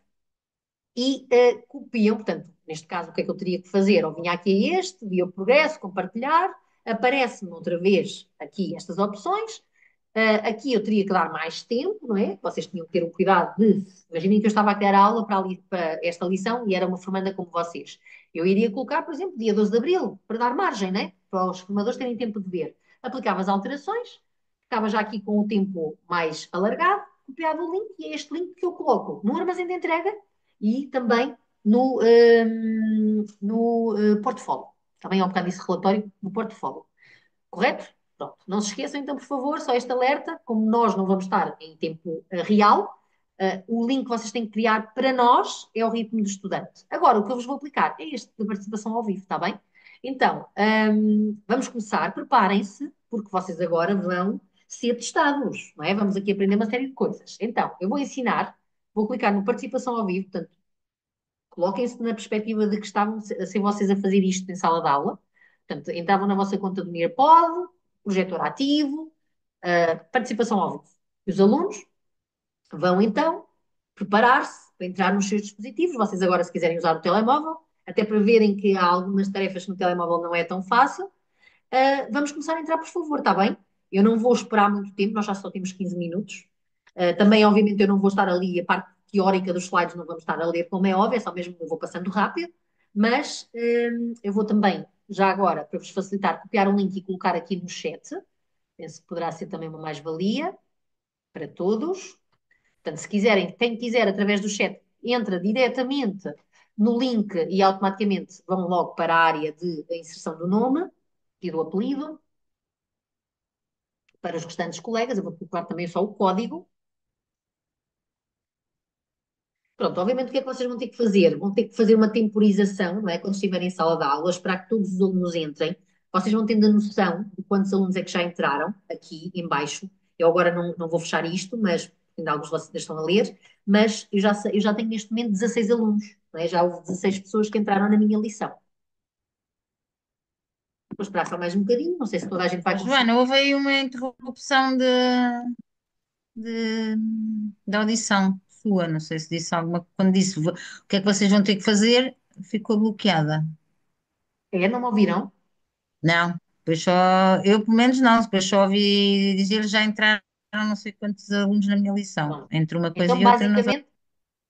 [SPEAKER 1] e copiam, portanto, neste caso, o que é que eu teria que fazer? Ou vinha aqui a este, via o progresso, compartilhar, aparece-me outra vez aqui estas opções. Aqui eu teria que dar mais tempo, não é? Vocês tinham que ter o cuidado de. Imaginem que eu estava a criar a aula para esta lição e era uma formanda como vocês. Eu iria colocar, por exemplo, dia 12 de abril, para dar margem, né? Para os formadores terem tempo de ver. Aplicava as alterações, ficava já aqui com o tempo mais alargado, copiava o link e é este link que eu coloco no armazém de entrega e também no portfólio. Também há um bocado desse relatório no portfólio. Correto? Pronto. Não se esqueçam, então, por favor, só este alerta, como nós não vamos estar em tempo real, o link que vocês têm que criar para nós é o ritmo do estudante. Agora, o que eu vos vou aplicar é este da participação ao vivo, está bem? Então, vamos começar, preparem-se, porque vocês agora vão ser testados, não é? Vamos aqui aprender uma série de coisas. Então, eu vou ensinar, vou clicar no participação ao vivo, portanto, coloquem-se na perspectiva de que estavam a ser vocês a fazer isto em sala de aula. Portanto, entravam na vossa conta do Nearpod, projetor ativo, participação ao vivo. E os alunos vão então preparar-se para entrar nos seus dispositivos. Vocês agora, se quiserem usar o telemóvel, até para verem que há algumas tarefas que no telemóvel não é tão fácil, vamos começar a entrar, por favor, está bem? Eu não vou esperar muito tempo, nós já só temos 15 minutos. Também, obviamente, eu não vou estar ali, a parte teórica dos slides não vamos estar a ler, como é óbvio, é só mesmo eu vou passando rápido, mas eu vou também, já agora, para vos facilitar, copiar um link e colocar aqui no chat. Penso que poderá ser também uma mais-valia para todos. Portanto, se quiserem, quem quiser, através do chat, entra diretamente no link e automaticamente vão logo para a área de inserção do nome e do apelido. Para os restantes colegas, eu vou colocar também só o código. Pronto, obviamente o que é que vocês vão ter que fazer? Vão ter que fazer uma temporização, não é? Quando estiverem em sala de aula, esperar que todos os alunos entrem. Vocês vão tendo a noção de quantos alunos é que já entraram aqui em baixo. Eu agora não vou fechar isto, mas ainda alguns de vocês estão a ler, mas eu já tenho neste momento 16 alunos, não é? Já houve 16 pessoas que entraram na minha lição. Vou esperar só mais um bocadinho, não sei se toda a gente vai conseguir.
[SPEAKER 6] Joana, houve aí uma interrupção de, de audição sua. Não sei se disse alguma. Quando disse o que é que vocês vão ter que fazer, ficou bloqueada.
[SPEAKER 1] É, não me ouviram?
[SPEAKER 6] Não, depois só. Eu, pelo menos, não. Depois só ouvi dizer já entraram não sei quantos alunos na minha lição.
[SPEAKER 1] Pronto.
[SPEAKER 6] Entre uma coisa
[SPEAKER 1] Então,
[SPEAKER 6] e outra, não.
[SPEAKER 1] basicamente,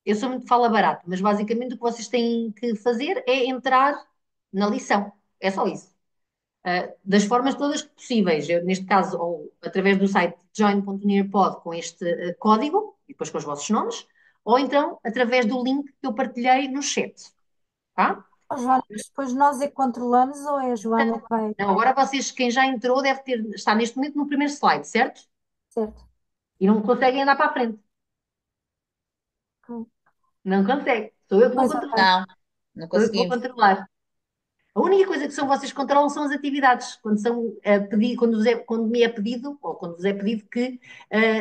[SPEAKER 1] eu sou muito fala barato, mas basicamente o que vocês têm que fazer é entrar na lição. É só isso. Das formas todas possíveis. Eu, neste caso, ou através do site join.nearpod com este código, e depois com os vossos nomes, ou então através do link que eu partilhei no chat. Tá?
[SPEAKER 2] Ó, Joana, mas depois nós é que controlamos ou é a Joana que vai?
[SPEAKER 1] Não, agora vocês, quem já entrou, deve ter, está neste momento no primeiro slide, certo?
[SPEAKER 2] Certo.
[SPEAKER 1] E não conseguem andar para a frente.
[SPEAKER 2] Ok.
[SPEAKER 1] Não consegue. Sou eu que vou
[SPEAKER 2] Pois, ok.
[SPEAKER 1] controlar.
[SPEAKER 6] Não, não
[SPEAKER 1] Sou eu que vou
[SPEAKER 6] conseguimos.
[SPEAKER 1] controlar. A única coisa que são vocês que controlam são as atividades, quando, são, quando me é pedido, ou quando vos é pedido que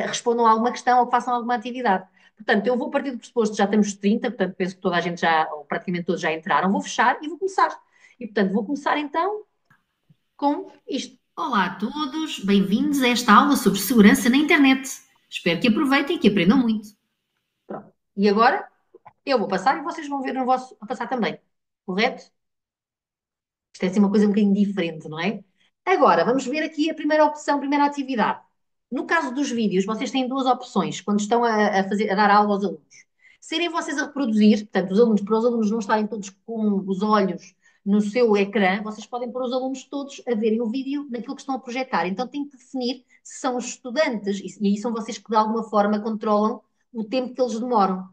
[SPEAKER 1] respondam a alguma questão ou que façam alguma atividade. Portanto, eu vou partir do pressuposto, já temos 30, portanto, penso que toda a gente já, ou praticamente todos já entraram, vou fechar e vou começar. E, portanto, vou começar então com isto. Olá a todos, bem-vindos a esta aula sobre segurança na internet. Espero que aproveitem e que aprendam muito. Pronto. E agora eu vou passar e vocês vão ver no vosso a passar também. Correto? Isto é assim uma coisa um bocadinho diferente, não é? Agora, vamos ver aqui a primeira opção, a primeira atividade. No caso dos vídeos, vocês têm duas opções quando estão a dar aula aos alunos. Serem vocês a reproduzir, portanto, para os alunos não estarem todos com os olhos no seu ecrã, vocês podem pôr os alunos todos a verem o vídeo naquilo que estão a projetar. Então, têm que definir se são os estudantes, e aí são vocês que de alguma forma controlam o tempo que eles demoram.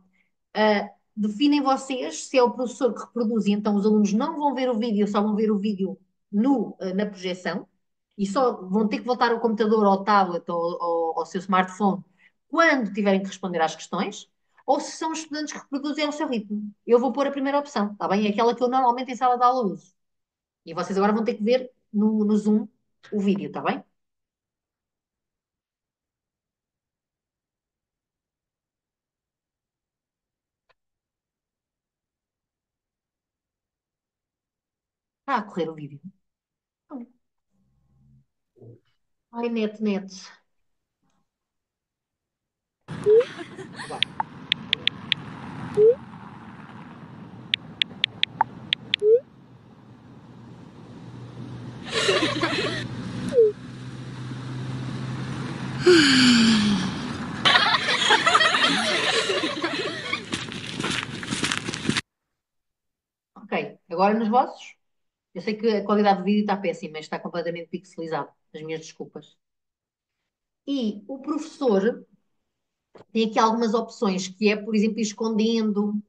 [SPEAKER 1] Definem vocês se é o professor que reproduz, e então os alunos não vão ver o vídeo, só vão ver o vídeo na projeção, e só vão ter que voltar ao computador, ao tablet ou ao seu smartphone quando tiverem que responder às questões, ou se são os estudantes que reproduzem ao seu ritmo. Eu vou pôr a primeira opção, está bem? É aquela que eu normalmente em sala de aula uso. E vocês agora vão ter que ver no Zoom o vídeo, está bem? Está a correr o vídeo. Ai, net. Vai. Ok, agora nos vossos. Eu sei que a qualidade do vídeo está péssima, está completamente pixelizado. As minhas desculpas. E o professor tem aqui algumas opções, que é, por exemplo, ir escondendo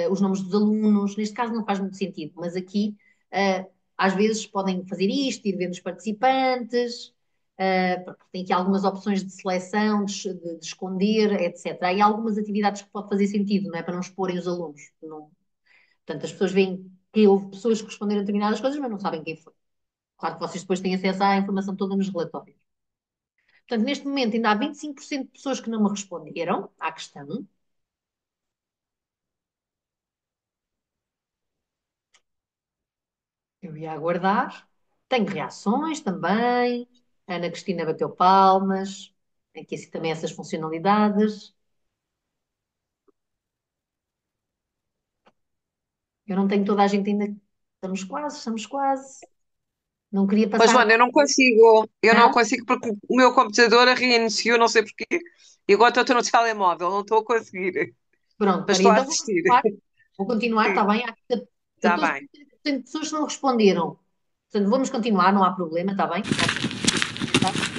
[SPEAKER 1] os nomes dos alunos. Neste caso não faz muito sentido, mas aqui às vezes podem fazer isto, ir vendo os participantes. Tem aqui algumas opções de seleção, de esconder, etc. Há aí algumas atividades que pode fazer sentido, não é? Para não exporem os alunos. Não. Portanto, as pessoas veem que houve pessoas que responderam determinadas coisas, mas não sabem quem foi. Claro que vocês depois têm acesso à informação toda nos relatórios. Portanto, neste momento ainda há 25% de pessoas que não me responderam à questão. Eu ia aguardar. Tenho reações também. A Ana Cristina bateu palmas. Aqui assim também essas funcionalidades. Eu não tenho toda a gente ainda. Estamos quase. Não queria
[SPEAKER 9] Mas,
[SPEAKER 1] passar.
[SPEAKER 9] Joana, eu não
[SPEAKER 1] Não?
[SPEAKER 9] consigo porque o meu computador reiniciou, não sei porquê, e agora estou no telemóvel, não estou a conseguir,
[SPEAKER 1] Pronto,
[SPEAKER 9] mas
[SPEAKER 1] espera aí,
[SPEAKER 9] estou a
[SPEAKER 1] então vou
[SPEAKER 9] assistir.
[SPEAKER 1] continuar. Vou continuar, está
[SPEAKER 9] Sim,
[SPEAKER 1] bem? Há
[SPEAKER 9] está
[SPEAKER 1] 14%
[SPEAKER 9] bem.
[SPEAKER 1] de pessoas que não responderam. Portanto, vamos continuar, não há problema, está bem? Já sei que vocês vão tentar.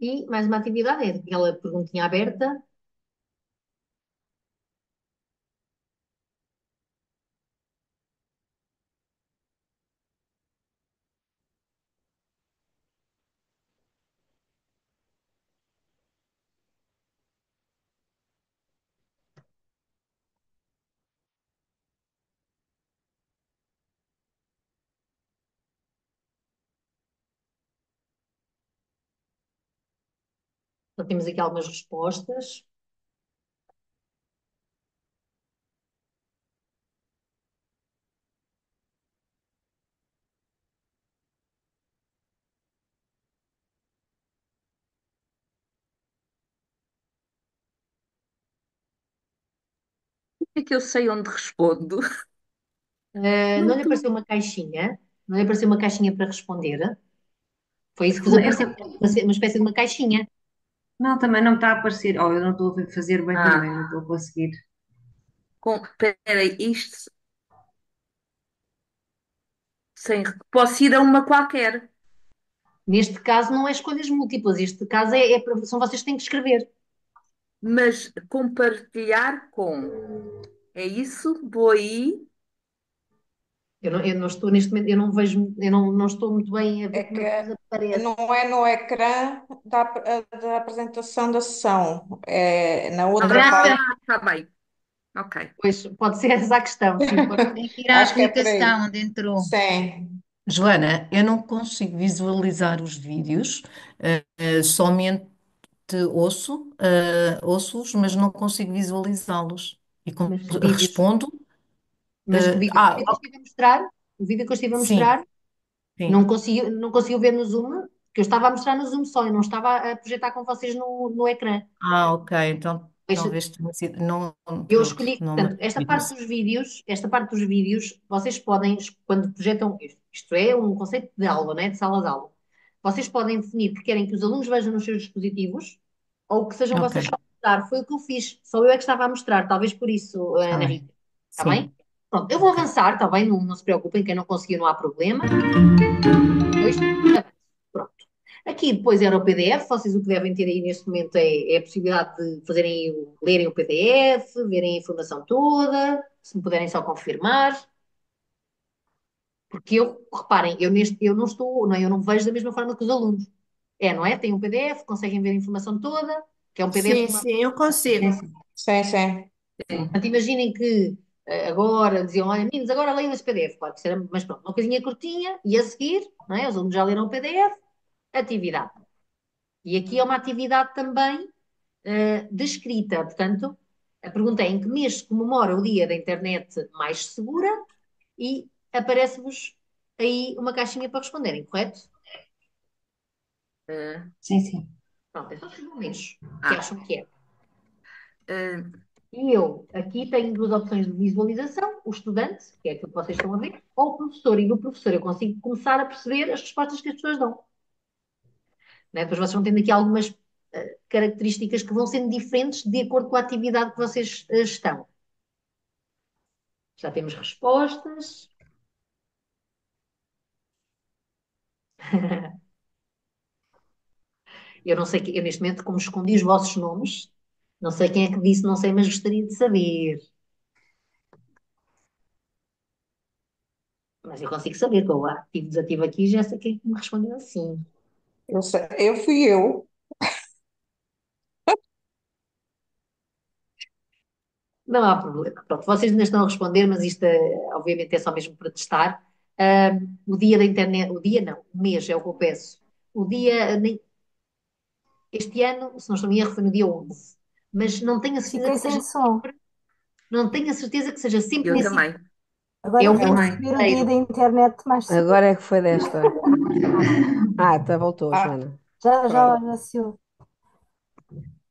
[SPEAKER 1] E mais uma atividade, é aquela perguntinha aberta. Então, temos aqui algumas respostas.
[SPEAKER 10] é que eu sei onde respondo?
[SPEAKER 1] Não
[SPEAKER 10] Não
[SPEAKER 1] lhe
[SPEAKER 10] estou.
[SPEAKER 1] apareceu uma caixinha? Não lhe apareceu uma caixinha para responder? Foi isso que vos
[SPEAKER 7] Não,
[SPEAKER 1] apareceu, uma espécie de uma caixinha.
[SPEAKER 7] não, também não me está a aparecer. Oh, eu não estou a fazer bem
[SPEAKER 10] Ah,
[SPEAKER 7] também, não estou a conseguir.
[SPEAKER 10] peraí, isto sem. Posso ir a uma qualquer,
[SPEAKER 1] Neste caso não é escolhas múltiplas, este caso são vocês que têm que escrever.
[SPEAKER 10] mas compartilhar com. É isso? Vou aí.
[SPEAKER 1] Eu não estou neste momento, eu não vejo, não estou muito bem a
[SPEAKER 11] É
[SPEAKER 1] ver como
[SPEAKER 11] que
[SPEAKER 1] é que vos
[SPEAKER 11] não
[SPEAKER 1] aparece.
[SPEAKER 11] é no ecrã da apresentação da sessão, é na outra
[SPEAKER 1] Haverá que
[SPEAKER 11] página.
[SPEAKER 1] ser,
[SPEAKER 10] Ah, está bem. Ok.
[SPEAKER 1] pois, pode ser essa a questão, sim, pode ser.
[SPEAKER 6] Tem que ir à
[SPEAKER 11] Acho que é por aí.
[SPEAKER 6] aplicação onde entrou.
[SPEAKER 11] Sim.
[SPEAKER 12] Joana, eu não consigo visualizar os vídeos, somente ouço-os, mas não consigo visualizá-los. E como
[SPEAKER 1] Mas que vídeos?
[SPEAKER 12] respondo,
[SPEAKER 1] Mas que vídeo? O vídeo que eu
[SPEAKER 12] ok,
[SPEAKER 1] estive a mostrar, o vídeo que eu estive a
[SPEAKER 12] sim,
[SPEAKER 1] mostrar,
[SPEAKER 12] sim.
[SPEAKER 1] não conseguiu ver no Zoom, que eu estava a mostrar no Zoom só, eu não estava a projetar com vocês no ecrã.
[SPEAKER 12] Ok, então talvez tenha sido, não,
[SPEAKER 1] Eu
[SPEAKER 12] pronto,
[SPEAKER 1] escolhi,
[SPEAKER 12] não me
[SPEAKER 1] portanto,
[SPEAKER 12] apercebi disso.
[SPEAKER 1] esta parte dos vídeos, vocês podem, quando projetam, isto é um conceito de aula, não é? De sala de aula. Vocês podem definir que querem que os alunos vejam nos seus dispositivos ou que sejam
[SPEAKER 12] Ok,
[SPEAKER 1] vocês só a mostrar. Foi o que eu fiz, só eu é que estava a mostrar, talvez por isso,
[SPEAKER 12] está
[SPEAKER 1] Ana
[SPEAKER 12] bem.
[SPEAKER 1] Rita. Está bem?
[SPEAKER 12] Sim,
[SPEAKER 1] Pronto, eu vou
[SPEAKER 12] ok.
[SPEAKER 1] avançar, está bem? Não se preocupem, quem não conseguiu não há problema. Depois, avanço. Pronto. Aqui depois era o PDF, vocês o que devem ter aí neste momento é a possibilidade de fazerem, lerem o PDF, verem a informação toda, se me puderem só confirmar, porque reparem, eu não estou, não, é? Eu não vejo da mesma forma que os alunos. É, não é? Tem um PDF, conseguem ver a informação toda, que é um PDF
[SPEAKER 8] Sim,
[SPEAKER 1] com uma.
[SPEAKER 8] sim, eu consigo.
[SPEAKER 11] Sim, sim.
[SPEAKER 1] Portanto, imaginem que agora diziam, olha, meninos, agora leiam esse PDF, claro que isso era, mas pronto, uma coisinha curtinha, e a seguir, não é? Os alunos já leram o PDF, atividade. E aqui é uma atividade também de escrita. Portanto, a pergunta é em que mês se comemora o dia da internet mais segura e aparece-vos aí uma caixinha para responderem, correto?
[SPEAKER 10] Eh,
[SPEAKER 7] Sim, sim.
[SPEAKER 1] Pronto, é só escrever um mês que
[SPEAKER 10] ah,
[SPEAKER 1] acham que é.
[SPEAKER 10] eh,
[SPEAKER 1] E eu aqui tenho duas opções de visualização: o estudante, que é aquilo que vocês estão a ver, ou o professor. E no professor eu consigo começar a perceber as respostas que as pessoas dão. Né? Depois vocês vão tendo aqui algumas características que vão sendo diferentes de acordo com a atividade que vocês estão. Já temos respostas. Eu não sei, eu neste momento, como escondi os vossos nomes, não sei quem é que disse, não sei, mas gostaria de saber. Mas eu consigo saber, que eu ativo, desativo aqui, já sei quem é que me respondeu assim.
[SPEAKER 11] Eu fui eu.
[SPEAKER 1] Não há problema. Pronto, vocês ainda estão a responder, mas isto, obviamente, é só mesmo para testar. O dia da internet, o dia não, o mês é o que eu peço. O dia, este ano, se não estou em erro, foi no dia 11. Mas não tenho a certeza
[SPEAKER 2] Fiquei
[SPEAKER 1] que
[SPEAKER 2] sem
[SPEAKER 1] seja
[SPEAKER 2] som.
[SPEAKER 1] sempre, não tenho a certeza que seja sempre
[SPEAKER 10] eu
[SPEAKER 1] nesse dia.
[SPEAKER 10] também.
[SPEAKER 1] É
[SPEAKER 2] Agora
[SPEAKER 1] o
[SPEAKER 2] estou a
[SPEAKER 1] mês
[SPEAKER 7] Também.
[SPEAKER 2] perceber o dia da
[SPEAKER 1] inteiro.
[SPEAKER 2] internet mais seguro.
[SPEAKER 8] Agora é que foi desta. Ah, tá, voltou,
[SPEAKER 11] Ah,
[SPEAKER 8] Joana.
[SPEAKER 2] Já
[SPEAKER 11] pronto.
[SPEAKER 2] nasceu.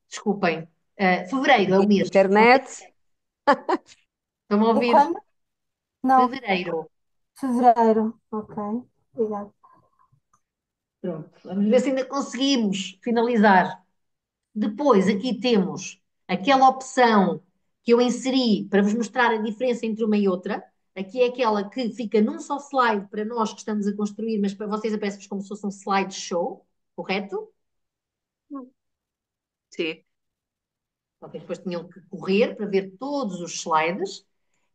[SPEAKER 1] Desculpem. Fevereiro é o mês.
[SPEAKER 8] Internet.
[SPEAKER 1] Estão a
[SPEAKER 2] É
[SPEAKER 1] ouvir?
[SPEAKER 2] quando? Não,
[SPEAKER 1] Fevereiro.
[SPEAKER 2] fevereiro. Ok, obrigada.
[SPEAKER 1] Pronto. Vamos ver se ainda conseguimos finalizar. Depois, aqui temos aquela opção que eu inseri para vos mostrar a diferença entre uma e outra. Aqui é aquela que fica num só slide para nós que estamos a construir, mas para vocês aparece-vos como se fosse um slideshow, correto?
[SPEAKER 10] Sim.
[SPEAKER 1] Vocês depois tinham que correr para ver todos os slides.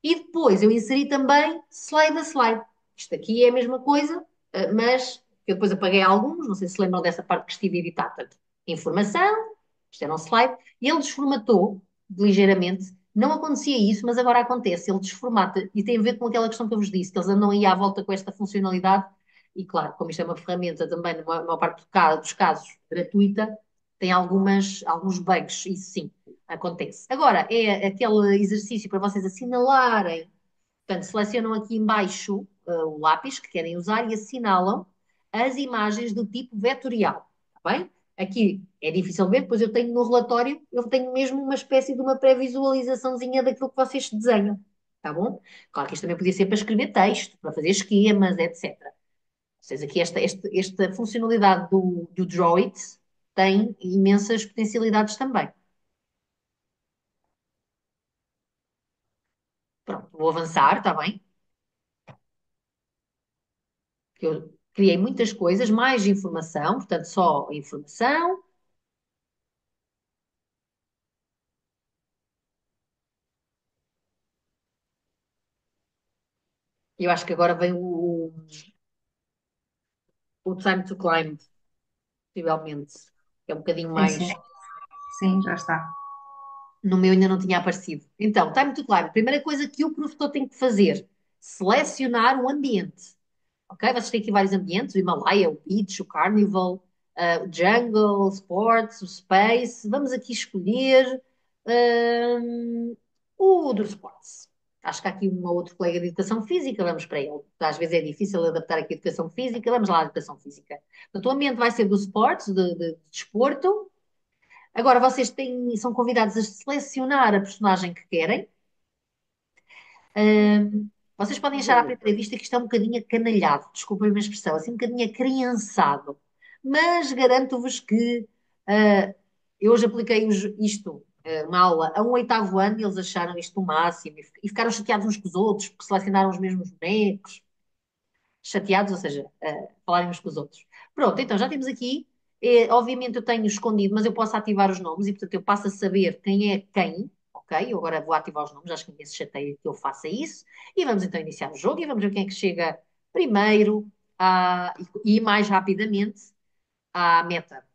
[SPEAKER 1] E depois eu inseri também slide a slide. Isto aqui é a mesma coisa, mas eu depois apaguei alguns, não sei se lembram dessa parte que estive a editar. Portanto, informação, isto era um slide, e ele desformatou ligeiramente. Não acontecia isso, mas agora acontece. Ele desformata e tem a ver com aquela questão que eu vos disse, que eles andam aí à volta com esta funcionalidade. E claro, como isto é uma ferramenta também, na maior parte dos casos, gratuita, tem alguns bugs, isso sim acontece. Agora, é aquele exercício para vocês assinalarem. Portanto, selecionam aqui embaixo o lápis que querem usar e assinalam as imagens do tipo vetorial. Está bem? Aqui é difícil ver, depois eu tenho no relatório, eu tenho mesmo uma espécie de uma pré-visualizaçãozinha daquilo que vocês desenham, tá bom? Claro que isto também podia ser para escrever texto, para fazer esquemas, etc. Vocês aqui, esta funcionalidade do Drawit tem imensas potencialidades também. Pronto, vou avançar, está bem? Que eu criei muitas coisas, mais informação, portanto, só informação. Eu acho que agora vem o Time to Climb, possivelmente. É um bocadinho
[SPEAKER 7] Sim,
[SPEAKER 1] mais.
[SPEAKER 7] sim, sim, já está.
[SPEAKER 1] No meu ainda não tinha aparecido. Então, Time to Climb. Primeira coisa que o professor tem que fazer: selecionar o ambiente. Ok? Vocês têm aqui vários ambientes: o Himalaia, o Beach, o Carnival, o Jungle, o Sports, o Space. Vamos aqui escolher o do Sports. Acho que há aqui um ou outro colega de educação física, vamos para ele. Às vezes é difícil adaptar aqui a educação física, vamos lá à educação física. Portanto, o ambiente vai ser do sports, de desporto. Agora, vocês são convidados a selecionar a personagem que querem. Vocês podem achar à primeira vista que isto é um bocadinho acanalhado, desculpem a minha expressão, assim um bocadinho acriançado. Mas garanto-vos que eu hoje apliquei isto, uma aula, a um oitavo ano e eles acharam isto o máximo e ficaram chateados uns com os outros porque selecionaram os mesmos bonecos. Chateados, ou seja, falarem uns com os outros. Pronto, então já temos aqui. Obviamente eu tenho escondido, mas eu posso ativar os nomes e, portanto, eu passo a saber quem é quem. Ok? Eu agora vou ativar os nomes, acho que ninguém se chateia que eu faça isso. E vamos então iniciar o jogo e vamos ver quem é que chega primeiro e mais rapidamente à meta.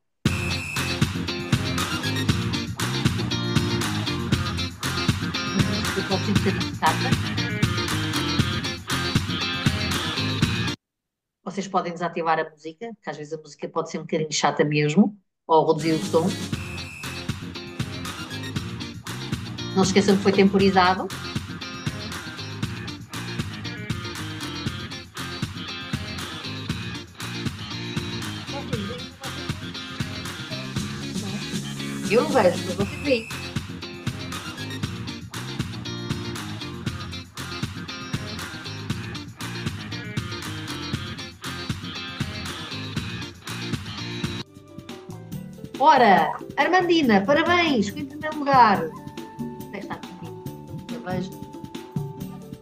[SPEAKER 1] Eu posso ser um bocadinho chata. Vocês podem desativar a música, que às vezes a música pode ser um bocadinho chata mesmo, ou reduzir o som. Não se esqueçam que foi temporizado. Eu não vejo, mas vocês veem. Ora, Armandina, parabéns, foi em primeiro lugar. Onde é que está comigo? Eu vejo.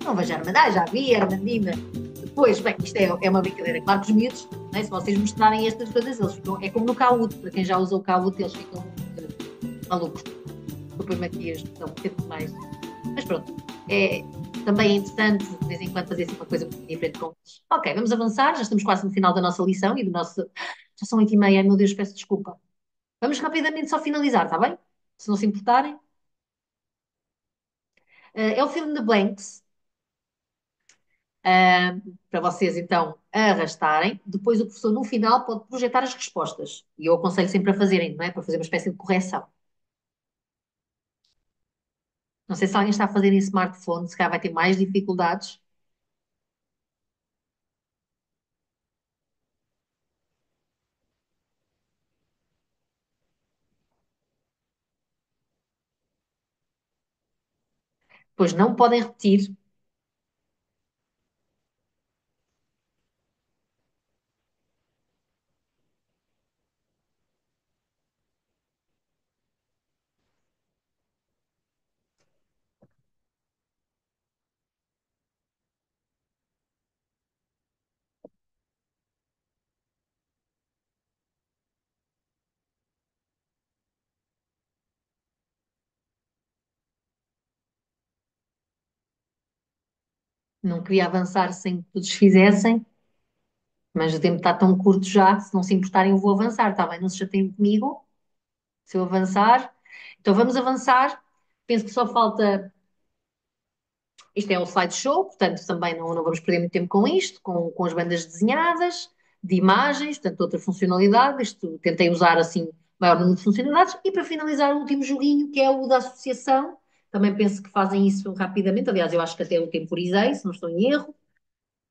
[SPEAKER 1] Não vejo a Armandina. Já vi a Armandina. Depois, bem, isto é uma brincadeira. Claro que os miúdos, né, se vocês mostrarem estas coisas, eles ficam, é como no Kahoot. Para quem já usou o Kahoot, eles ficam malucos. Depois aqui estão um bocadinho mais. Mas pronto, também é interessante de vez em quando fazer assim uma coisa um bocadinho diferente com eles. Ok, vamos avançar, já estamos quase no final da nossa lição e do nosso. Já são 8h30, ai meu Deus, peço desculpa. Vamos rapidamente só finalizar, está bem? Se não se importarem. É o filme de Blanks, para vocês então arrastarem. Depois o professor no final pode projetar as respostas. E eu aconselho sempre a fazerem, não é? Para fazer uma espécie de correção. Não sei se alguém está a fazer em smartphone, se calhar vai ter mais dificuldades. Pois não podem repetir. Não queria avançar sem que todos fizessem, mas o tempo está tão curto já, se não se importarem, eu vou avançar, está bem? Não se chateiem comigo se eu avançar. Então vamos avançar. Penso que só falta. Isto é o slideshow, portanto também não vamos perder muito tempo com isto, com as bandas desenhadas, de imagens, portanto outra funcionalidade. Isto tentei usar assim maior número de funcionalidades. E para finalizar o último joguinho, que é o da associação. Também penso que fazem isso rapidamente. Aliás, eu acho que até o temporizei, se não estou em erro.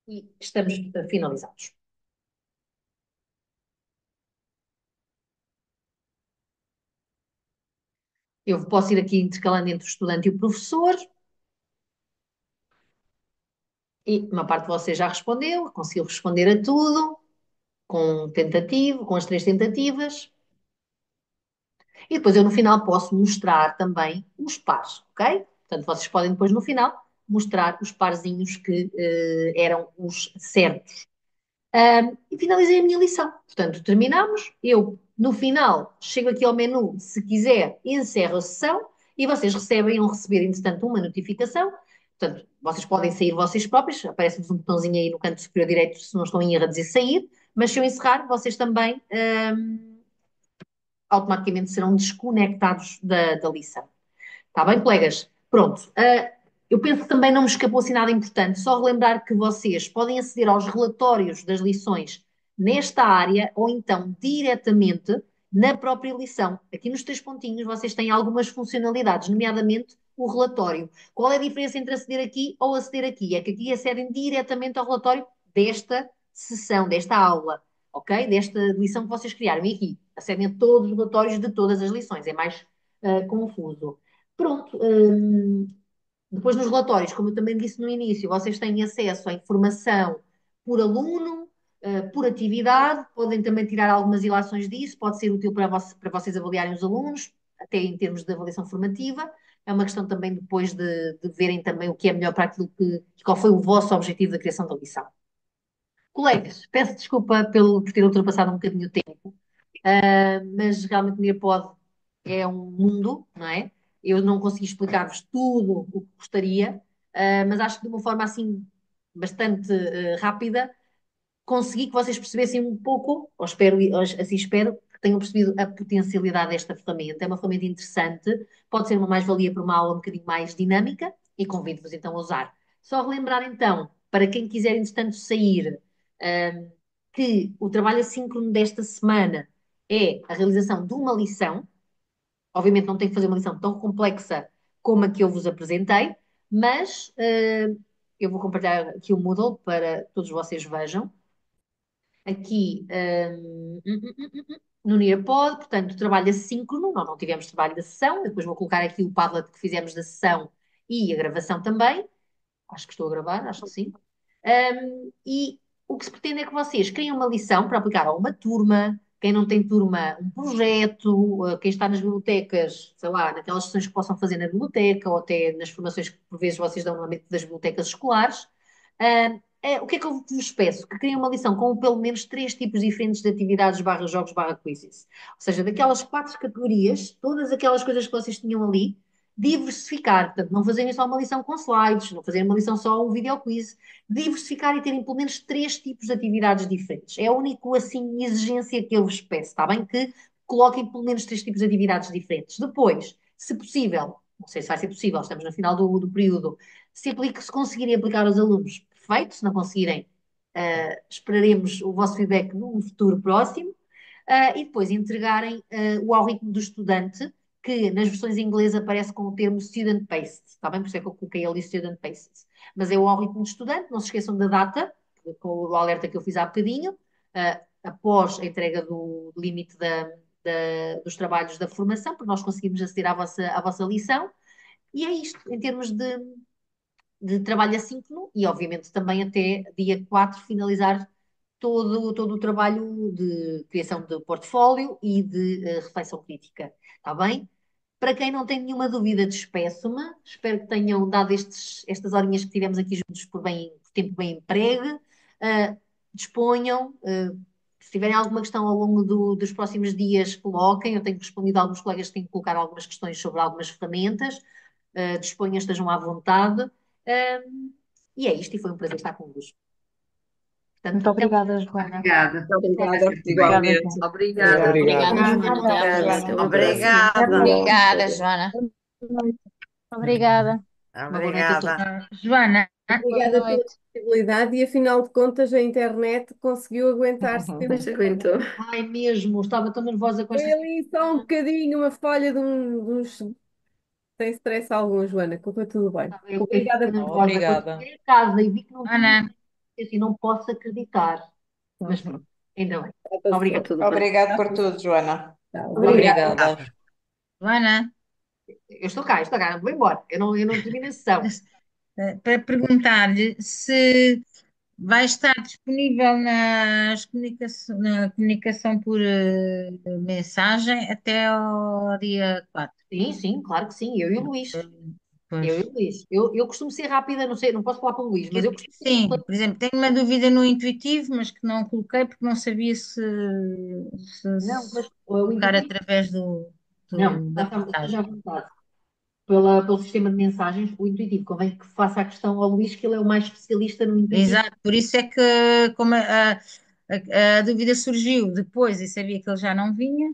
[SPEAKER 1] E estamos finalizados. Eu posso ir aqui intercalando entre o estudante e o professor, e uma parte de vocês já respondeu, conseguiu responder a tudo, com as três tentativas. E depois eu no final posso mostrar também os pares, ok? Portanto, vocês podem depois no final mostrar os parzinhos que eram os certos. E finalizei a minha lição. Portanto, terminamos. Eu, no final, chego aqui ao menu, se quiser, encerro a sessão e vocês recebem ou receber, entretanto, uma notificação. Portanto, vocês podem sair vocês próprios, aparece-vos um botãozinho aí no canto superior direito, se não estão em erro, a dizer sair, mas se eu encerrar, vocês também automaticamente serão desconectados da lição. Está bem, colegas? Pronto. Eu penso que também não me escapou assim nada importante. Só relembrar que vocês podem aceder aos relatórios das lições nesta área ou então diretamente na própria lição. Aqui nos três pontinhos vocês têm algumas funcionalidades, nomeadamente o relatório. Qual é a diferença entre aceder aqui ou aceder aqui? É que aqui acedem diretamente ao relatório desta sessão, desta aula, ok? Desta lição que vocês criaram. E aqui acedem a todos os relatórios de todas as lições. É mais confuso. Pronto. Depois nos relatórios, como eu também disse no início, vocês têm acesso à informação por aluno, por atividade, podem também tirar algumas ilações disso, pode ser útil para vocês avaliarem os alunos, até em termos de avaliação formativa. É uma questão também depois de verem também o que é melhor para aquilo qual foi o vosso objetivo da criação da lição. Colegas, peço desculpa por ter ultrapassado um bocadinho o tempo, mas realmente o Nearpod é um mundo, não é? Eu não consegui explicar-vos tudo o que gostaria, mas acho que de uma forma assim bastante rápida consegui que vocês percebessem um pouco, ou espero, assim espero, que tenham percebido a potencialidade desta ferramenta. É uma ferramenta interessante, pode ser uma mais-valia para uma aula um bocadinho mais dinâmica e convido-vos então a usar. Só relembrar então, para quem quiser entretanto sair, que o trabalho assíncrono desta semana é a realização de uma lição. Obviamente não tenho que fazer uma lição tão complexa como a que eu vos apresentei, mas eu vou compartilhar aqui o Moodle para todos vocês vejam. Aqui no Nearpod, portanto, trabalho assíncrono, nós não tivemos trabalho da sessão, depois vou colocar aqui o Padlet que fizemos da sessão e a gravação também. Acho que estou a gravar, acho que sim. E o que se pretende é que vocês criem uma lição para aplicar a uma turma, quem não tem turma, um projeto, quem está nas bibliotecas, sei lá, naquelas sessões que possam fazer na biblioteca ou até nas formações que por vezes vocês dão no âmbito das bibliotecas escolares. O que é que eu vos peço? Que criem uma lição com pelo menos três tipos diferentes de atividades barra jogos barra quizzes. Ou seja, daquelas quatro categorias, todas aquelas coisas que vocês tinham ali, diversificar, portanto, não fazerem só uma lição com slides, não fazerem uma lição só um video quiz, diversificar e terem pelo menos três tipos de atividades diferentes. É a única, assim, exigência que eu vos peço, está bem? Que coloquem pelo menos três tipos de atividades diferentes. Depois, se possível, não sei se vai ser possível, estamos no final do período, se conseguirem aplicar aos alunos, perfeito, se não conseguirem, esperaremos o vosso feedback num futuro próximo, e depois entregarem o algoritmo do estudante, que nas versões em inglês aparece com o termo student based, está bem? Por isso é que eu coloquei ali student based. Mas é o algoritmo do estudante, não se esqueçam da data, com o alerta que eu fiz há bocadinho, após a entrega do limite dos trabalhos da formação, para nós conseguirmos aceder à vossa lição. E é isto, em termos de trabalho assíncrono, e obviamente também até dia 4 finalizar todo o trabalho de criação de portfólio e de reflexão crítica. Está bem? Para quem não tem nenhuma dúvida, despeço-me. Espero que tenham dado estas horinhas que tivemos aqui juntos por tempo bem empregue. Disponham. Se tiverem alguma questão ao longo dos próximos dias, coloquem. Eu tenho respondido a alguns colegas que têm que colocar algumas questões sobre algumas ferramentas. Disponham, estejam à vontade. E é isto, e foi um prazer estar convosco. Portanto,
[SPEAKER 6] Muito obrigada, Joana.
[SPEAKER 7] Obrigada.
[SPEAKER 9] Obrigada,
[SPEAKER 6] Obrigada,
[SPEAKER 9] igualmente.
[SPEAKER 6] Joana.
[SPEAKER 10] Obrigada.
[SPEAKER 5] Obrigada,
[SPEAKER 2] Obrigada,
[SPEAKER 5] Joana. Até à
[SPEAKER 2] Joana.
[SPEAKER 5] próxima.
[SPEAKER 10] Obrigada.
[SPEAKER 6] Obrigada, Joana. Obrigada.
[SPEAKER 1] Uma boa noite a todos.
[SPEAKER 10] Obrigada.
[SPEAKER 6] Joana, boa
[SPEAKER 8] Obrigada pela
[SPEAKER 6] noite.
[SPEAKER 8] disponibilidade e, afinal de contas, a internet conseguiu aguentar-se.
[SPEAKER 10] Mas aguentou.
[SPEAKER 1] Ai, mesmo, estava tão nervosa com
[SPEAKER 8] Foi
[SPEAKER 1] esta.
[SPEAKER 8] ali só um bocadinho, uma falha de uns. Sem stress algum, Joana, correu tudo bem.
[SPEAKER 1] Eu
[SPEAKER 8] Obrigada
[SPEAKER 1] fiquei
[SPEAKER 8] por
[SPEAKER 1] nervosa. Quando
[SPEAKER 12] Obrigada.
[SPEAKER 1] cheguei a casa e vi que não
[SPEAKER 6] Ana,
[SPEAKER 1] tinha, assim, não posso acreditar. Mas pronto, ainda bem.
[SPEAKER 10] Está
[SPEAKER 1] Obrigada.
[SPEAKER 10] tudo bem.
[SPEAKER 11] Obrigado por tudo, Joana.
[SPEAKER 8] Tá,
[SPEAKER 1] Obrigada.
[SPEAKER 8] obrigada.
[SPEAKER 12] Obrigada.
[SPEAKER 6] Joana.
[SPEAKER 1] eu estou cá, vou embora. Eu não termino a sessão.
[SPEAKER 6] Para perguntar-lhe se vai estar disponível na comunicação por mensagem até ao dia 4.
[SPEAKER 1] Sim, sim, claro que sim, eu e o Luís. Eu e
[SPEAKER 6] Pois.
[SPEAKER 1] o Luís. Eu costumo ser rápida, não sei, não posso falar pelo Luís, mas eu costumo ser
[SPEAKER 6] Sim, por exemplo, tenho uma dúvida no intuitivo, mas que não coloquei porque não sabia
[SPEAKER 1] Não,
[SPEAKER 6] se
[SPEAKER 1] mas o
[SPEAKER 6] colocar
[SPEAKER 1] intuitivo,
[SPEAKER 6] através
[SPEAKER 1] não,
[SPEAKER 6] da
[SPEAKER 1] esteja à
[SPEAKER 6] mensagem.
[SPEAKER 1] vontade. Pelo sistema de mensagens, o intuitivo, convém que faça a questão ao Luís, que ele é o mais especialista no intuitivo.
[SPEAKER 6] Exato, por isso é que como a dúvida surgiu depois e sabia que ele já não vinha,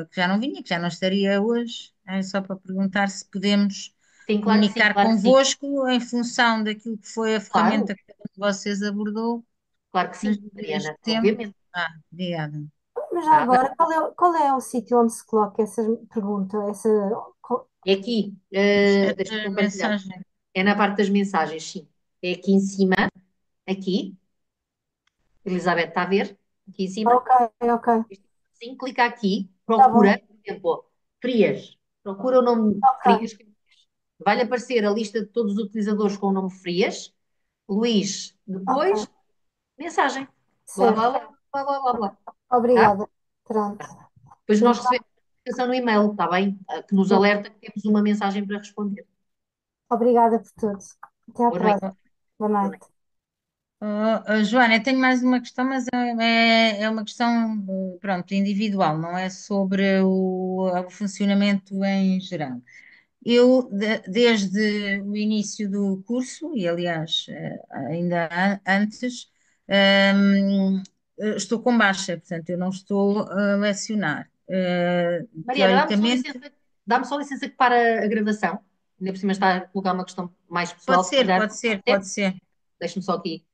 [SPEAKER 6] que já não vinha, que já não estaria hoje, é só para perguntar se podemos
[SPEAKER 1] Sim, claro que sim,
[SPEAKER 6] comunicar
[SPEAKER 1] claro que sim.
[SPEAKER 6] convosco em função daquilo que foi a
[SPEAKER 1] Claro,
[SPEAKER 6] ferramenta que cada um de vocês abordou
[SPEAKER 1] claro que
[SPEAKER 6] nos
[SPEAKER 1] sim,
[SPEAKER 6] dias de
[SPEAKER 1] Mariana,
[SPEAKER 6] tempo.
[SPEAKER 1] obviamente.
[SPEAKER 6] Obrigada.
[SPEAKER 2] Mas já
[SPEAKER 1] Tá bem.
[SPEAKER 2] agora, qual é o sítio onde se coloca essa pergunta?
[SPEAKER 1] É aqui, deixa-me
[SPEAKER 6] A
[SPEAKER 1] compartilhar.
[SPEAKER 6] mensagem
[SPEAKER 1] É na parte das mensagens, sim. É aqui em cima, aqui. Elizabeth, está a ver? Aqui em cima.
[SPEAKER 2] Ok, ok.
[SPEAKER 1] Sim, clica aqui,
[SPEAKER 2] Tá bom.
[SPEAKER 1] procura, por exemplo, Frias. Procura o nome
[SPEAKER 2] Ok,
[SPEAKER 1] Frias. Vai-lhe aparecer a lista de todos os utilizadores com o nome Frias. Luís, depois,
[SPEAKER 2] ok.
[SPEAKER 1] mensagem. Blá, blá,
[SPEAKER 2] Certo.
[SPEAKER 1] blá, blá, blá, blá, blá. Tá?
[SPEAKER 2] Obrigada. Pronto.
[SPEAKER 1] Depois nós
[SPEAKER 2] Então,
[SPEAKER 1] recebemos a notificação no e-mail, está bem? Que nos alerta que temos uma mensagem para responder.
[SPEAKER 2] obrigada por tudo. Até à
[SPEAKER 1] Boa noite.
[SPEAKER 2] próxima. Boa
[SPEAKER 1] Boa noite.
[SPEAKER 2] noite.
[SPEAKER 6] Joana, eu tenho mais uma questão, mas é uma questão, pronto, individual, não é sobre o funcionamento em geral. Eu, desde o início do curso, e aliás, ainda antes, estou com baixa, portanto, eu não estou a lecionar.
[SPEAKER 1] Mariana,
[SPEAKER 6] Teoricamente,
[SPEAKER 1] dá-me só licença que para a gravação. Ainda por cima está a colocar uma questão mais pessoal, se calhar.
[SPEAKER 6] pode ser,
[SPEAKER 1] Pode ser?
[SPEAKER 6] pode ser.
[SPEAKER 1] Deixa-me só aqui